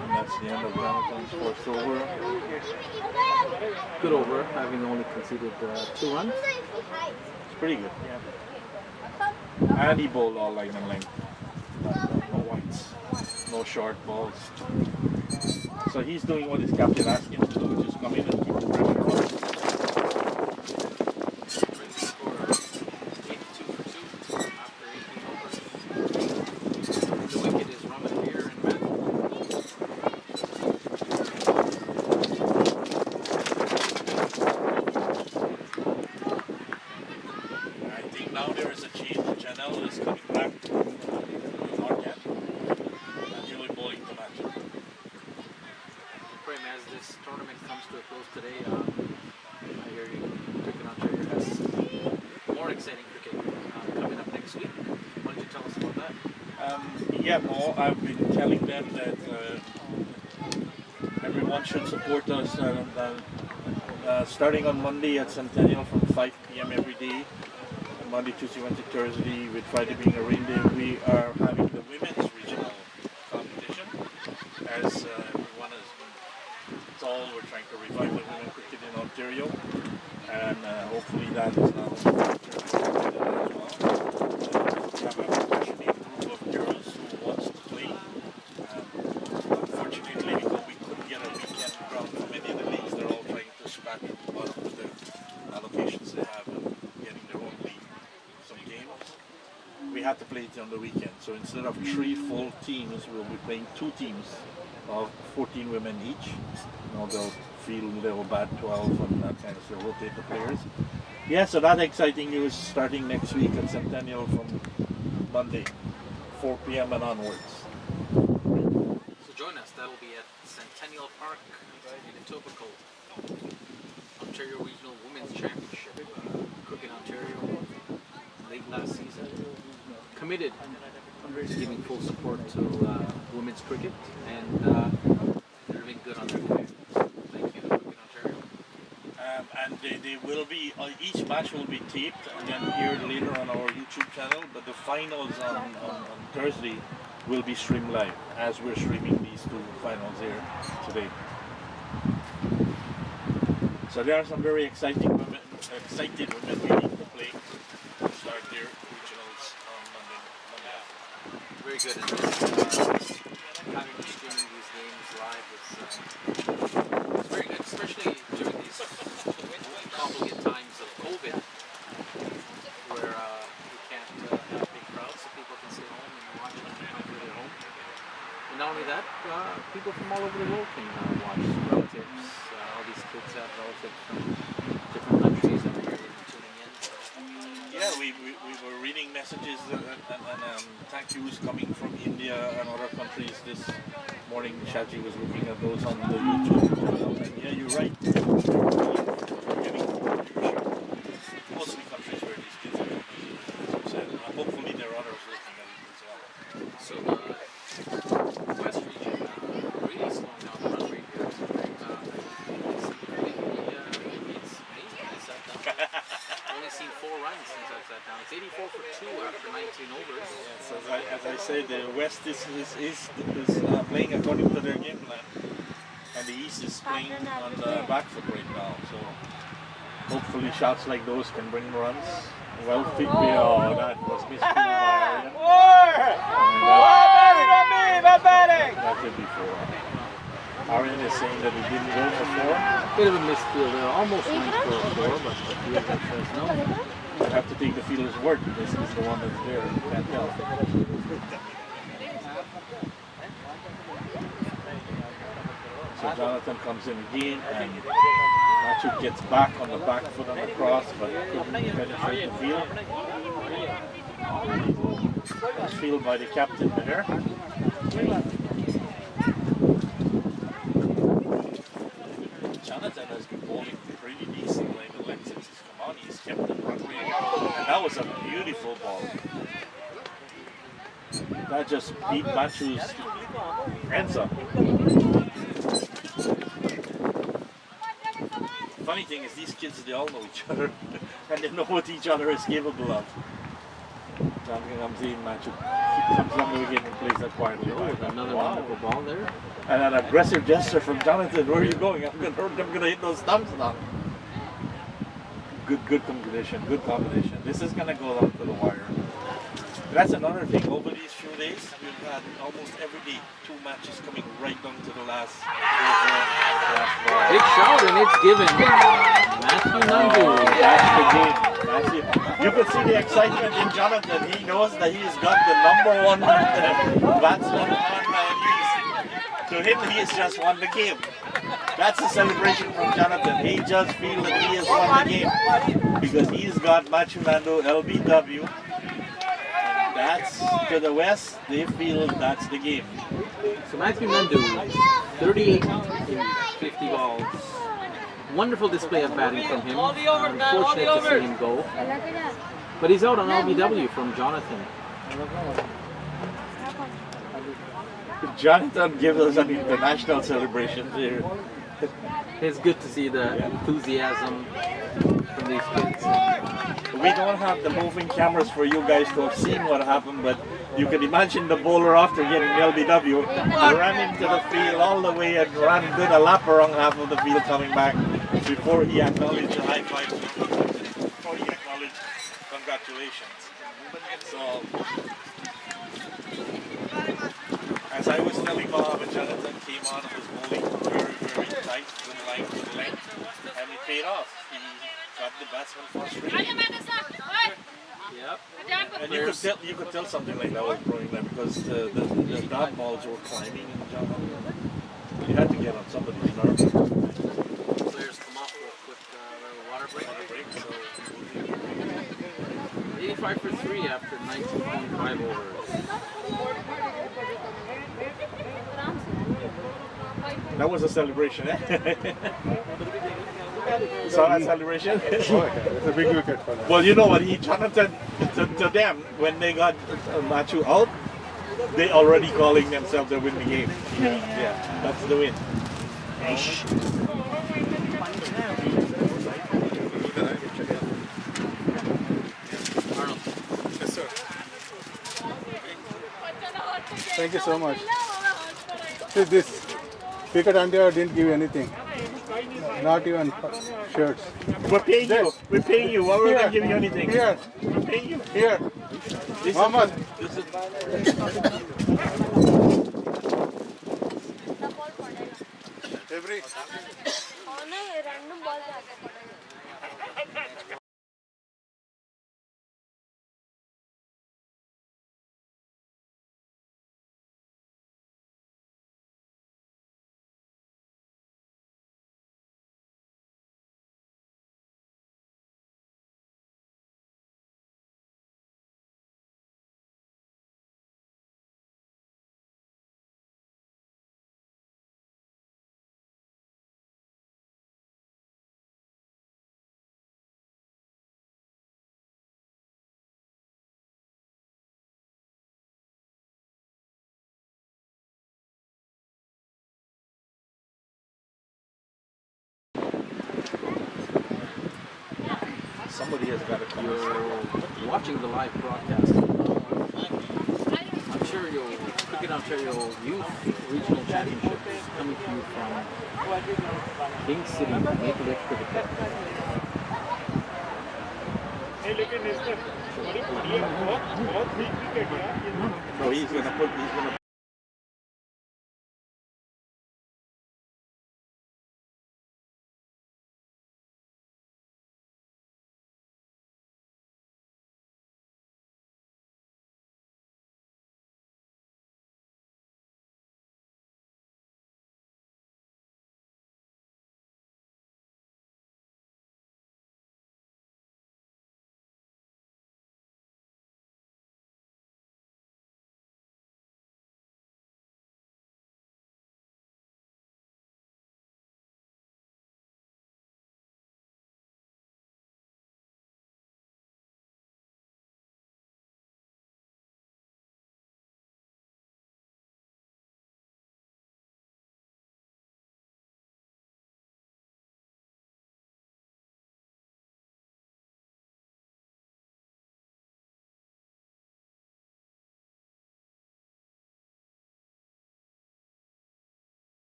And that's the end of Jonathan's first over. Good over, having only conceded 2 runs. It's pretty good. Yeah. And he bowled all line and length. No whites. No short balls. So he's doing what his captain asked him to do, which is come in and keep the pressure on. 82 for 2 after 18 overs. The wicket is Raman here and Matt. I think now there is a change. Janelle is coming back with Arcan. And he'll be bowling to Matthew. Prem, as this tournament comes to a close today, I hear you Cricket Ontario has more exciting cricket coming up next week. Why don't you tell us about that? Yeah, no, I've been telling them that everyone should support us starting on Monday at Centennial from 5 p.m. every day. Monday, Tuesday, Wednesday, Thursday, with Friday being a rain day, we are having the women's regional competition. As everyone has been told, we're trying to revive the women cricket in Ontario, and hopefully that is now as well. We have a passionate group of girls who wants to play. Unfortunately, because we couldn't get a weekend ground from any of the leagues, they're all trying to scratch at the bottom of the allocations they have and getting their own league. We had to play it on the weekend, so instead of 3 full teams, we'll be playing 2 teams of 14 women each. You know, they'll field, they'll bat 12 and that kind of stuff, rotate the players. Yeah, so that's exciting news starting next week at Centennial from Monday, 4 p.m. and onwards. So join us, that'll be at Centennial Park in Etobicoke. Ontario Regional Women's Championship. Cricket Ontario, late last season, committed to giving full support to women's cricket, and they're doing good on their way. Thank you, Cricket Ontario. And they will be, each match will be taped and then aired later on our YouTube channel, but the finals on Thursday will be streamed live, as we're streaming these 2 finals here today. So there are some very excited women waiting to play to start their regional very good. And having been streaming these games live it's very good, especially during these complicated times of COVID, where we can't have big crowds, so people can stay home and watch it in the comfort of their home. And not only that, people from all over the world can watch. Relatives, all these kids have relatives from different countries that are here tuning in. Yeah, we were reading messages and thank yous coming from India and other countries this morning. Shaji was looking at those on the YouTube channel, and yeah, you're right. We're getting mostly countries where these kids are from, as you said. Hopefully there are others looking at it as well. So the West region really slowing down the run rate here. It's amazing. I sat down. I've only seen 4 runs since I sat down. It's 84 for 2 after 19 overs. Yes, as I say, the West is playing according to their game plan, and the East is playing on the back foot right now. So hopefully shots like those can bring runs. Well, that was misfield by Aryan. That's it before. Aryan is saying that he didn't go for 4. Bit of a misfield there. Almost went for a 4, but the fielder says no. You have to take the fielder's word. This is the one that's there. You can't tell. So Jonathan comes in again, and Matthew gets back on the back foot on the cross, but couldn't penetrate the field. It's fielded by the captain there. Jonathan has been bowling pretty decently in the length since he's come on. He's kept the run rate, and that was a beautiful ball. That just beat Matthew's ends up. Funny thing is, these kids, they all know each other, and they know what each other is capable of. Jonathan comes in, Matthew comes under again and plays that quietly. Another wonderful ball there. And an aggressive gesture from Jonathan. Where are you going? I'm gonna hit those stumps now. Good combination. Good combination. This is gonna go down to the wire. That's another thing. Over these few days, we've had almost every day 2 matches coming right down to the last ball. Big shout, and it's given. Matthew Nandu. That's the game. You could see the excitement in Jonathan. He knows that he's got the #1 batsman on east. To him, he has just won the game. That's a celebration from Jonathan. He just feels that he has won the game because he's got Matthew Nandu, LBW. That's to the West. They feel that's the game. So Matthew Nandu, 38 in 50 balls. Wonderful display of batting from him. Unfortunate to see him go. But he's out on LBW from Jonathan. Jonathan gives us an international celebration here. It's good to see the enthusiasm from these kids. We don't have the moving cameras for you guys to have seen what happened, but you can imagine the bowler after getting LBW ran into the field all the way and did a lap around half of the field coming back before he acknowledged the high five, before he acknowledged congratulations. So, as I was telling Bob, Jonathan came on and was bowling very tight, good length, and it paid off. He got the batsman for straight. Yep. And you could tell something like that was growing there because the dot balls were climbing in Jonathan. You had to get on somebody's nerves. Players come off for a quick water break. So 85 for 3 after 19.5 overs. that was a celebration, eh? Saw that celebration? It's a big wicket for them. Well, you know what? Jonathan, to them, when they got Matthew out, they already calling themselves the win the game. Yeah, that's the win. Yes, sir. Thank you so much. See, this cricket India didn't give anything. Not even shirts. We're paying you. We're paying you. Why would we Here. give you anything? Here. We're paying you. Here. This Muhammad. This is Every అవును ఈ రెండు ball చేస్తాను Somebody has got to come. You're watching the live broadcast. Ontario, Cricket Ontario Youth Regional Championship is coming to you from King City Maple Leaf Cricket Club. So he's gonna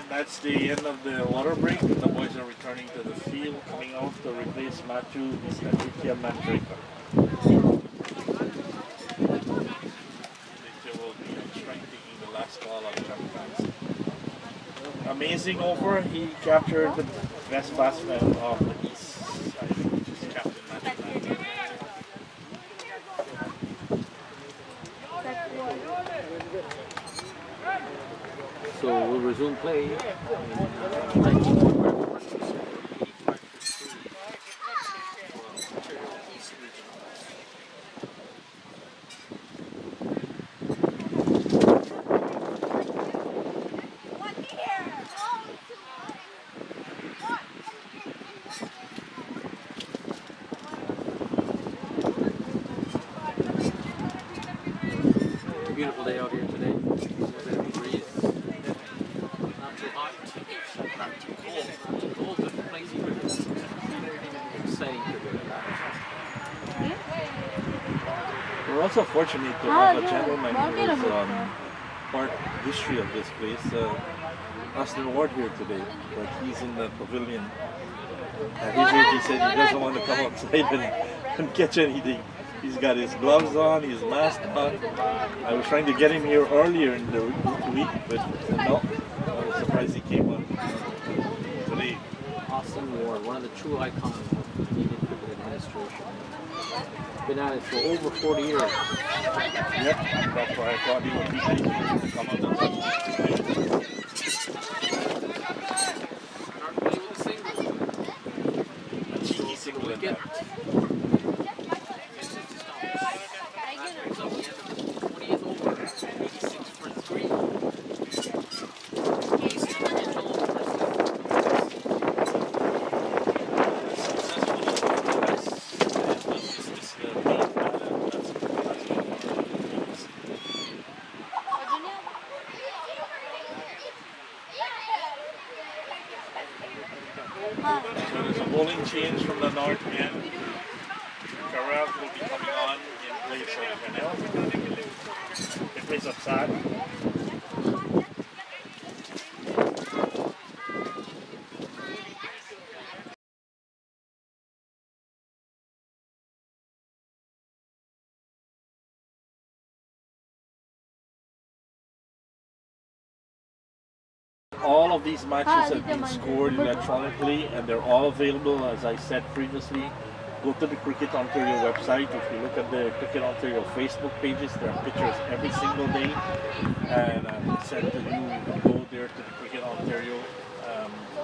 That's the end of the water break. The boys are returning to the field, coming out to replace Matthew Aditya Mandraker. Aditya will be striking the last ball of Champions. Amazing over. He captured the best batsman of the East side, which is Captain Matthew. So we'll resume play in 19 Beautiful day out here today. A bit of a breeze. Not too hot, not too cold. Not too cold, but playing some cricket. Exciting cricket. We're also fortunate to have a gentleman who is part history of this place. Austin Ward here today, but he's in the pavilion. He said he doesn't want to come outside and catch anything. He's got his gloves on, his mask on. I was trying to get him here earlier in the week, but no. I was surprised he came on today. Austin Ward, one of the true icons of Canadian cricket administration. Been at it for over 40 years. Yep, that's why I thought he would be nice to come out and touch a cheeky single at that. So there's a bowling change from the north end. Karev will be coming on in place of Janelle. In place of Sad. All of these matches have been scored electronically and they're all available, as I said previously. Go to the Cricket Ontario website. If you look at the Cricket Ontario Facebook pages, there are pictures every single day. And I said to you, go there to the Cricket Ontario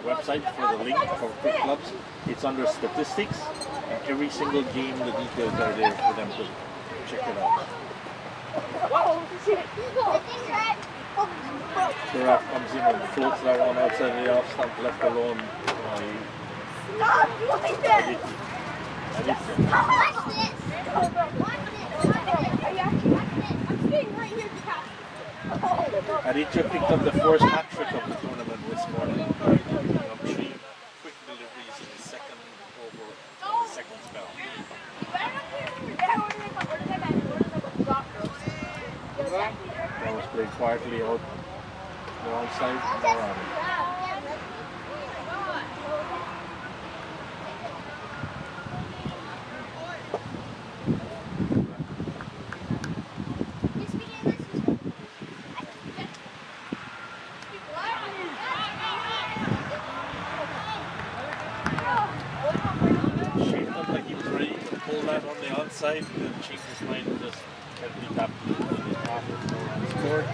website for the link for cricket clubs. It's under statistics, and every single game, the details are there for them to check it out. Giraffe comes in and floats that one outside the off stump, left alone. Stop doing this! Aditya picked up the first hat trick of the tournament this morning, picking up 3 quick deliveries in the second over, the second spell. That was played quietly out the onside and around. Shaped up like he was ready to pull that on the onside, and then changed his mind and just heavily tapped it on his half and scored.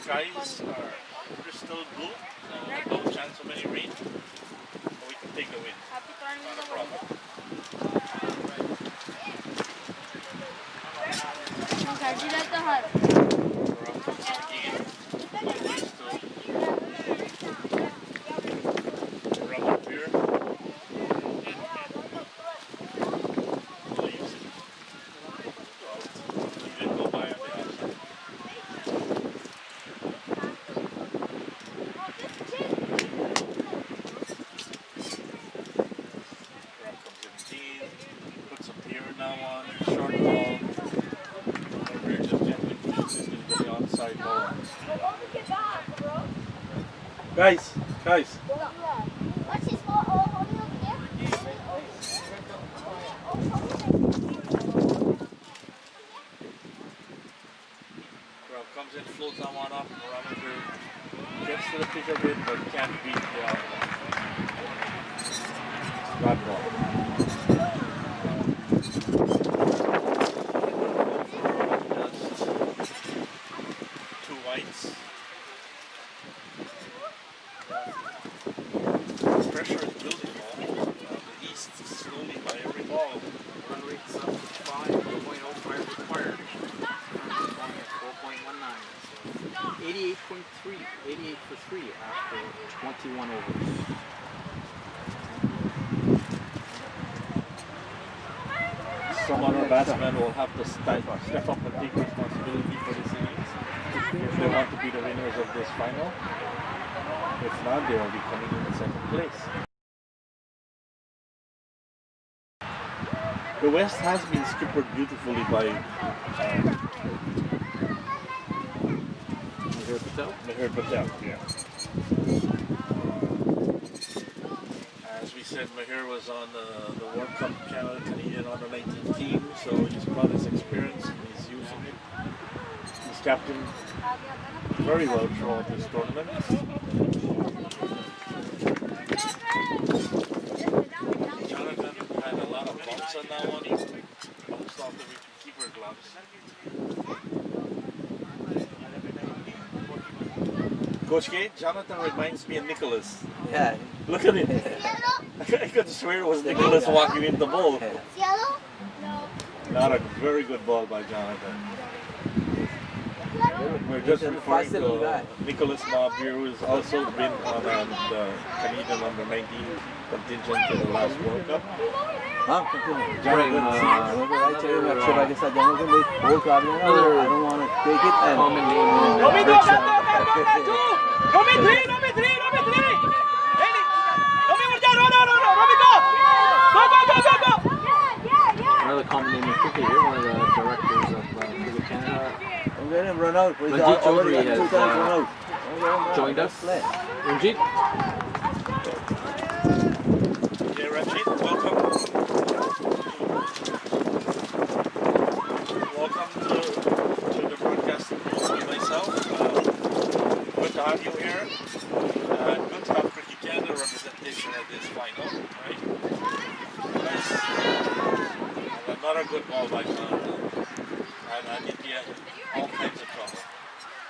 Skies are crystal blue, no chance of any rain, but we can take the win. Not a problem. Rubber beer. Leaves it. Leave it go by on the outside. Put some here now on, short ball. We're just gently pushes it into the onside ball. Guys. Well, comes in, floats on one up, barometer gets to the pitch a bit, but can't beat the outline. Bad ball. Two whites. Pressure is building on the east slowly by every ball. Run rate's up 5.05 required. 4.19. So 88.3, 88 for 3 after 21 overs. Some other batsmen will have to step up and take responsibility for this innings if they want to be the winners of this final. If not, they will be coming in second place. The West has been skippered beautifully by Meher Patel. Yeah. As we said, Meher was on the World Cup Canadian under-19 team, so he's brought his experience and he's using it. He's captained very well throughout this tournament. Jonathan had a lot of bumps on that one. He bounced off the wicket-keeper gloves. Coach K, Jonathan reminds me of Nicholas. Yeah. Look at him. I could swear it was Nicholas walking in the ball. Yellow? No. Not a very good ball by Jonathan. We're just referring to Nicholas Mabir, who has also been on the Canadian under-19 contingent in the last World Cup. Jonathan I don't want to take it and Common name another common name in cricket here, one of the directors of Cricket Canada. I'm going to run out. Ranjit Chaudhary has joined us. Ranjit? Yeah, Ranjit, welcome. Welcome to the broadcasting booth with myself. Good to have you here. Good to have Cricket Canada representation at this final, right? Nice. Another good ball by Jonathan. And India, all kinds of trouble.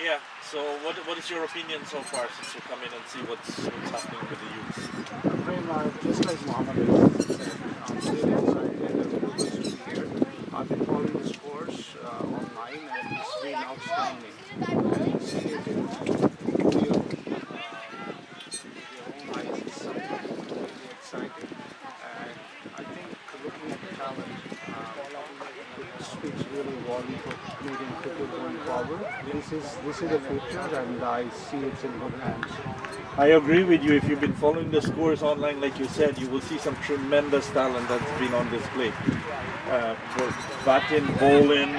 Yeah, so what is your opinion so far since you come in and see what's happening with the youth? Just like Mohammed said, I'm really excited and privileged to be here. I've been following the scores online and it's been outstanding. And seeing it in real, with your own eyes is something really exciting. And I think looking at the talent, it speaks really volume for Canadian cricket going forward. This is the future and I see it's in good hands. I agree with you. If you've been following the scores online, like you said, you will see some tremendous talent that's been on display. Batting, bowling,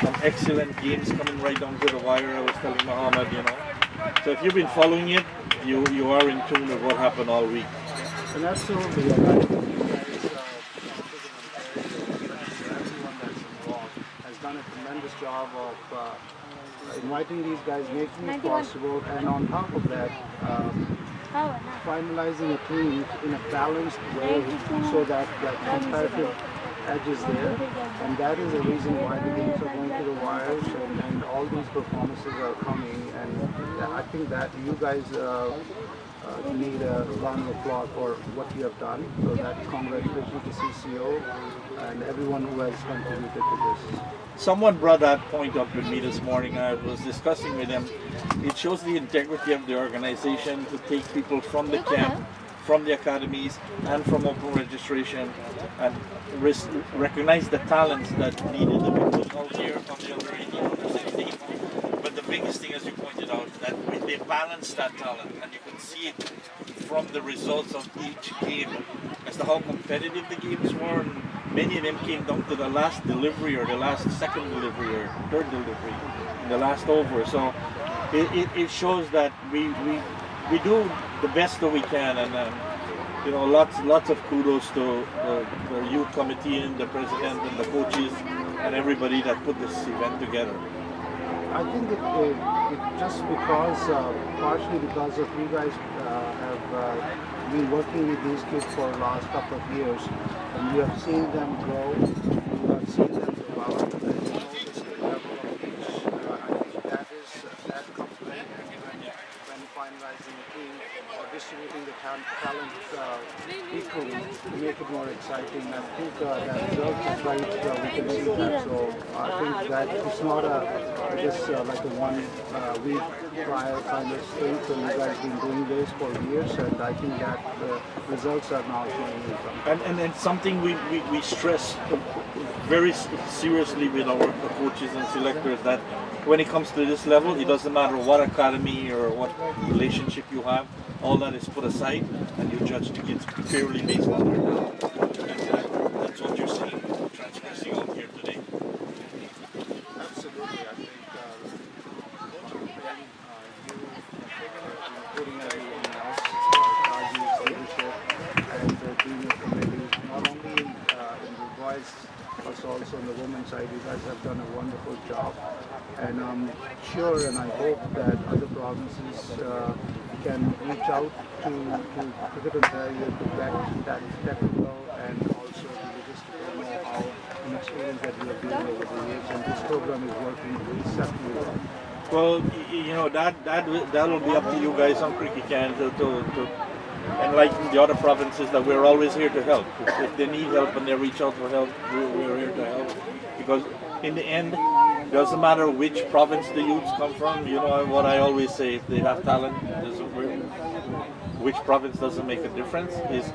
some excellent games coming right down to the wire. I was telling Muhammad, So if you've been following it, you are in tune with what happened all week. And absolutely, and I think you guys, everyone that's involved has done a tremendous job of inviting these guys, making it possible, and on top of that, finalizing a team in a balanced way so that the competitive edge is there, and that is the reason why the games are going to the wires and all these performances are coming, and I think that you guys need a round of applause for what you have done, so that congratulations to CCO and everyone who has contributed to this. Someone brought that point up with me this morning. I was discussing with them. It shows the integrity of the organization to take people from the camp, from the academies, and from open registration, and recognize the talents that needed to be put out here from the under 18, under 16. But the biggest thing, as you pointed out, that they balance that talent, and you can see it from the results of each game as to how competitive the games were. And many of them came down to the last delivery or the last second delivery or third delivery in the last over. So it shows that we do the best that we can, and lots of kudos to the youth committee and the president and the coaches and everybody that put this event together. I think it just because, partially because of you guys have been working with these kids for the last couple of years, and you have seen them grow, you have seen them develop, and you know the skill level of each. I think that comes when finalizing a team or distributing the talent equally to make it more exciting. I think that results is right, we can see that. So I think that it's not just like a one week trial kind of thing. So you guys been doing this for years, and I think that the results are now showing you something. And something we stress very seriously with our coaches and selectors, that when it comes to this level, it doesn't matter what academy or what relationship you have, all that is put aside, and you judge the kids purely based on their talent. And that's what you're seeing transgressing out here today. Absolutely, I think including everyone else, Raji's leadership and the junior committee, not only in the boys, but also on the women's side, you guys have done a wonderful job. And I'm sure and I hope that other provinces can reach out to Cricket Ontario to get that technical and also the logistical know-how and experience that we have built over the years. And this program is working exceptionally well. Well, you know, that'll be up to you guys on Cricket Can to enlighten the other provinces that we're always here to help. If they need help and they reach out for help, we're here to help. Because in the end, it doesn't matter which province the youths come from. You know what I always say: if they have talent, which province doesn't make a difference. Is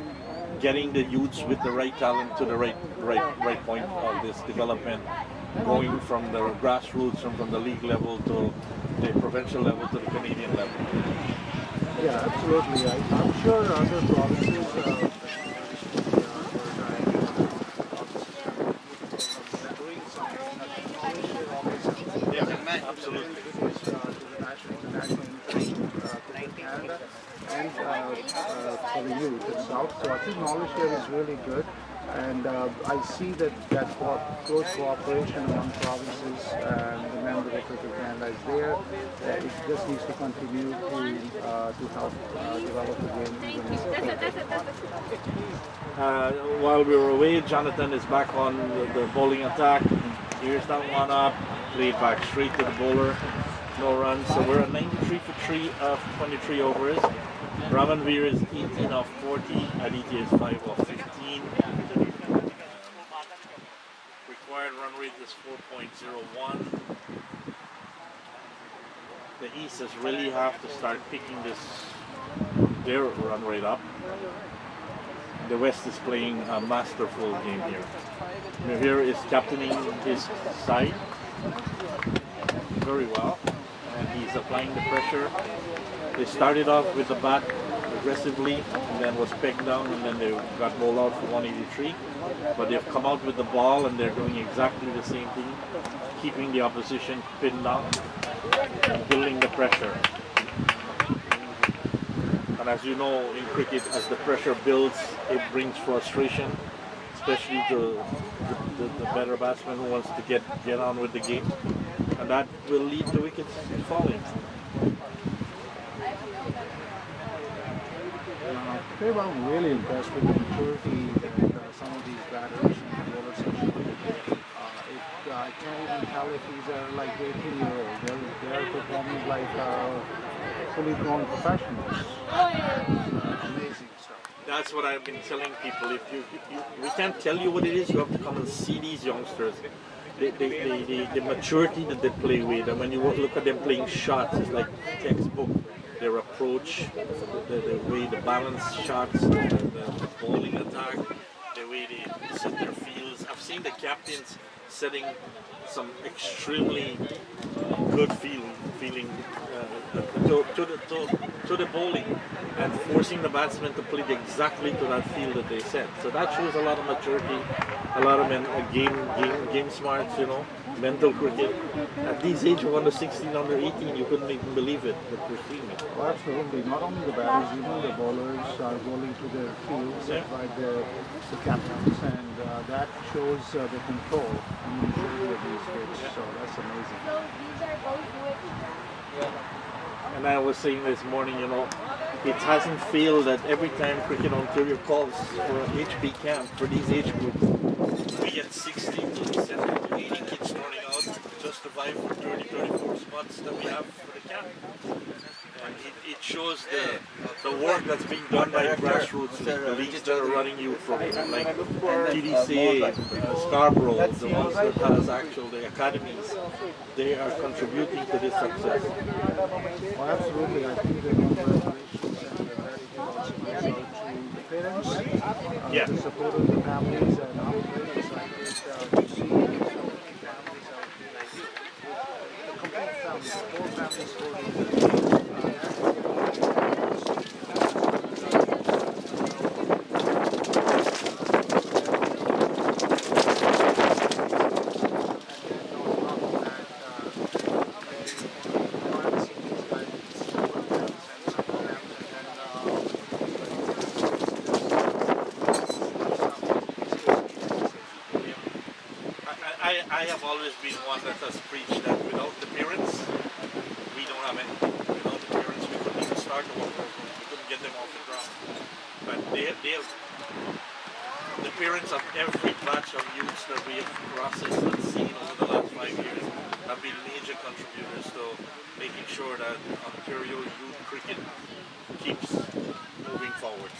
getting the youths with the right talent to the right point of this development, going from the grassroots and from the league level to the provincial level to the Canadian level. Yeah, absolutely. I'm sure other provinces doing something. Yeah, absolutely. Canada and for the youth itself. So I think knowledge here is really good. And I see that close cooperation among provinces and the members of Cricket Canada is there. It just needs to continue to help develop the game even more. While we were away, Jonathan is back on the bowling attack. Here's that one up, played back straight to the bowler. No runs, so we're at 93 for 3 of 23 overs. Ramanveer is 18 of 40, Aditya is 5 of 15. Required run rate is 4.01. The Easters really have to start picking their run rate up. The West is playing a masterful game here. Mihir is captaining his side very well, and he's applying the pressure. They started off with the bat aggressively, and then was pegged down, and then they got bowled out for 183. But they've come out with the ball, and they're doing exactly the same thing, keeping the opposition pinned down and building the pressure. And as you know, in cricket, as the pressure builds, it brings frustration, especially to the better batsman who wants to get on with the game, and that will lead to wickets falling. I'm really impressed with the maturity that some of these batters and bowlers have shown. I can't even tell if these are like 18-year-olds. They're performing like fully grown professionals. Amazing stuff. That's what I've been telling people. If we can't tell you what it is, you have to come and see these youngsters. The maturity that they play with, and when you look at them playing shots, it's like textbook. Their approach, the way the balance shots, the bowling attack, the way they set their fields. I've seen the captains setting some extremely good feeling to the bowling and forcing the batsmen to play exactly to that field that they set. So that shows a lot of maturity, a lot of game smarts, you know, mental cricket. At this age of under 16, under 18, you couldn't even believe it, but we're seeing it. Well, absolutely. Not only the batters, even the bowlers are bowling to their fields by the captains, and that shows the control and the maturity of these kids. So that's amazing. So these are both which. And I was saying this morning, you know, it hasn't failed that every time Cricket Ontario calls for an HB camp for these age groups, we get 60 to 70 to 80 kids starting out just to vie for 30, 34 spots that we have for the camp. And it shows the work that's being done by grassroots leagues that are running youth programs, like TDCA, Scarborough, the ones that has actually academies. They are contributing to this success. Well, absolutely. I think the congratulations and the gratitude also goes out to the parents, Yeah. the support of the families, and I'm very excited to see so many families out here. The complete family, the whole family supporting I have always been one that has preached that without the parents, we don't have anything. Without the parents, we couldn't even start the work program. We couldn't get them off the ground. But the parents of every batch of youths that we have processed and seen over the last 5 years have been major contributors to making sure that Ontario youth cricket keeps moving forward.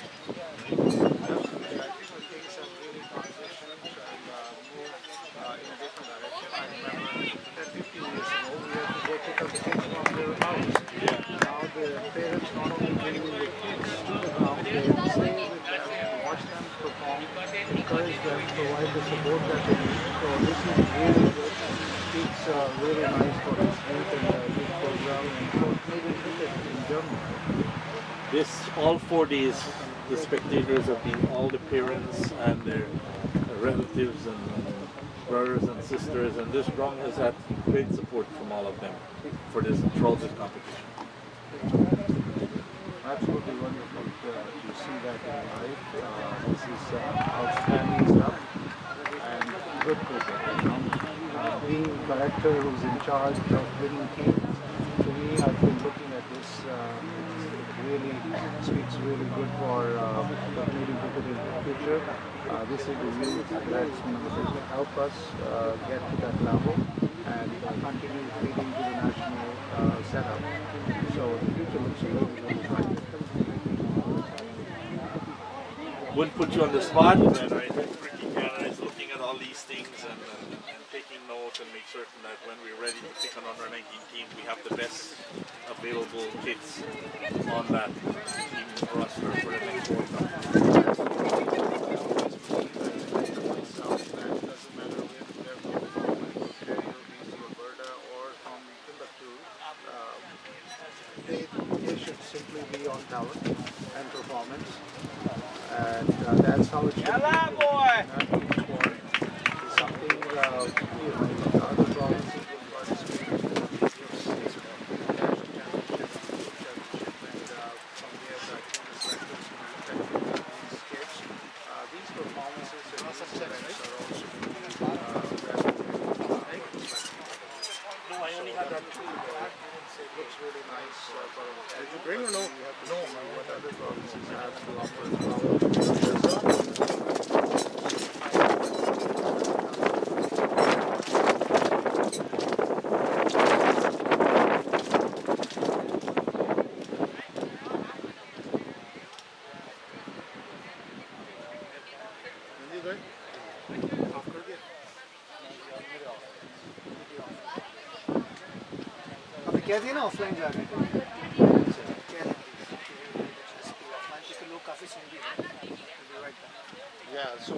Encourage them, provide the support that they need. So this is really good. It's really nice for this youth and youth program and for Canadian cricket in general. All 4 days, the spectators have been all the parents and their relatives and brothers and sisters, and this ground has had great support from all of them for this throughout this competition. Absolutely wonderful to see that in life. This is outstanding stuff and good cricket. Being a director who's in charge of winning teams, to me, I've been looking at this. It really speaks really good for Canadian cricket in the future. This is the youth that's going to help us get to that level and continue feeding to the national setup. So the future looks really, really bright. Wouldn't put you on the spot, but I think Cricket Canada is looking at all these things and taking note and make certain that when we're ready to pick an under 19 team, we have the best available kits on that team roster for the next World Cup. They should simply be on talent and performance, and that's how it should be. Not for something, other provinces will participate in the national championship, and from there the team selectors will effectively these kids. These performances and these events are also No, I only had that two. it looks really nice. Did you bring or no? You have to see what other provinces have to offer as well. कह दिए ना offline जाने को offline लोग काफ़ी सुन भी Yeah, so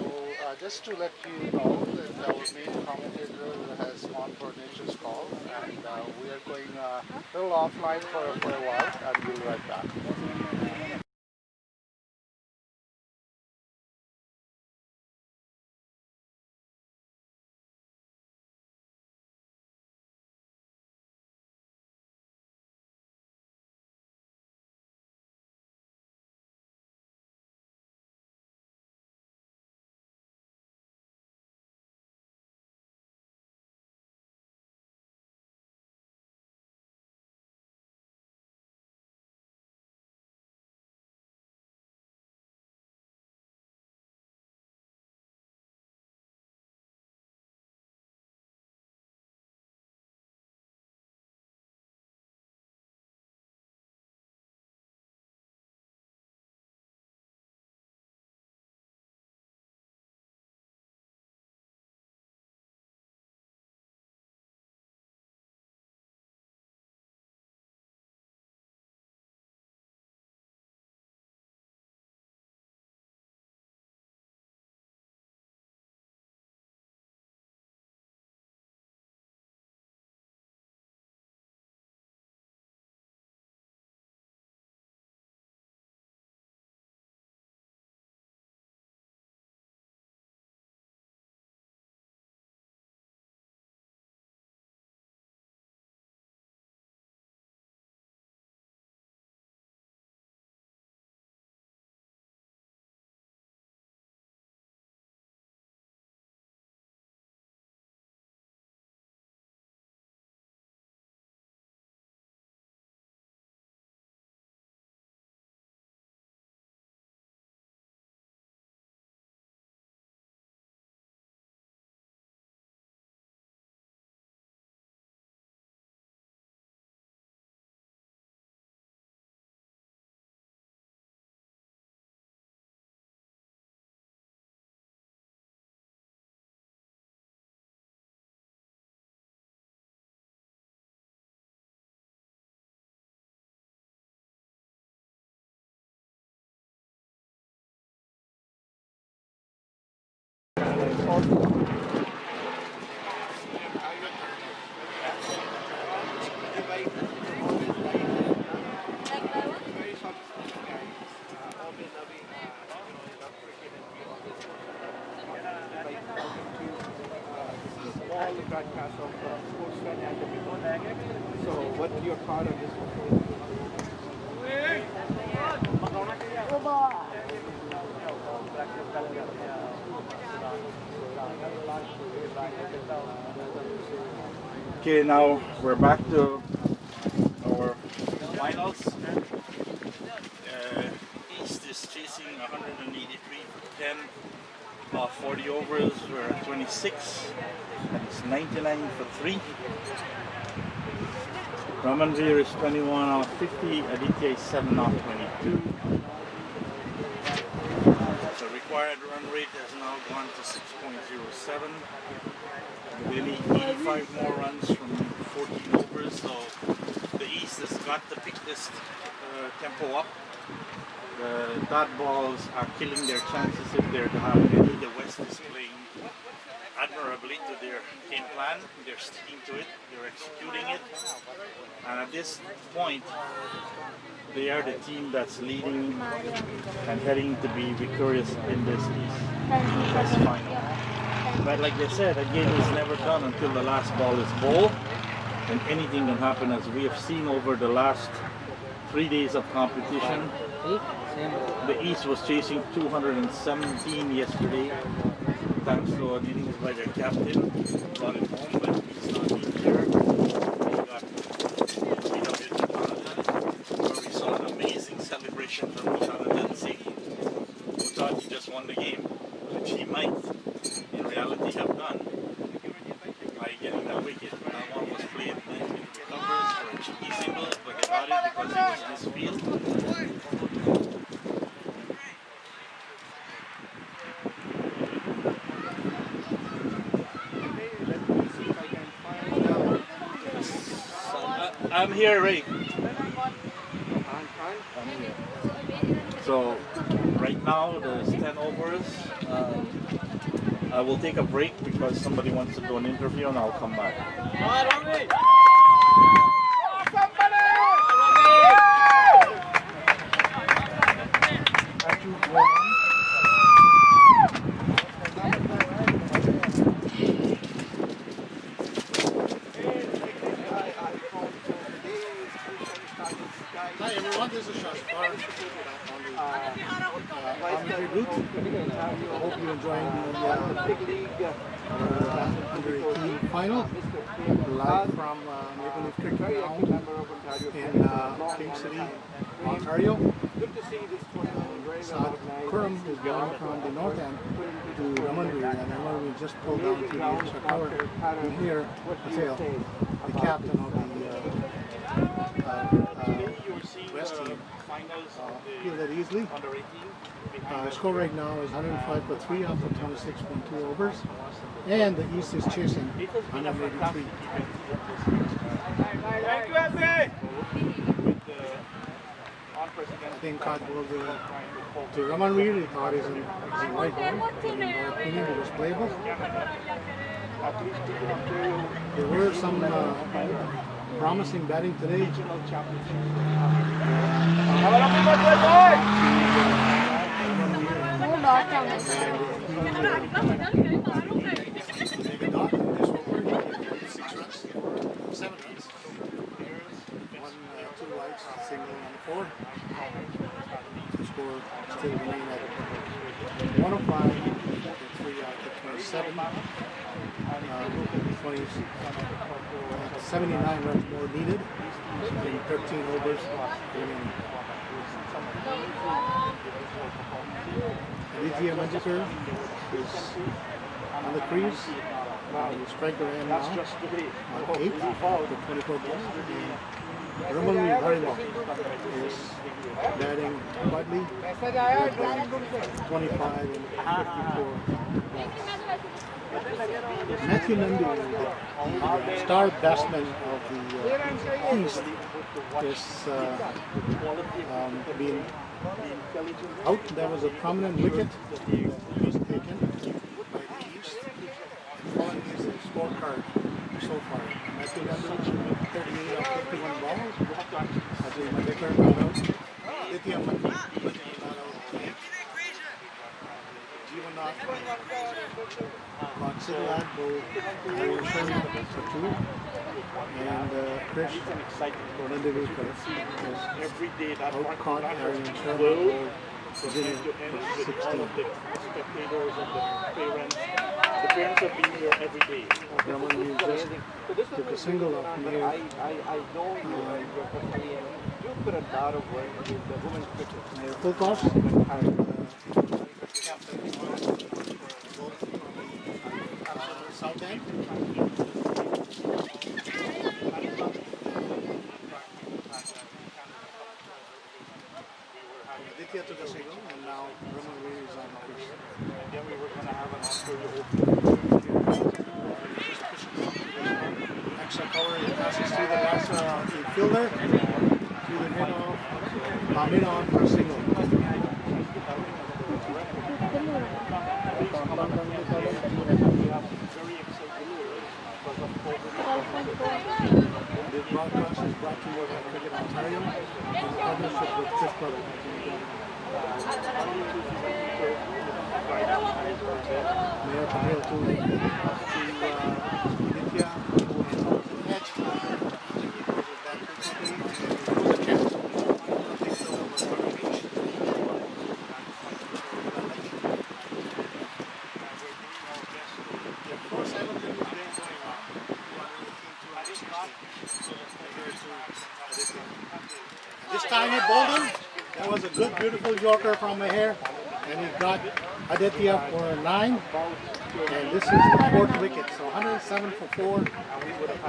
just to let you know that our main commentator has gone for nature's call, and we are going a little offline for a while, and we'll be right back. Broadcast of sports fan and the people. So, what's your part of this Okay, now we're back to our finals. East is chasing 183 for 10. 40 overs, we're at 26. It's 99 for 3. Ramanveer is 21 off 50. Aditya is 7 off 22. The required run rate has now gone to 6.07. We need 85 more runs from 14 overs, so the East has got to pick this tempo up. The dot balls are killing their chances if they're to have any. The West is playing admirably to their game plan. They're sticking to it, they're executing it, and at this point they are the team that's leading and heading to be victorious in this East final. But like I said, a game is never done until the last ball is bowled, and anything can happen, as we have seen over the last 3 days of competition. The East was chasing 217 yesterday, thanks to an innings by their captain. Brought it home, but he's not in here. They got beat up in Jonathan, where we saw an amazing celebration from Jonathan Singh, who thought he just won the game, which he might in reality have done by getting that wicket. That one was played in the covers for a cheeky single, but he got it because he was in his field. I'm here, Ray. So, right now there's 10 overs. I will take a break because somebody wants to do an interview and I'll come back. Hi everyone, this is Shashpar commentary booth. I hope you're enjoying the under 18 final live from Maple Leaf Cricket Ground in King City, Ontario. South Kurum is going from the north end to Ramanveer, and Ramanveer just pulled down to the extra cover. And here, Patel, the captain of the West team, fielded easily. Score right now is 105 for 3 after 26.2 overs, and the East is chasing 183. I think Card will to Ramanveer. He thought he's in right ball, but in my opinion it was playable. There were some promising batting today. Two wides, single and 4. The score still remain at 105, 3 out of 27. 79 runs more needed in 13 overs remaining. Aditya Manjikar is on the crease. The striker end now on 8 for 24 balls. Ramanveer Bharimah is batting quietly with 25 and 54 balls. Matthew Nandi, the star batsman of the East, is being out. There was a prominent wicket that was taken by the East. Matthew got 38 of 51 balls. Ajay Madekar got out. Aditya Mati got out 10. Jeevanath Considerat bowled Aaron Sharma for 2. And Krish Nandivekar Every day that out-caught Aaron Sharma will bowled Virginia to end for with all 16. of the spectators and the parents. The parents have been here every day. Raman just took a single off from here. I know you're personally, you put a lot of work in the women's cricket. Full toss. Captain South End. Aditya took a single, and now Raman is on the crease. And then we were going to have an Australia Open. Extra cover, he passes to the last fielder, to the mid-on for a single. This broadcast is brought to you by Cricket Ontario in partnership with Fifth Brother. Mayor Patel to Nitya, edge. This time he bowled him. That was a good, beautiful Yorker from Maher. And he got Aditya for 9. And this is the 4th wicket. So 107 for 4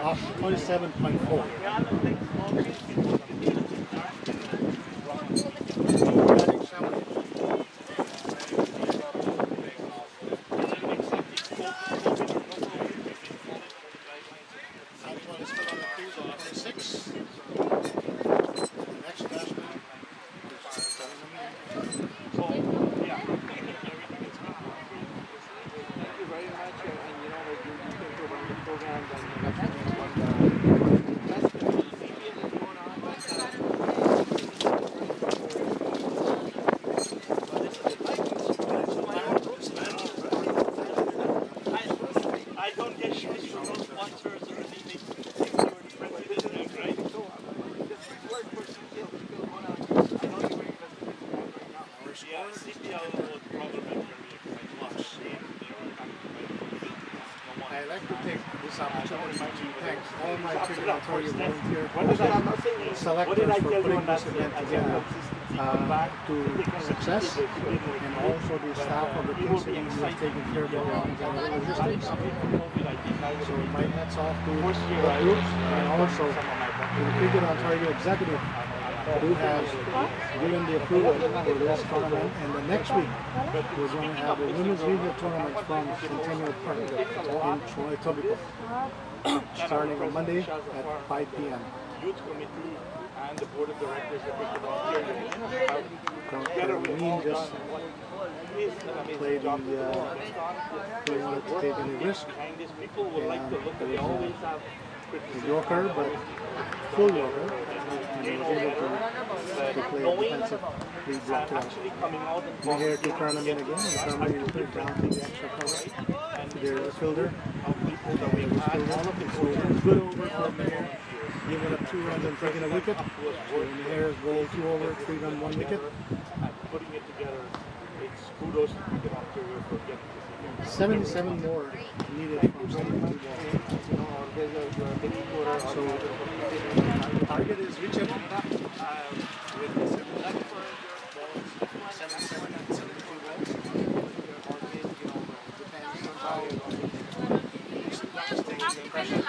off 27.4. I'd like to take this opportunity to thank all my Cricket Ontario volunteer selectors for putting this event together to success, and also the staff of the King City who has taken care of the grounds and the logistics. So my hats off to the groups, and also to the Cricket Ontario executive who has given the approval for this tournament. And the next week we're going to have a women's regional tournament from Centennial Park in Troy, Etobicoke, starting on Monday at 5 p.m. Youth committee and the board of directors of Cricket Ontario together with Mean just played the, they wanted to take any risk, people would like to look at, they always have the Yorker, but full Yorker, and he was able to play a defensive lead block out. We're here to tournament again, and tournament will put it down to the extra cover. There's a fielder, so good over from there, giving up 2 runs and taking a wicket. So Maher has bowled 2 over, 3 run, 1 wicket. Putting it together, it's kudos to Cricket Ontario for getting this. 77 more needed from 72 balls. So target is Richard with 77 balls, 77 and 72 balls. Depends on how he's taking the pressure.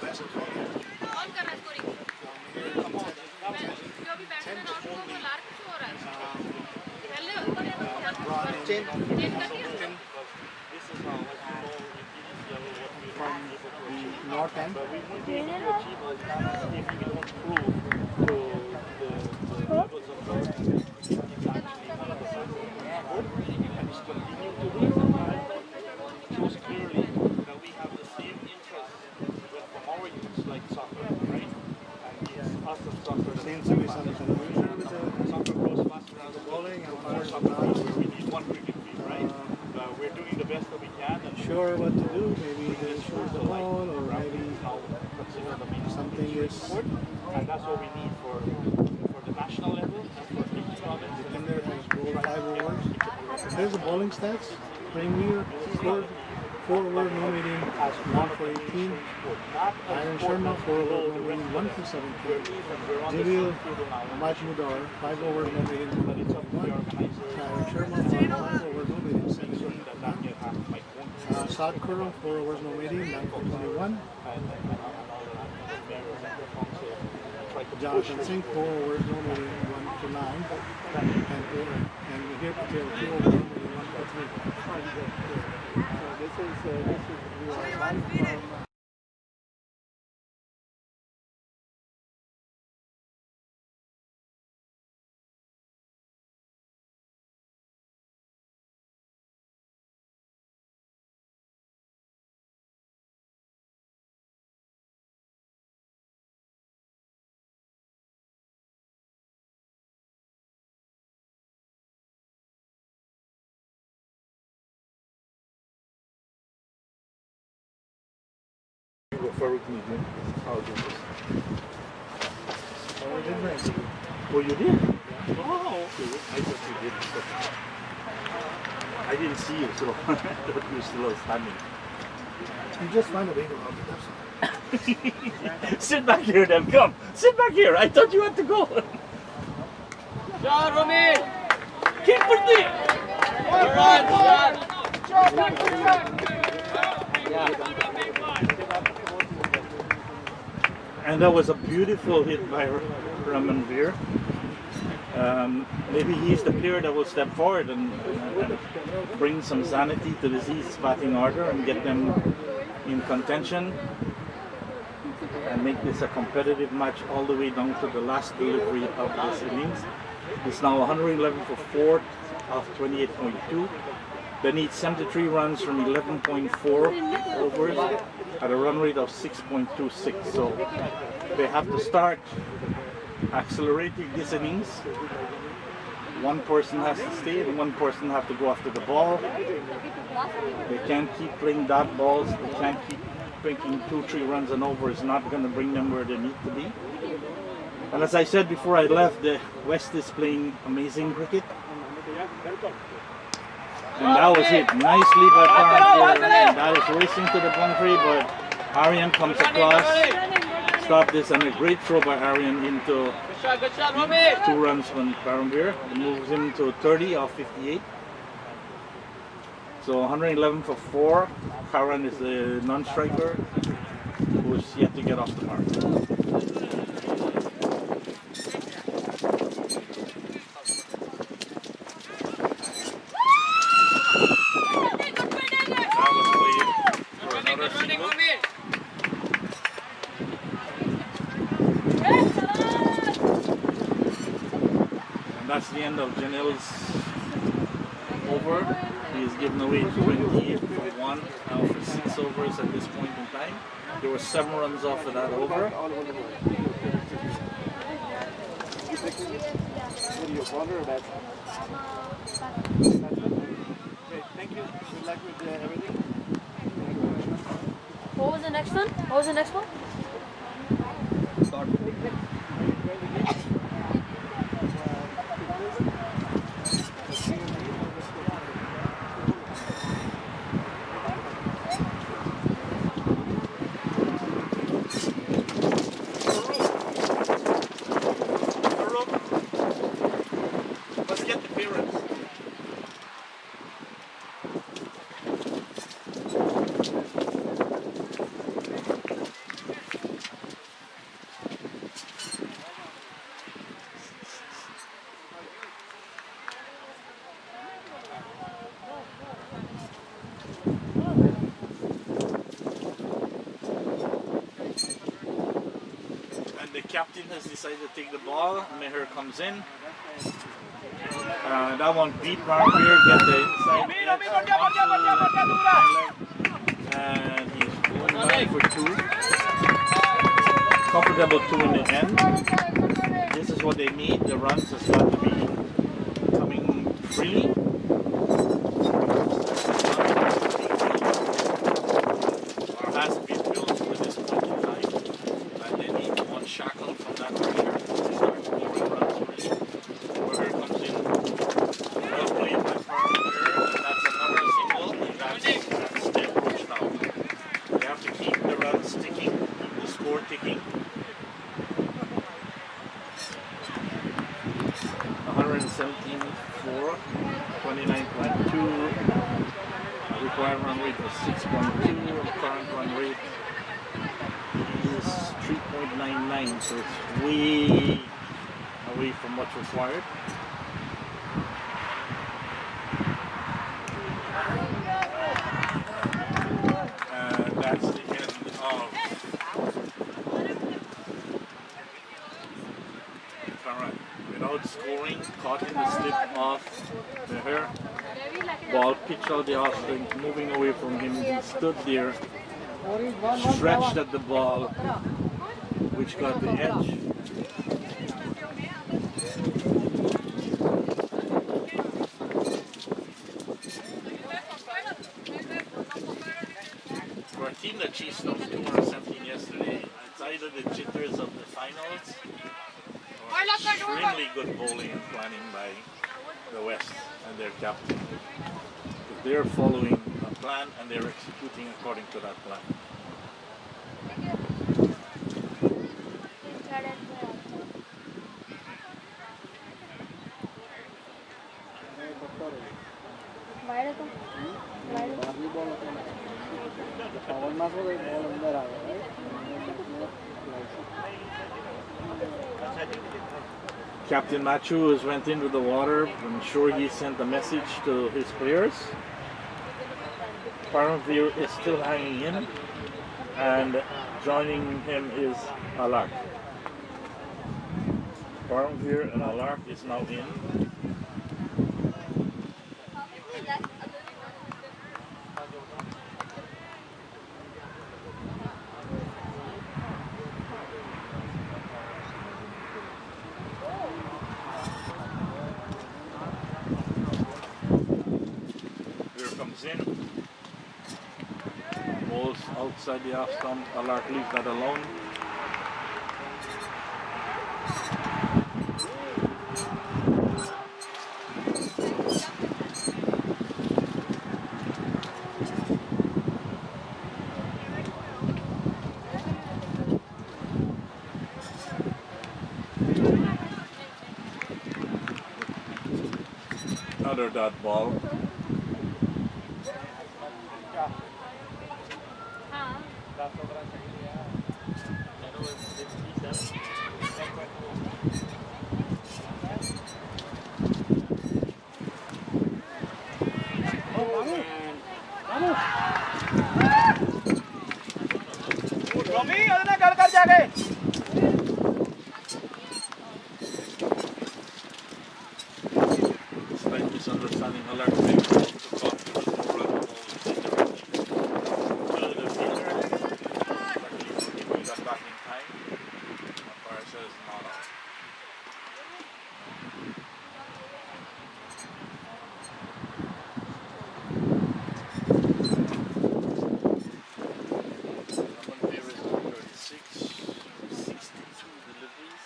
Best of all, from the north end. But we won't be able to achieve all that if we don't prove to the levels of government it's actually not good and it's continuing to be. It shows clearly that we have the same interest thing is, and that's what we need for the national level and for each province. the defender has bowled 5 overs. There's the bowling stats. Premier scored 4 overs, no median, 1 for 18. Aaron Sharma, 4 overs, no median, 1 for 17. Javiel Majmudar, 5 overs, no median, 1 for 1. Aaron Sharma, 5 overs, no median, 17. Saad Khurram, 4 overs, no median, 9 for 21. Jonathan Singh, 4 overs, no median, 1 for 9. And Mihir Patel, 2 overs, no median, 1 for 3. So this is we are one from I'll do this. Oh, you did? Oh, okay. I thought you did. I didn't see you, so I thought you were still standing. you just find a way to help it. Sit back here then, come. Sit back here. I thought you had to go. John, Romy! Keep for me. And that was a beautiful hit by Ramanveer. Maybe he's the player that will step forward and bring some sanity to the East batting order and get them in contention and make this a competitive match all the way down to the last delivery of this innings. It's now 111 for 4 of 28.2. They need 73 runs from 11.4 overs at a run rate of 6.26. So they have to start accelerating this innings. One person has to stay and one person has to go after the ball. They can't keep playing dot balls. They can't keep making 2-3 runs and over. It's not going to bring them where they need to be. And as I said before I left, the West is playing amazing cricket. And that was hit nicely by Paramveer. And that is racing to the boundary, but Aryan comes across, stop this, and a great throw by Aryan into 2 runs from Paramveer. It moves him to 30 of 58. So 111 for 4. Karan is the non-striker who is yet to get off the mark. That's the end of Janelle's over. He has given away 21 out of 6 overs at this point in time. There were 7 runs off of that over. Thank you. Good luck with everything. What was the next one? What was the next one? Let's get the parents. And the captain has decided to take the ball. Meher comes in. That one beat Paramveer, get the inside edge, and he's going back for 2. Comfortable 2 in the end. This is what they need. The runs has got to be coming freely. Has to be built for this point in time. And they need runs ticking, the score ticking. 117.4, 29.2. Required run rate was 6.2. Current run rate is 3.99, so it's way away from what's required. And that's the end of current. Without scoring, caught in the slip of the hair. Ball pitched out the off swing, moving away from him. He stood there, stretched at the ball, which got the edge. For a team that chased those 217 yesterday, it's either the jitters of the finals or extremely good bowling and planning by the West and their captain. Because they're following a plan and they're executing according to that plan. Captain Machu has went into the water. I'm sure he sent a message to his players. Paramveer is still hanging in, and joining him is Alark. Paramveer and Alark is now in. In. Balls outside the off stump. Alark leaves that alone. Another dot ball. Slight misunderstanding. Alark being told to caught the more run ball to the fielder. Luckily he got back in time. Umpire says not out. Paramveer is on 36, 62 deliveries.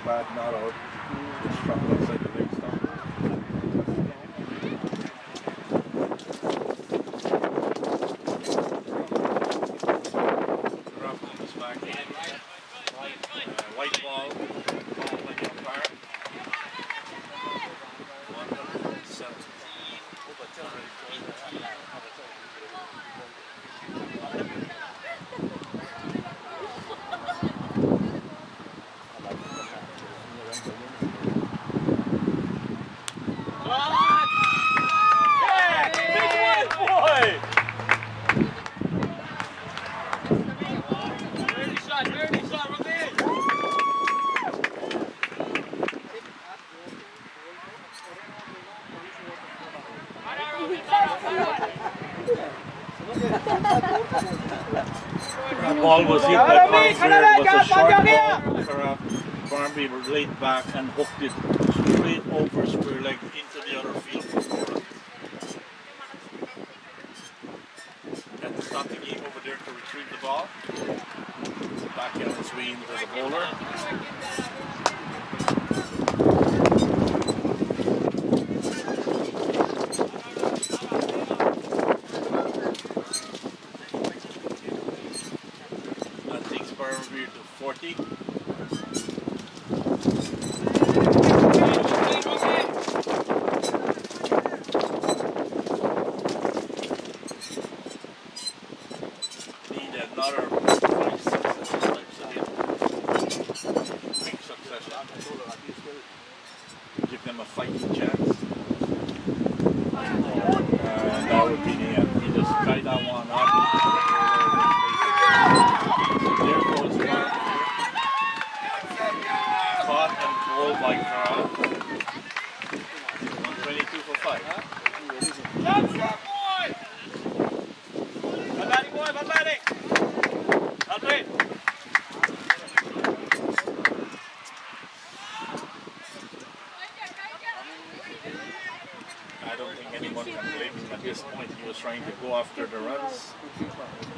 Bad not out. Struck outside the leg stump. That ball was hit by Farnby. It was a short ball. Farnby laid back and hooked it straight over square leg into the other field for 4 runs. Had to stop the game over there to retrieve the ball. Back on its way into the bowler. That takes Farnby to 40. Need another 5 successive types of hit. Quick succession. Give them a fighting chance. And that would be the end. He just tied that one up. There goes one. Caught and pulled by Carl. 122 for 5. I don't think anyone can blame him at this point. He was trying to go after the runs. He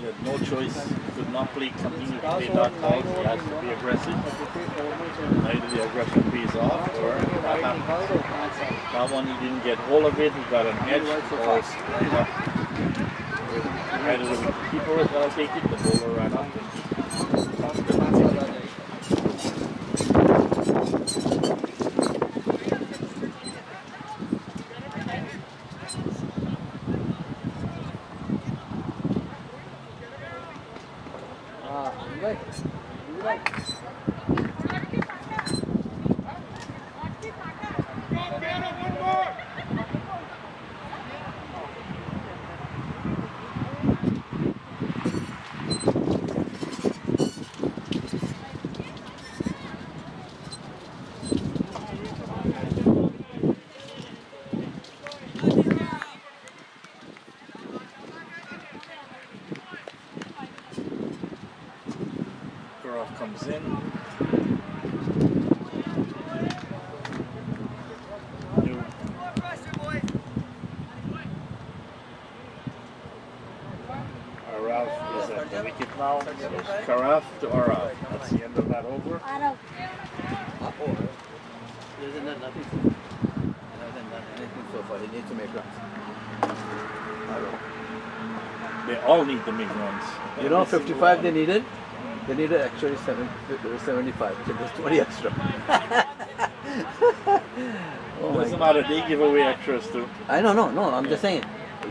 had no choice. He could not continue to play dot calls. He has to be aggressive. Either the aggression pays off or that happens. That one he didn't get hold of it. He got an edge. Or, either the keeper was going to take it, the bowler ran off. Comes in. Araf is at the wicket now. Karaf to Araf. That's the end of that over. Isn't that nothing? Anything so far. He needs to make runs. They all need to make runs. You know, 55 they needed. They needed actually 75. So there's 20 extra. Oh Doesn't matter. They give away extras too. I know, no. I'm just saying.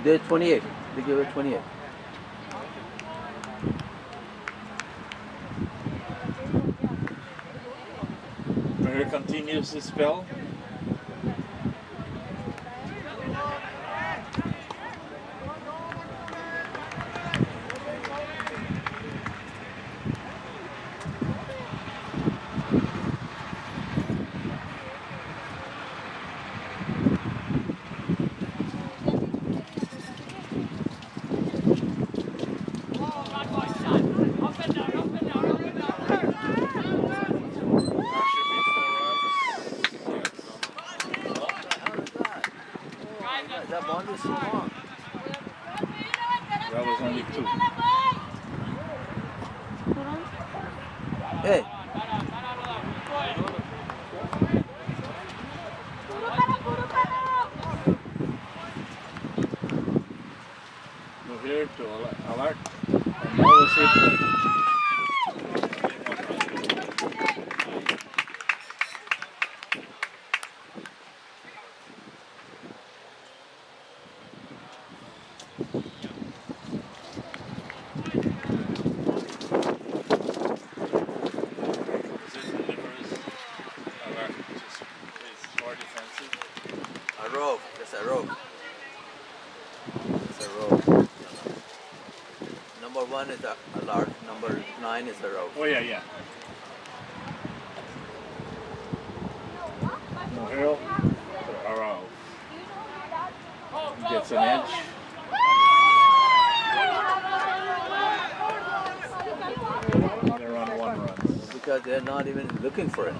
They're 28. They give it 28. Here continues the spell. That bond is so long. That was only 2. Hey. Move here to alert. And now we'll see. 1 is a large, number 9 is a route. Oh yeah, yeah. Mohel around. He gets an edge. They're on 1 run. Because they're not even looking for it.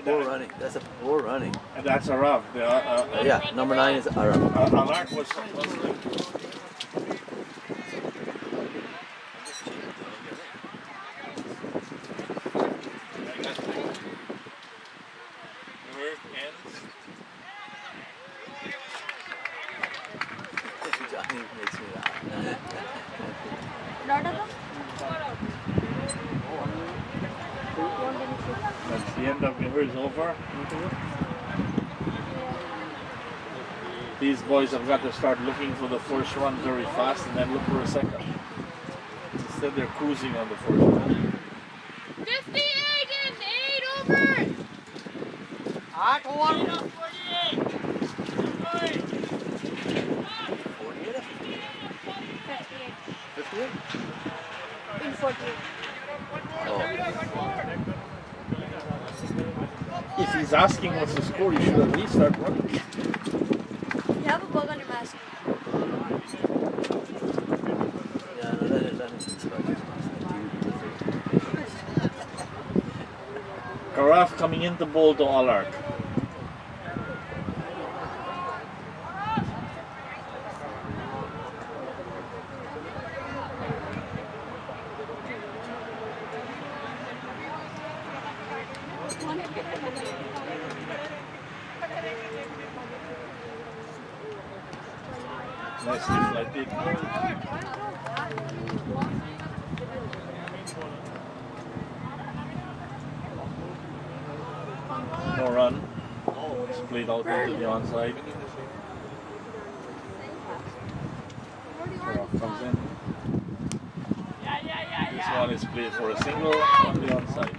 Poor running. That's a poor running. And that's a rough. Yeah, number 9 is a route. Alert was supposed to. Johnny makes me laugh. That's the end of Mihir's over. These boys have got to start looking for the first run very fast and then look for a second. Instead they're cruising on the first run. 58 and 8 over! 58? In 48. If he's asking what's the score, you should at least start running. You have a bug on your mask. Yeah, no, let it. Karaf coming in to bowl to Allark. Nicely flighted. No run. Split out into the onside. Karaf comes in. This one is played for a single on the onside.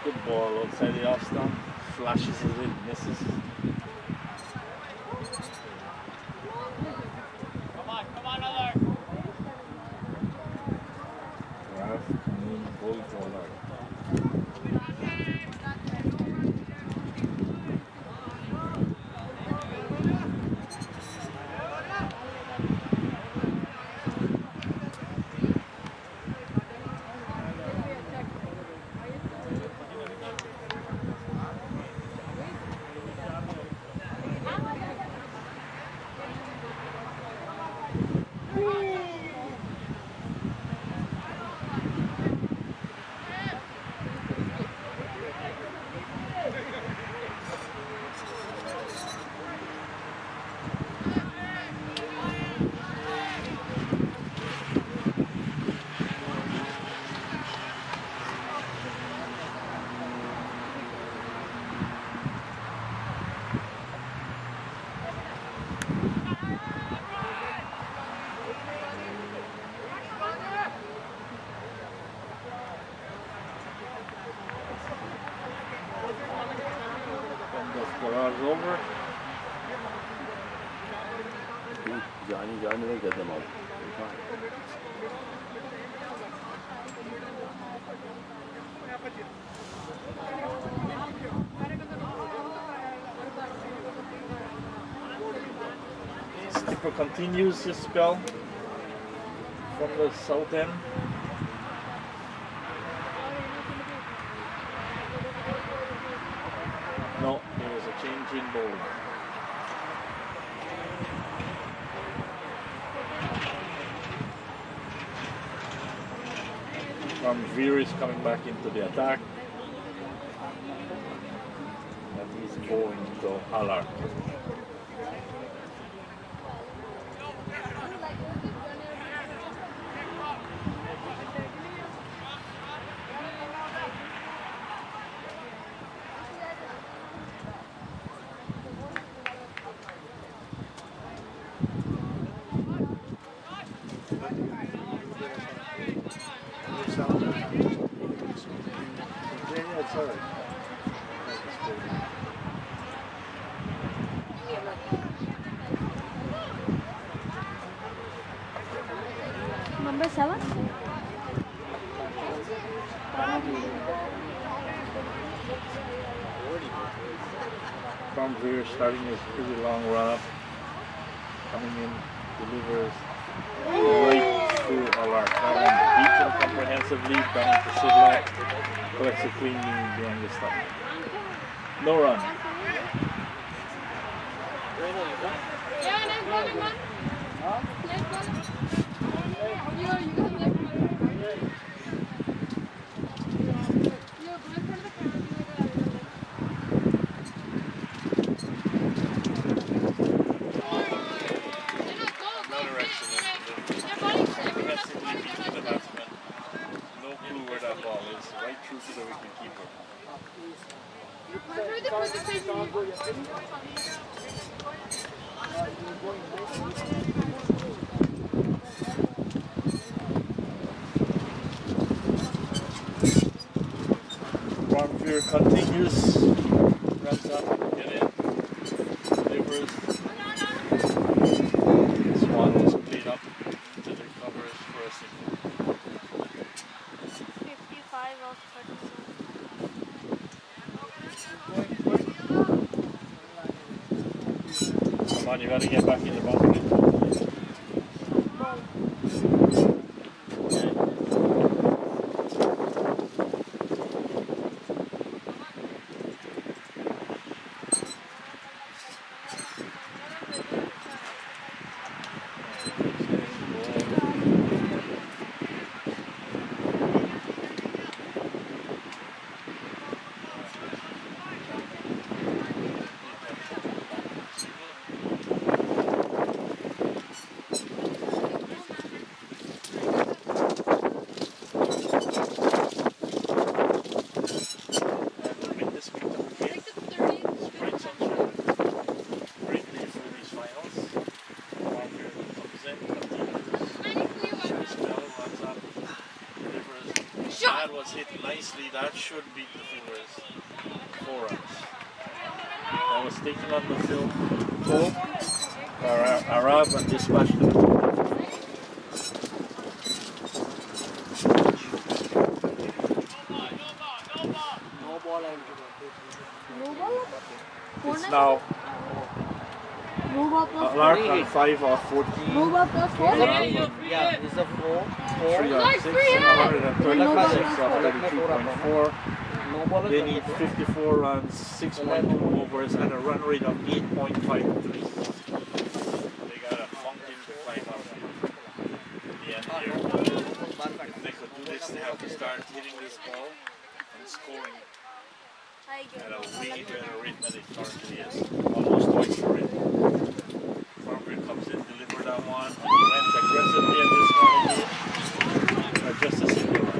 Good ball outside the off stump. Flashes it in, misses. Karaf coming in, ball to Allark. Over. Johnny will get them out. Skipper continues his spell from the south end. No, there was a change in bowling. From Veer is coming back into the attack. And he's going to Allard. Yeah, it's alright. Number 7? From Veer starting his pretty long run up. Coming in, delivers right through Allard. That one beats him comprehensively, down to Sidla, collects it cleanly behind the stump. No run. Another excellent delivery. Comprehensively beating the batsman. No clue where that ball is. Right through to the wicket keeper. Farmfield continues, runs up, get in, delivers. Swan was played up to the covers for a single. 55 of 37. Come on, you gotta get back in the boundary. Hit nicely, that should beat the fielders 4 runs. That was taken on the film full. Arab and dispatched to the field. It's now Clark on 5 off 14. Yeah, it's a 4. 3 on 6, 136 off 32.4. They need 54 runs, 6.2 overs, and a run rate of 8.53. They got a mountain to climb up at the end here. If they could do this, they have to start hitting this ball and scoring at a way better rate than it currently is. Almost twice the rate. Farmer comes in, delivered that one, went aggressively at this one again. Just a single run.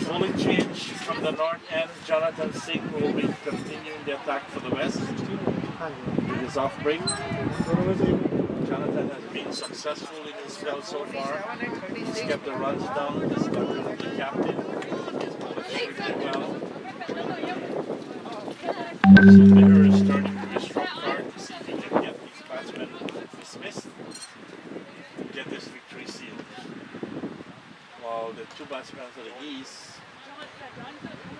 Only change from the north end. Jonathan Singh will be continuing the attack for the west. With his off break. Jonathan has been successful in his spell so far. He's kept the runs down. He's got the captain. He's bowled extremely well. So Miller is turning to his strong card to see if he can get these batsmen dismissed and get this victory sealed. While the two batsmen to the east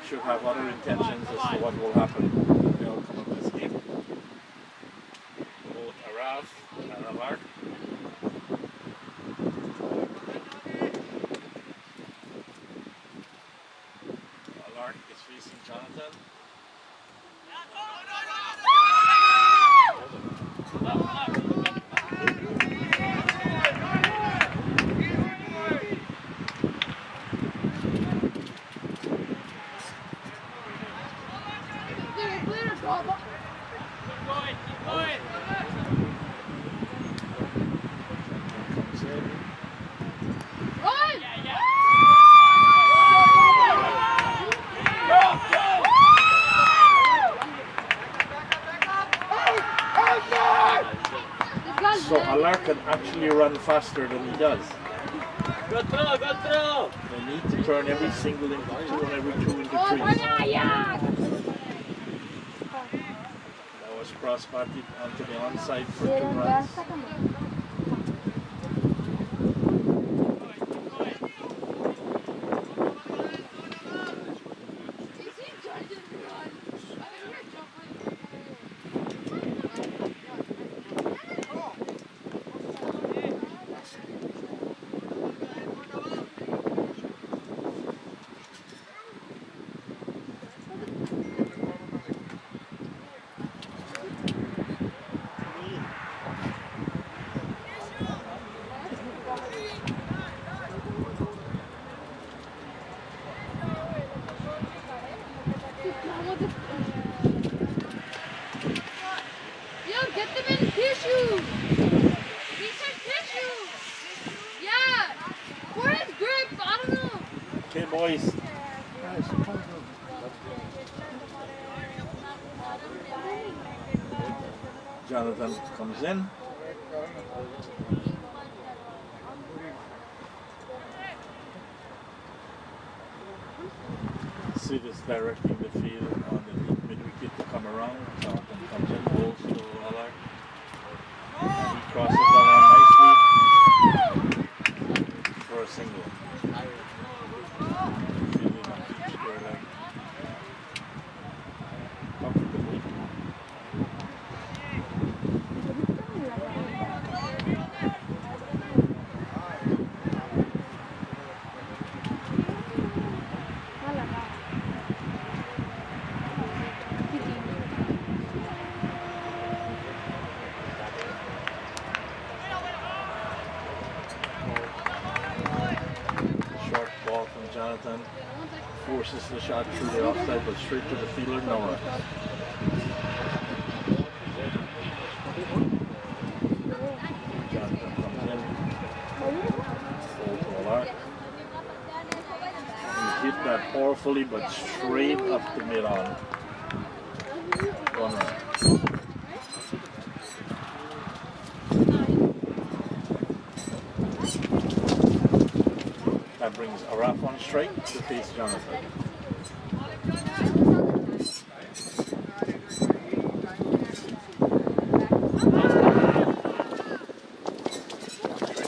should have other intentions as to what will happen in the outcome of this game. Both Araf and Alark. Alark is facing Jonathan. So Alark can actually run faster than he does. Good throw, good throw! They need to turn every single into two and every two into three. That was cross-parted onto the onside for 2 runs. Get them in tissue! He said tissue! Yeah! For his grip, I don't know! Okay, boys. Jonathan comes in. Sid is directing the field on the mid-wicket to come around. Jonathan comes in, bowls to Alark. And he crosses that one nicely for a single. Fielding on deep square leg. Comfortably. Short ball from Jonathan. Forces the shot through the offside, but straight to the fielder, no run. Jonathan comes in. Ball to Alark. He hit that powerfully, but straight up to mid-on. 1 run. That brings Araf on strike to face Jonathan.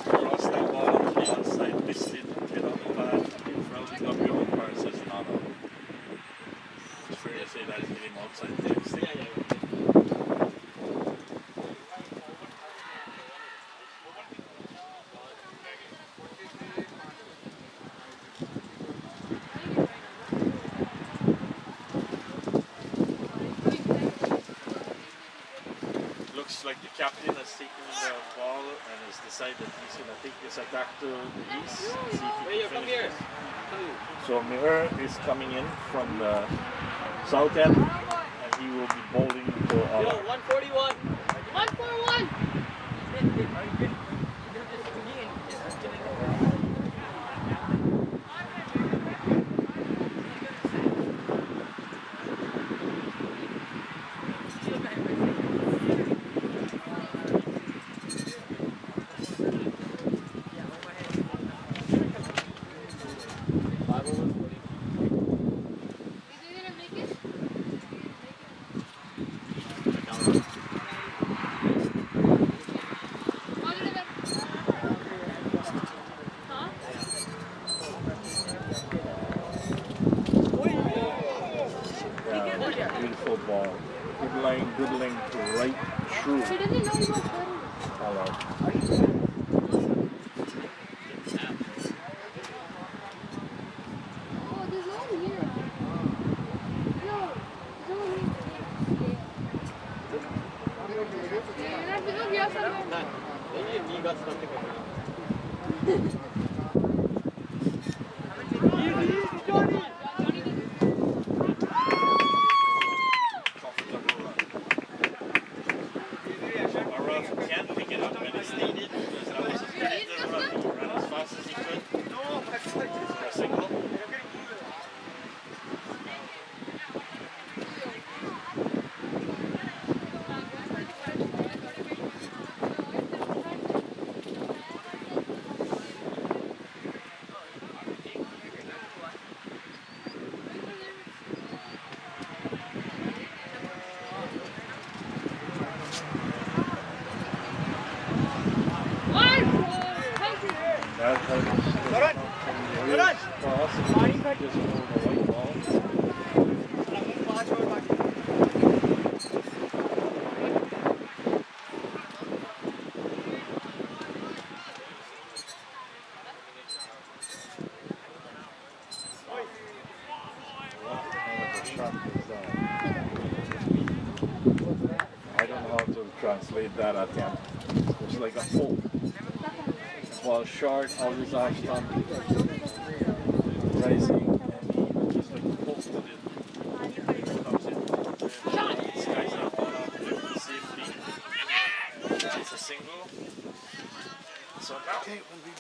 Cross that ball onto the outside, missed it, hit on the pad, rounding up your umpire says not out. It's fair to say that hit him outside the next thing. looks like the captain has taken the ball and has decided that he's going to take this attack to the east and see if he can finish this. So Mihir is coming in from the south end and he will be bowling to Alar. 141. 141. Beautiful ball. Good length right through. He doesn't know he was good. Alar. Oh, there's no one here. No, there's no one here. And I feel like something. Alar can pick it up when it's needed because that was a pretty good run. He ran as fast as he could for a single. That was just over the white ball. I don't know how to translate that attempt. It's like a poke. Ball short, always off stump, rising, and he just like poked it in. Comes in. This guy's up on up with safety. It's a single. So now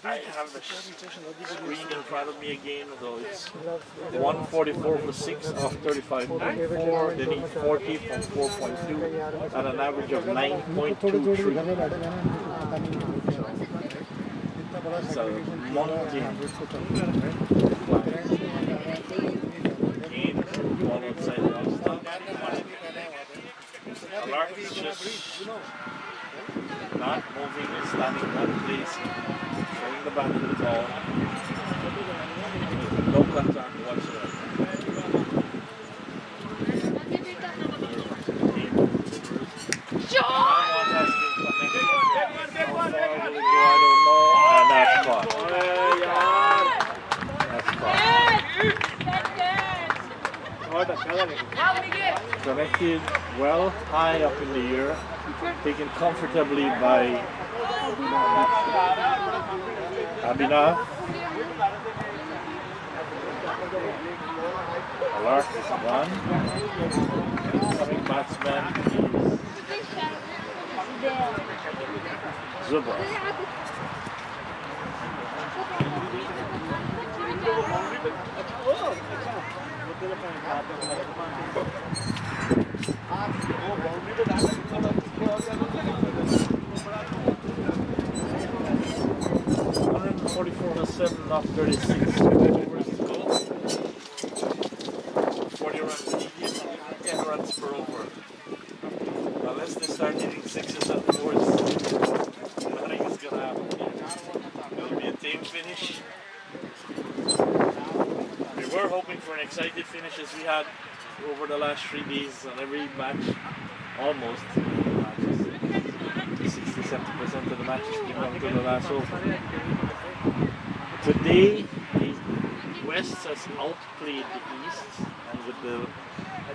I have the screen in front of me again, though it's 144 for 6 off 35.4, then he's 40 from 4.2 at an average of 9.23. So mounting again, ball outside the off stump. Alar is just not moving and standing in one place, showing the back of the ball. No contact whatsoever. Someone has been connected. How far will it go? I don't know. And that's caught. That's caught. Connected well high up in the air. Taken comfortably by Abhinav. Alar is one. Incoming batsman is Zubra. $144.7 off 36 overs to go. 40 runs needed, 10 runs per over. Unless they start hitting sixes and fours, nothing is gonna happen here. It'll be a tame finish. We were hoping for an excited finish as we had over the last 3 days on every match, almost. 60-70% of the matches came down to the last over. Today, the West has outplayed the East, and with the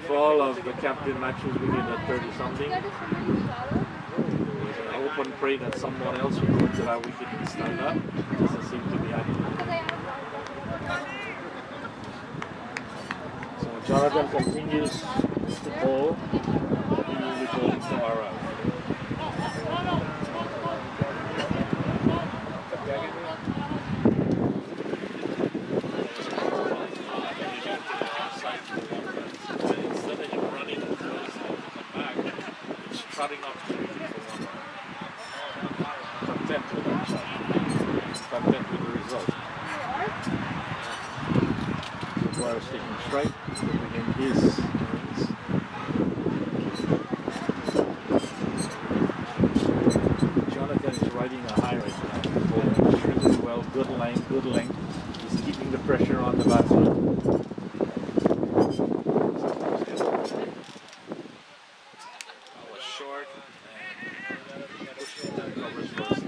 fall of the captain matches, we did at 30 something. hope and pray that someone else will go into that wicket and stand up. It doesn't seem to be happening. So Jonathan continues to bowl. He will be bowling tomorrow. Instead of him running and come back, it's trotting up for one run. Content with that shot. Content with the result. Maguire's taking strike, within his innings. Jonathan is riding a high right now. Bowling extremely well, good line, good length. He's keeping the pressure on the batsman. That was short and pushing the covers first.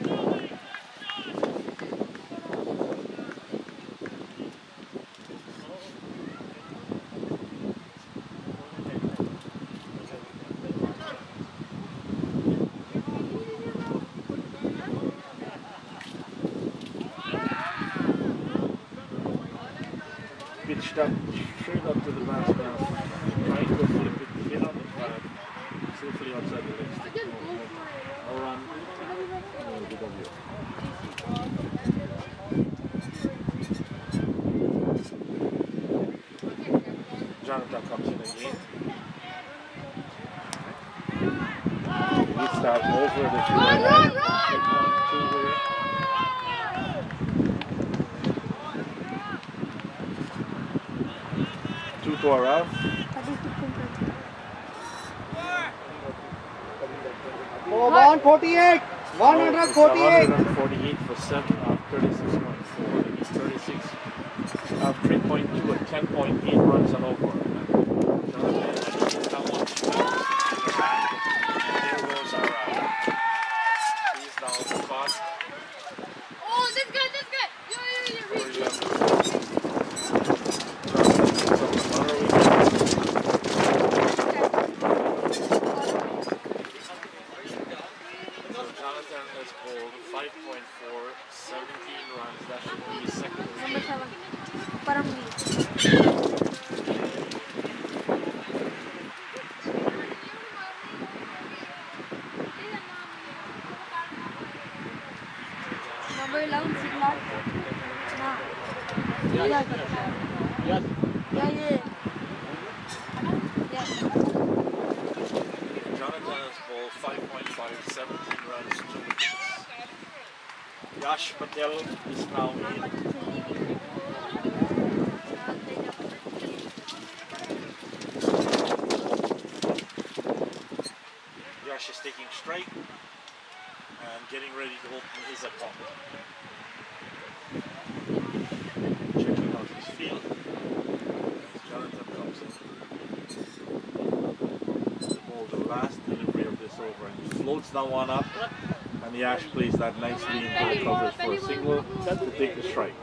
Pitched up, straight up to the batsman, trying to flip it, hit on the pad, safely outside the leg stick. No run, no DW. Jonathan comes in again. Hits that over the field. Two to our out. Oh, 148. 148. 148 for 7 of 36.4. He's 36 of 3.2 and 10.8 runs and over. Jonathan, that one. There goes our out. He's down the spot. Oh, this guy. For 11. Jonathan has bowled 5.4, 17 runs. That should be his second wicket. Jonathan has bowled 5.5, 17 runs, 2 wickets. Yash Patel is now in. Yash is taking strike and getting ready to open his account. Checking out his field as Jonathan comes in. The last delivery of this over, and he floats that one up, and the Ash plays that nicely into the covers for a single to take the strike.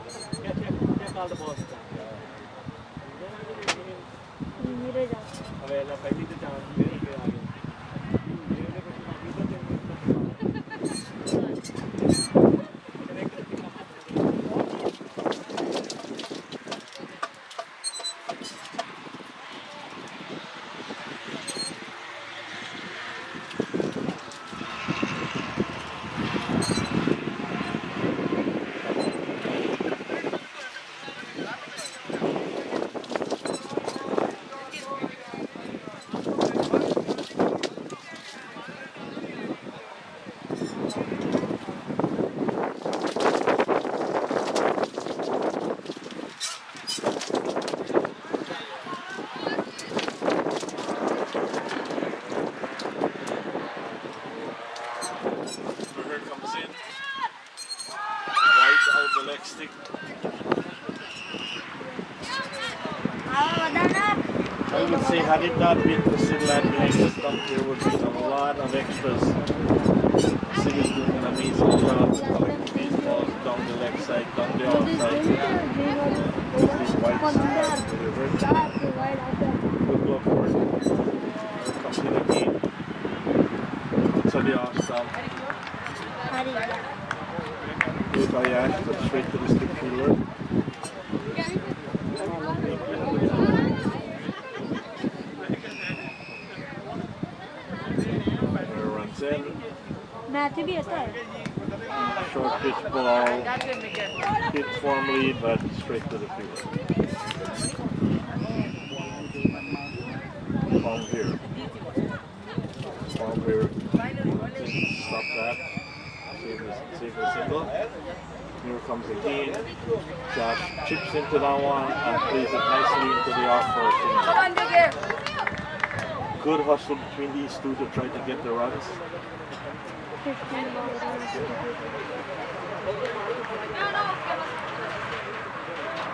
Stick. I would say, had it not been for Sid Land behind the stump, there would be a lot of extras. Sid is doing an amazing job collecting these balls down the left side, down the outside. This white side, the reverse. Good luck for it. Comes in again. So the off stump. Good by Yash, but straight to the stick fielder. There runs in. Short pitch ball. Hit formally, but straight to the field. Palm here. Palm here. Stop that. Save the single. Here comes again. Josh chips into that one and plays it nicely into the off for a single. Good hustle between these two to try to get the runs.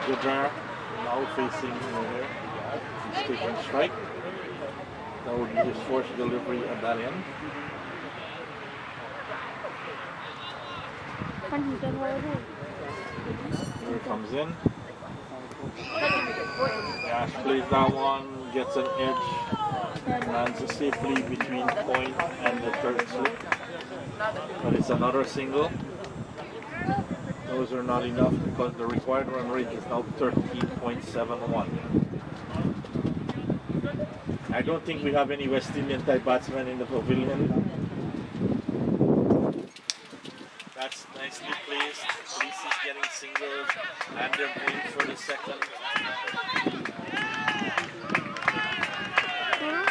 Good runner. Now facing here. He's taking strike. That would be his forced delivery at that end. Here it comes in. Yash plays that one, gets an edge, lands it safely between point and the third slip. But it's another single. Those are not enough because the required run rate is now 13.71. I don't think we have any West Indian type batsmen in the pavilion. That's nicely placed. Police is getting singles and they're going for the second.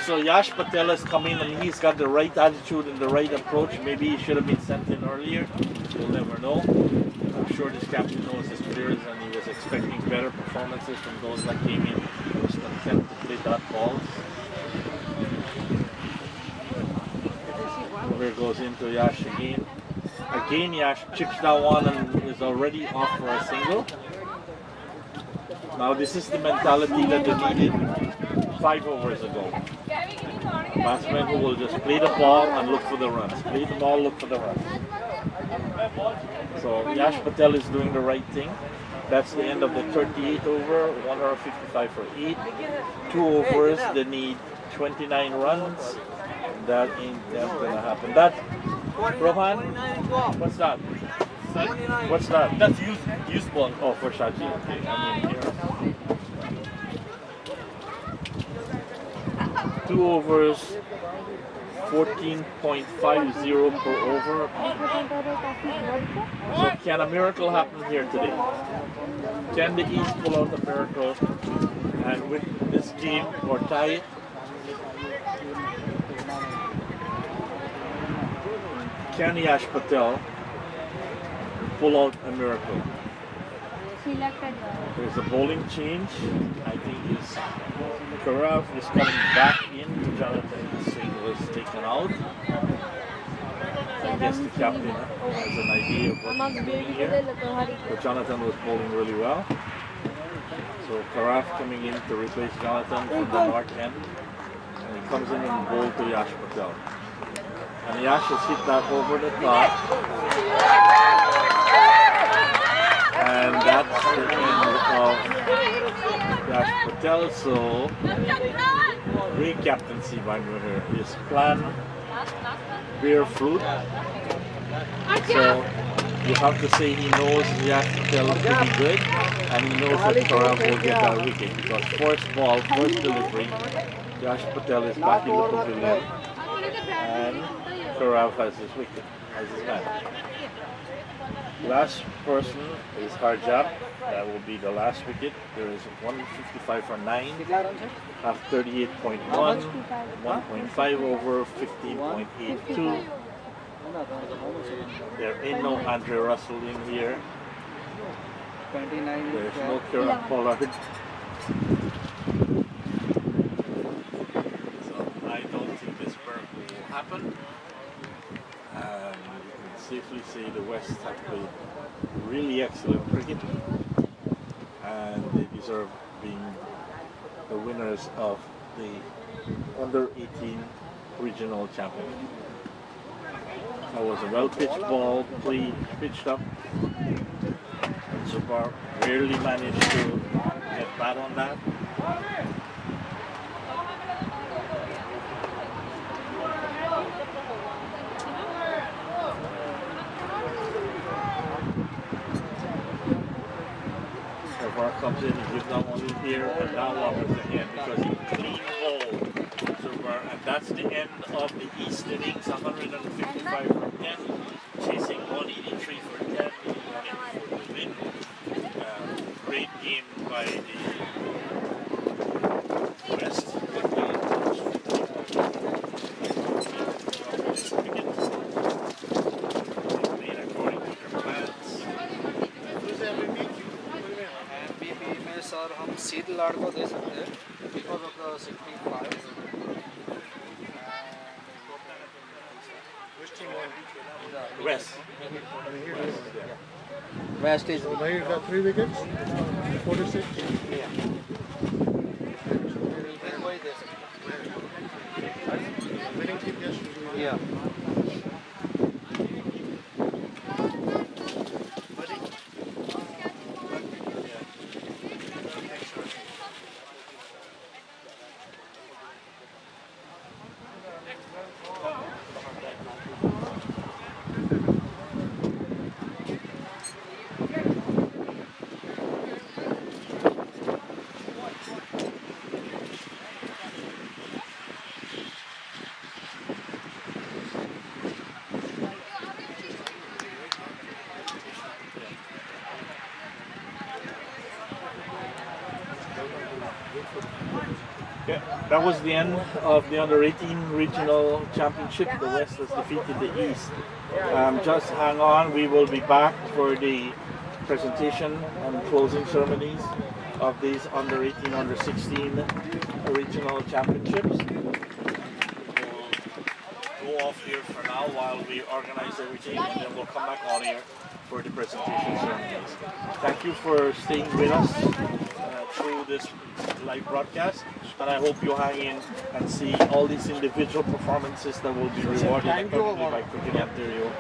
So Yash Patel has come in and he's got the right attitude and the right approach. Maybe he should have been sent in earlier. We'll never know. I'm sure this captain knows his players and he was expecting better performances from those that came in. He was content to play dot balls. Over goes into Yash again. Again, Yash chips that one and is already off for a single. Now this is the mentality that they needed 5 overs ago. Batsmen who will just play the ball and look for the runs. Play the ball, look for the runs. So Yash Patel is doing the right thing. That's the end of the 38th over. 155 for 8. 2 overs, they need 29 runs. That ain't gonna happen. That, Rohan, what's that? What's that? That's used ball. Oh, for Shaji. Okay. I mean, here. 2 overs, 14.50 per over. So can a miracle happen here today? Can the East pull out a miracle and win this game or tie it? Can Yash Patel pull out a miracle? There's a bowling change. I think Karaf is coming back in. Jonathan Singh was taken out. I guess the captain has an idea of what's doing here. But Jonathan was bowling really well. So Karaf coming in to replace Jonathan from the north end. And he comes in and bowls to Yash Patel. And Yash has hit that over the top. And that's the end of Yash Patel. So, great captaincy by Muir. His plan bear fruit. So, you have to say he knows Yash Patel is pretty good. And he knows that Karaf will get that wicket. Because first ball, first delivery, Yash Patel is back in the pavilion. And Karaf has his wicket, has his man. Last person is Harjab. That will be the last wicket. There is 155 for 9. Have 38.1. 1.5 over 15.82. There ain't no Andre Russell in here. There's no Kieran Pollard. So I don't think this miracle will happen. And you can safely say the West have played really excellent cricket and they deserve being the winners of the Under-18 Regional Championship. That was a well-pitched ball, pitched up. And Zubbar rarely managed to get bat on that. imagine if you've not only here and now warm at the end because it's clean hole. Super, and that's the end of the East innings, 155 for 10, chasing 183 for 10 for the win. Great game by the West. Played according to their plans. MVP में sir हम सीध लाड़ को दे सकते हैं because of the 65. West. West is Mahir got 3 wickets, 46. कोई दे सकते Winning team gets to do हैं. Yeah, that was the end of the under-18 regional championship. The West has defeated the East. Just hang on, we will be back for the presentation and closing ceremonies of these under-18, under-16 regional championships. We'll go off here for now while we organize everything, and then we'll come back on here for the presentation ceremonies. Thank you for staying with us through this live broadcast, and I hope you hang in and see all these individual performances that will be rewarded accordingly by Cricket Ontario.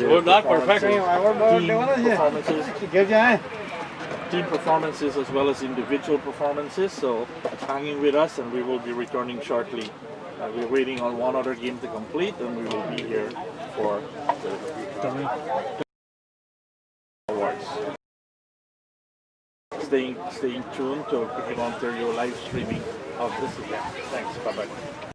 We're not perfect. Team performances as well as individual performances, so hanging with us, and we will be returning shortly. We're waiting on one other game to complete, and we will be here for the awards. Staying tuned to Cricket Ontario live streaming of this event. Thanks. Bye-bye.